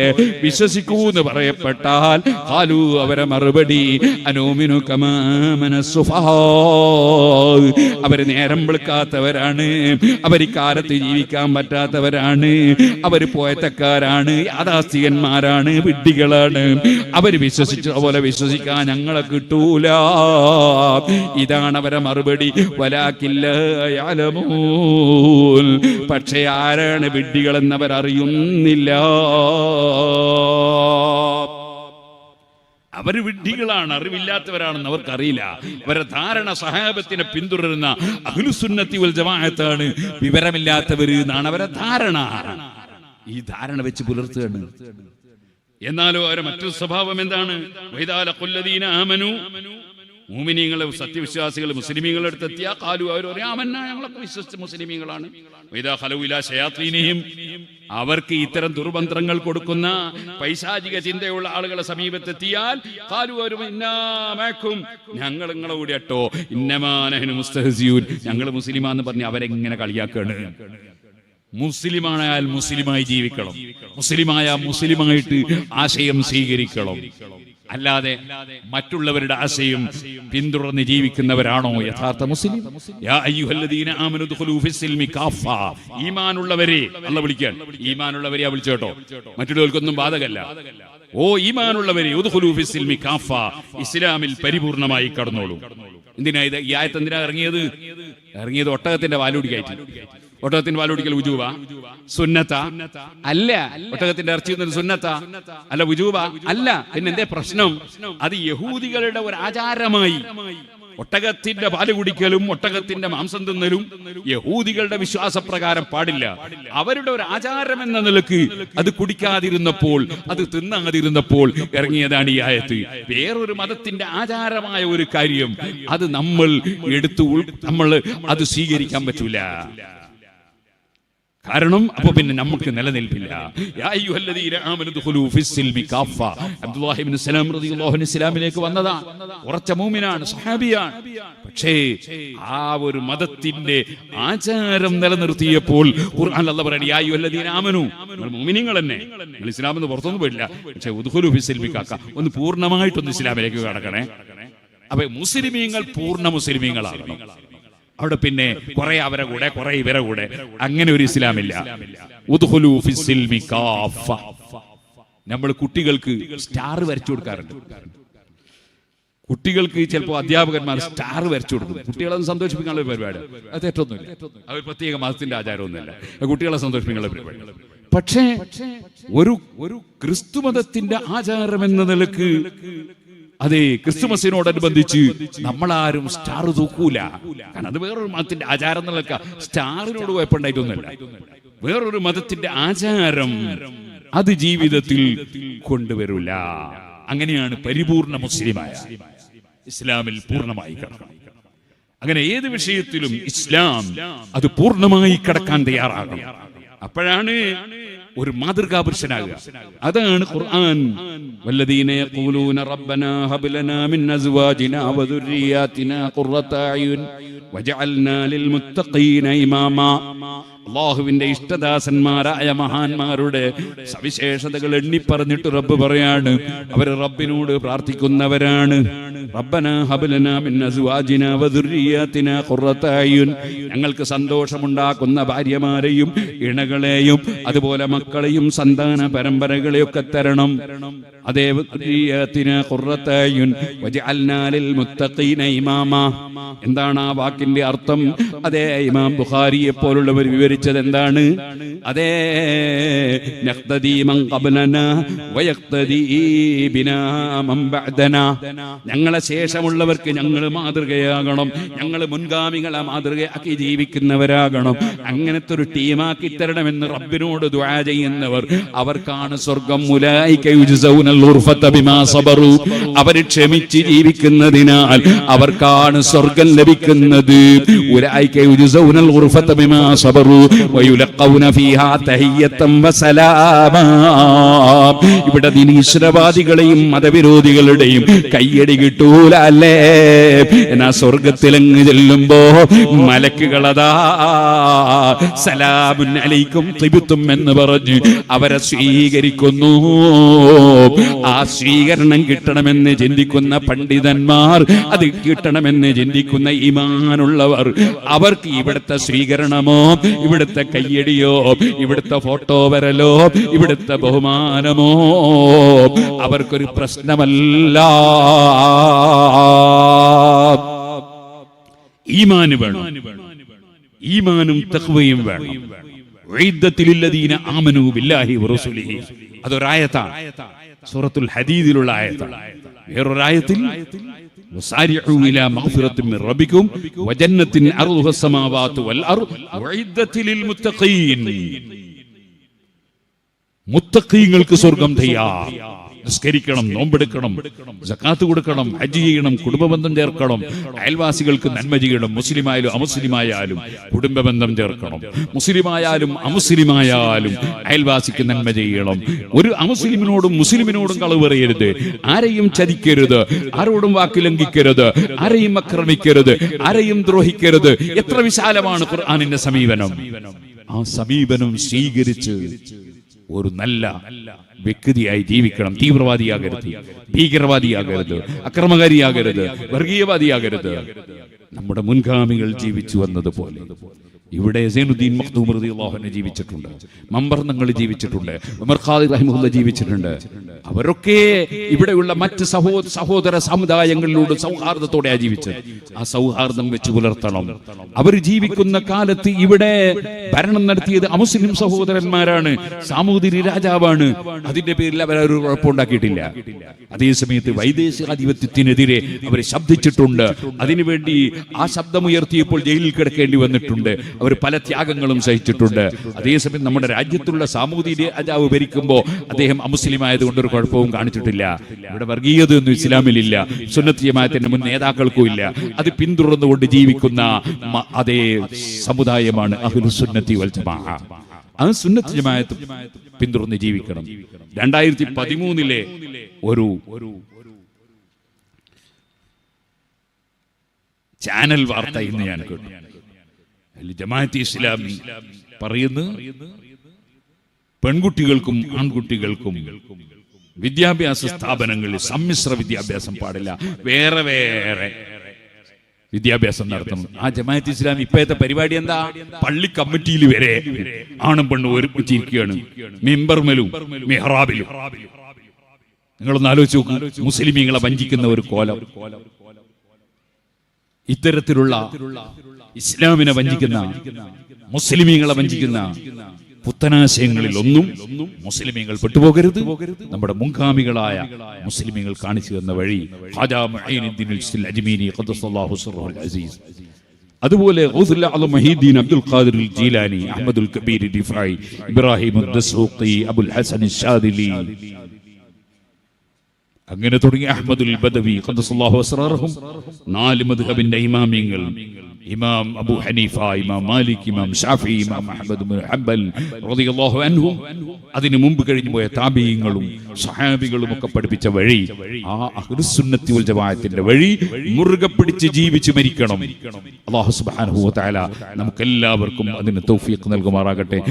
വിശ്വസിക്കൂ എന്ന് പറയപ്പെട്ടാൽ ഖാലൂ, അവരെ മറുപടി അനൂമിനു കമാ ആമന സുഫഹാ, അവര് നേരം വെളുക്കാത്തവരാണ്, അവർ ഇക്കാലത്ത് ജീവിക്കാൻ പറ്റാത്തവരാണ്, അവർ പോയത്തക്കാരാണ്, യാഥാസ്ഥികന്മാരാണ്, വിഡ്ഢികളാണ്, അവർ വിശ്വസിച്ച പോലെ വിശ്വസിക്കാൻ ഞങ്ങളെ കിട്ടൂല. ഇതാണ് അവരെ മറുപടി. വലാകില്ല യഅലമൂൻ, പക്ഷേ ആരാണ് വിഡ്ഢികളെന്നവർ അറിയുന്നില്ല. അവർ വിഡ്ഢികളാണ്, അറിവില്ലാത്തവരാണെന്ന് അവർക്കറിയില്ല. അവരുടെ ധാരണ സഹാബത്തിനെ പിന്തുടരുന്ന അഹ്ലുസുന്നത്തി വൽ ജമാഅത്താണ് വിവരമില്ലാത്തവർ എന്നാണ് അവരുടെ ധാരണ. ഈ ധാരണ വെച്ച് പുലർത്തുകയാണ്. എന്നാലോ അവരുടെ മറ്റൊരു സ്വഭാവം എന്താണ്? വൈദാലഖുല്ലദീന ആമനു, മുഅ്മിനീങ്ങളെ സത്യവിശ്വാസികൾ മുസ്ലിമീങ്ങളുടെ അടുത്തെത്തിയ ഖാലു, അവർ പറയും ആമന്ന, ഞങ്ങളൊക്കെ വിശ്വസിച്ച മുസ്ലിമീങ്ങളാണ്. വൈദാ ഖലൂ ഇലാ ശയാത്തീനിഹിം, അവർക്ക് ഇത്തരം ദുർമന്ത്രങ്ങൾ കൊടുക്കുന്ന പൈശാചിക ചിന്തയുള്ള ആളുകളെ സമീപത്തെത്തിയാൽ ഖാലു, അവർ ഇന്നാ മഅക്കും, ഞങ്ങൾ നിങ്ങളെ കൂടെ കേട്ടോ, ഇന്നമാ നഹ്നു മുസ്തഹ്സിയൂൻ, ഞങ്ങൾ മുസ്ലിമാന്ന് പറഞ്ഞ് അവരെങ്ങനെ കളിയാക്കാണ്. മുസ്ലിമായാൽ മുസ്ലിമായി ജീവിക്കണം, മുസ്ലിമായ മുസ്ലിമായിട്ട് ആശയം സ്വീകരിക്കണം. അല്ലാതെ മറ്റുള്ളവരുടെ ആശയം പിന്തുടർന്ന് ജീവിക്കുന്നവരാണോ യഥാർത്ഥ മുസ്ലിം? യാ അയ്യുഹല്ലദീന ആമനു ദുഖുലൂ ഫിസ്സിൽമി കാഫ, ഈമാനുള്ളവരെ അല്ലാഹ് വിളിക്കാൻ, ഈമാനുള്ളവരെ വിളിച്ചോട്ടോ, മറ്റുള്ളവർക്കൊന്നും ബാധകല്ല. ഓ ഈമാനുള്ളവരെ ഉദ്ഖുലൂ ഫിസ്സിൽമി കാഫ, ഇസ്ലാമിൽ പരിപൂർണമായി കടന്നോളൂ. എന്തിനാ ഇത്? ഈ ആയത്ത് എന്തിനാ ഇറങ്ങിയത്? ഒട്ടകത്തിന്റെ വാലുടിക്കായിട്ട്. ഒട്ടകത്തിന്റെ വാലുടിക്കൽ വുജൂബ സുന്നത്ത അല്ല. ഒട്ടകത്തിന്റെ ഇറച്ചി സുന്നത്ത അല്ല, വുജൂബ അല്ല. പിന്നെ എന്തേ പ്രശ്നം? അത് യഹൂദികളുടെ ഒരു ആചാരമായി. ഒട്ടകത്തിന്റെ പാല് കുടിക്കലും ഒട്ടകത്തിന്റെ മാംസം തിന്നലും യഹൂദികളുടെ വിശ്വാസപ്രകാരം പാടില്ല. അവരുടെ ഒരു ആചാരം എന്ന നിലക്ക് അത് കുടിക്കാതിരുന്നപ്പോൾ, അത് തിന്നാതിരുന്നപ്പോൾ ഇറങ്ങിയതാണ് ഈ ആയത്ത്. വേറൊരു മതത്തിന്റെ ആചാരമായ ഒരു കാര്യം അത് നമ്മൾ അത് സ്വീകരിക്കാൻ പറ്റൂല. കാരണം അപ്പൊ പിന്നെ നമുക്ക് നിലനിൽപ്പില്ല. അബ്ദുല്ലാഹി ഇബ്നു സലാം റളിയല്ലാഹു അൻഹു ഇസ്ലാമിലേക്ക് വന്നതാ, ഉറച്ച മുഅ്മിനാണ്, സഹാബിയാണ്. പക്ഷേ ആ ഒരു മതത്തിന്റെ ആചാരം നിലനിർത്തിയപ്പോൾ ഖുർആൻ അല്ലാഹു പറയുന്നു, യാ അയ്യുഹല്ലദീന ആമനു, നിങ്ങൾ മുഅ്മിനീങ്ങൾ തന്നെ, നിങ്ങൾ ഇസ്ലാമിൽ നിന്ന് പുറത്തൊന്നും പോയില്ല, പക്ഷേ ഉദ്ഖുലൂ ഫിസ്സിൽമി കാഫ, ഒന്ന് പൂർണ്ണമായിട്ടൊന്ന് ഇസ്ലാമിലേക്ക് കടക്കണേ. അപ്പൊ മുസ്ലിമീങ്ങൾ പൂർണ്ണ മുസ്ലിമീങ്ങളാകണം. അവിടെ പിന്നെ കുറെ അവരെ കൂടെ കുറെ ഇവരെ കൂടെ അങ്ങനെ ഒരു ഇസ്ലാമില്ല. ഉദ്ഖുലൂ ഫിസ്സിൽമി കാഫ, നമ്മൾ കുട്ടികൾക്ക് സ്റ്റാർ വരച്ചു കൊടുക്കാറുണ്ട്. കുട്ടികൾക്ക് ചിലപ്പോൾ അധ്യാപകന്മാർ സ്റ്റാർ വരച്ചു കൊടുക്കും. കുട്ടികളെ സന്തോഷിപ്പിക്കാനുള്ള ഒരു പരിപാടി. അത് തെറ്റൊന്നുമില്ല. അത് പ്രത്യേക മതത്തിന്റെ ആചാരമൊന്നുമില്ല. കുട്ടികളെ സന്തോഷിപ്പിക്കാനുള്ള പരിപാടി. പക്ഷേ ഒരു ക്രിസ്തുമതത്തിന്റെ ആചാരം എന്ന നിലക്ക്, അതെ, ക്രിസ്തുമസിനോടനുബന്ധിച്ച് നമ്മളാരും സ്റ്റാർ തൂക്കൂല. കാരണം അത് വേറൊരു മതത്തിന്റെ ആചാരം എന്നുള്ള സ്റ്റാറിനോട് കുഴപ്പമുണ്ടായിട്ടൊന്നുമല്ല. വേറൊരു മതത്തിന്റെ ആചാരം അത് ജീവിതത്തിൽ കൊണ്ടുവരില്ല. അങ്ങനെയാണ് പരിപൂർണ മുസ്ലിമായ ഇസ്ലാമിൽ പൂർണ്ണമായി കിടക്കണം. അങ്ങനെ ഏത് വിഷയത്തിലും ഇസ്ലാം അത് പൂർണ്ണമായി കിടക്കാൻ തയ്യാറാകണം. അപ്പോഴാണ് ഒരു മാതൃകാ പുരുഷനാകുക. അതാണ് ഖുർആൻ. വല്ലദീന യഖൂലൂന റബ്ബനാ ഹബ് ലനാ മിൻ അസ്വാജിനാ വദുർരിയാതിനാ ഖുർറത അയുൻ വജഅൽനാ ലിൽ മുത്തഖീന ഇമാമാ. അല്ലാഹുവിന്റെ ഇഷ്ടദാസന്മാരായ മഹാന്മാരുടെ സവിശേഷതകൾ എണ്ണി പറഞ്ഞിട്ട് റബ്ബ് പറയാണ്, അവർ റബ്ബിനോട് പ്രാർത്ഥിക്കുന്നവരാണ്. റബ്ബനാ ഹബ് ലനാ മിൻ അസ്വാജിനാ വദുർരിയാതിനാ ഖുർറത അയുൻ, ഞങ്ങൾക്ക് സന്തോഷമുണ്ടാക്കുന്ന ഭാര്യമാരെയും ഇണകളെയും അതുപോലെ മക്കളെയും സന്താന പരമ്പരകളെയൊക്കെ തരണം. അതേ ഖുർറത അയുൻ വജഅൽനാ ലിൽ മുത്തഖീന ഇമാമാ. എന്താണ് ആ വാക്കിന്റെ അർത്ഥം? അതേ ഇമാം ബുഖാരിയെ പോലുള്ളവർ വിവരിച്ചത് എന്താണ്? അതേ നഖ്തദി മൻ ഖബ്ലനാ വയഖ്തദി ബിനാ മൻ ബഅദനാ. ഞങ്ങളെ ശേഷമുള്ളവർക്ക് ഞങ്ങൾ മാതൃകയാകണം, ഞങ്ങൾ മുൻഗാമികളെ മാതൃകയാക്കി ജീവിക്കുന്നവരാകണം. അങ്ങനത്തെ ഒരു ടീമാക്കി തരണമെന്ന് റബ്ബിനോട് ദുആ ചെയ്യുന്നവർ, അവർക്കാണ് സ്വർഗം. ഉലൈക യുജ്സൗനൽ ഗുർഫത ബിമാ സബറു. അവർ ക്ഷമിച്ച് ജീവിക്കുന്നതിനാൽ അവർക്കാണ് സ്വർഗം ലഭിക്കുന്നത്. ഉലൈക യുജ്സൗനൽ ഗുർഫത ബിമാ സബറു വയുലഖൗന ഫീഹാ തഹിയ്യതൻ വസലാമാ. ഇവിടെ നിരീശ്വരവാദികളെയും മതവിരോധികളുടെയും കയ്യടി കിട്ടൂല അല്ലേ? എന്നാ സ്വർഗത്തിലങ്ങ് ചെല്ലുമ്പോ മലക്കുകളതാ സലാമുൻ അലൈക്കും തിബ്തും എന്ന് പറഞ്ഞ് അവരെ സ്വീകരിക്കുന്നു. ആ സ്വീകരണം കിട്ടണമെന്ന് ചിന്തിക്കുന്ന പണ്ഡിതന്മാർ, അത് കിട്ടണമെന്ന് ചിന്തിക്കുന്ന ഈമാനുള്ളവർ, അവർക്ക് ഇവിടുത്തെ സ്വീകരണമോ ഇവിടുത്തെ കയ്യടിയോ ഇവിടുത്തെ ഫോട്ടോ വരലോ ഇവിടുത്തെ ബഹുമാനമോ അവർക്കൊരു പ്രശ്നമല്ല. ഈമാന് വേണം, ഈമാനും തഖ്വയും വേണം. ഉഇദ്ദത്തിലില്ലദീന ആമനൂ ബില്ലാഹി വറസൂലിഹി. അതൊരായത്താണ്, സൂറത്തുൽ ഹദീദിലുള്ള ആയത്താണ്. വേറൊരായത്തിൽ വസാരിഉ ഇലാ മഗ്ഫിറത്തിൻ മിർ റബ്ബിക്കും വജന്നത്തിൻ അർളുഹ അസ്സമാവാതു വൽ അർദ് ഉഇദ്ദത്തിലിൽ മുത്തഖീൻ. മുത്തഖീങ്ങൾക്ക് സ്വർഗ്ഗം തയ്യാർ. നിസ്കരിക്കണം, നോമ്പെടുക്കണം, സക്കാത്ത് കൊടുക്കണം, ഹജ്ജ് ചെയ്യണം, കുടുംബബന്ധം ചേർക്കണം, അയൽവാസികൾക്ക് നന്മ ചെയ്യണം. മുസ്ലിമായാലും അമുസ്ലിമായാലും കുടുംബബന്ധം ചേർക്കണം. മുസ്ലിമായാലും അമുസ്ലിമായാലും അയൽവാസിക്ക് നന്മ ചെയ്യണം. ഒരു അമുസ്ലിമിനോടും മുസ്ലിമിനോടും കളവ് പറയരുത്, ആരെയും ചതിക്കരുത്, ആരോടും വാക്ക് ലംഘിക്കരുത്, ആരെയും ആക്രമിക്കരുത്, ആരെയും ദ്രോഹിക്കരുത്. എത്ര വിശാലമാണ് ഖുർആനിന്റെ സമീപനം. ആ സമീപനം സ്വീകരിച്ച് ഒരു നല്ല വ്യക്തിയായി ജീവിക്കണം. തീവ്രവാദിയാകരുത്, ഭീകരവാദിയാകരുത്, അക്രമകാരിയാകരുത്, വർഗീയവാദിയാകരുത്. നമ്മുടെ മുൻഗാമികൾ ജീവിച്ചു വന്നതുപോലെ ഇവിടെ സൈനുദ്ദീൻ മഖ്ദൂം റളിയല്ലാഹു അൻഹു ജീവിച്ചിട്ടുണ്ട്, മമ്പർന്നങ്ങൾ ജീവിച്ചിട്ടുണ്ട്, ഉമർ ഖാദി റഹിമഹുല്ലാഹ് ജീവിച്ചിട്ടുണ്ട്. അവരൊക്കെ ഇവിടെയുള്ള മറ്റ് സഹോദര സമുദായങ്ങളിലൂടെ സൗഹാർദ്ദത്തോടെയാണ് ജീവിച്ചത്. ആ സൗഹാർദ്ദം വെച്ച് പുലർത്തണം. അവർ ജീവിക്കുന്ന കാലത്ത് ഇവിടെ ഭരണം നടത്തിയത് അമുസ്ലിം സഹോദരന്മാരാണ്, സാമൂതിരി രാജാവാണ്. അതിന്റെ പേരിൽ അവരൊരു കുഴപ്പമുണ്ടാക്കിയിട്ടില്ല. അതേസമയത്ത് വൈദേശികാധിപത്യത്തിനെതിരെ അവർ ശബ്ദിച്ചിട്ടുണ്ട്. അതിനുവേണ്ടി ആ ശബ്ദമുയർത്തിയപ്പോൾ ജയിലിൽ കിടക്കേണ്ടി വന്നിട്ടുണ്ട്. അവർ പല ത്യാഗങ്ങളും സഹിച്ചിട്ടുണ്ട്. അതേസമയം നമ്മുടെ രാജ്യത്തുള്ള സാമൂതിരി രാജാവ് ഭരിക്കുമ്പോൾ അദ്ദേഹം അമുസ്ലിം ആയതുകൊണ്ട് ഒരു കുഴപ്പവും കാണിച്ചിട്ടില്ല. ഇവിടെ വർഗീയതയൊന്നും ഇസ്ലാമിലില്ല, സുന്നത്ത് ജമാഅത്തിന്റെ മുൻ നേതാക്കൾക്കും ഇല്ല. അത് പിന്തുടർന്നുകൊണ്ട് ജീവിക്കുന്ന അതേ സമുദായമാണ് അഹ്ലുസ് സുന്നത്തി വൽ ജമാഅ. ആ സുന്നത്ത് ജമാഅത്ത് പിന്തുടർന്ന് ജീവിക്കണം. 2013 ഒരു ചാനൽ വാർത്ത ഇന്ന് ഞാൻ കേട്ടു. ജമാഅത്തെ ഇസ്ലാമി പറയുന്നു, പെൺകുട്ടികൾക്കും ആൺകുട്ടികൾക്കും വിദ്യാഭ്യാസ സ്ഥാപനങ്ങളിൽ സമ്മിശ്ര വിദ്യാഭ്യാസം പാടില്ല, വേറെ വേറെ വിദ്യാഭ്യാസം നടത്തണം. ആ ജമാഅത്ത് ഇസ്ലാമി ഇപ്പോഴത്തെ പരിപാടി എന്താ? പള്ളി കമ്മിറ്റിയിൽ വരെ ആണും പെണ്ണും ഒരുമിച്ചിരിക്കുകയാണ്, മിമ്പർമലും മിഹ്റാബിലും. നിങ്ങളൊന്ന് ആലോചിച്ച് നോക്കൂ, മുസ്ലിമീങ്ങളെ വഞ്ചിക്കുന്ന ഒരു കോലം. ഇത്തരത്തിലുള്ള ഇസ്ലാമിനെ വഞ്ചിക്കുന്ന, മുസ്ലിമീങ്ങളെ വഞ്ചിക്കുന്ന പുത്തനാശയങ്ങളിൽ ഒന്നും മുസ്ലിമീങ്ങൾ പെട്ടുപോകരുത്. നമ്മുടെ മുൻഗാമികളായ മുസ്ലിമീങ്ങൾ കാണിച്ചു തന്ന വഴി ഖാജാ മുഈനുദ്ദീൻ അജ്മീരി ഖദ്ദസല്ലാഹു സിർറഹുൽ അസീസ്, അതുപോലെ ഗൗസുൽ ആലം മുഹീദ്ദീൻ അബ്ദുൽ ഖാദിർ ജീലാനി, അഹ്മദുൽ കബീർ ദിഫായി, ഇബ്രാഹിം അദ്ദസ്സൂഖി, അബുൽ ഹസൻ അശ്ശാദിലി, അങ്ങനെ തുടങ്ങി അഹ്മദുൽ ബദവി ഖദ്ദസല്ലാഹു അസ്റാറഹും. 4 മദ്ഹബിന്റെ ഇമാമിങ്ങൾ, ഇമാം അബൂ ഹനീഫ, ഇമാം മാലിക്, ഇമാം ഷാഫി, ഇമാം അഹ്മദ് ബിൻ ഹംബൽ റളിയല്ലാഹു അൻഹും, അതിനു മുമ്പ് കഴിഞ്ഞു പോയ താബിഈങ്ങളും സഹാബികളും ഒക്കെ പഠിപ്പിച്ച വഴി, ആ അഹ്ലുസുന്നത്തി വൽ ജമാഅത്തിന്റെ വഴി മുറുകെ പിടിച്ച് ജീവിച്ച് മരിക്കണം. അല്ലാഹു സുബ്ഹാനഹു വ തആല നമുക്കെല്ലാവർക്കും അതിന് തൗഫീഖ് നൽകുമാറാകട്ടെ.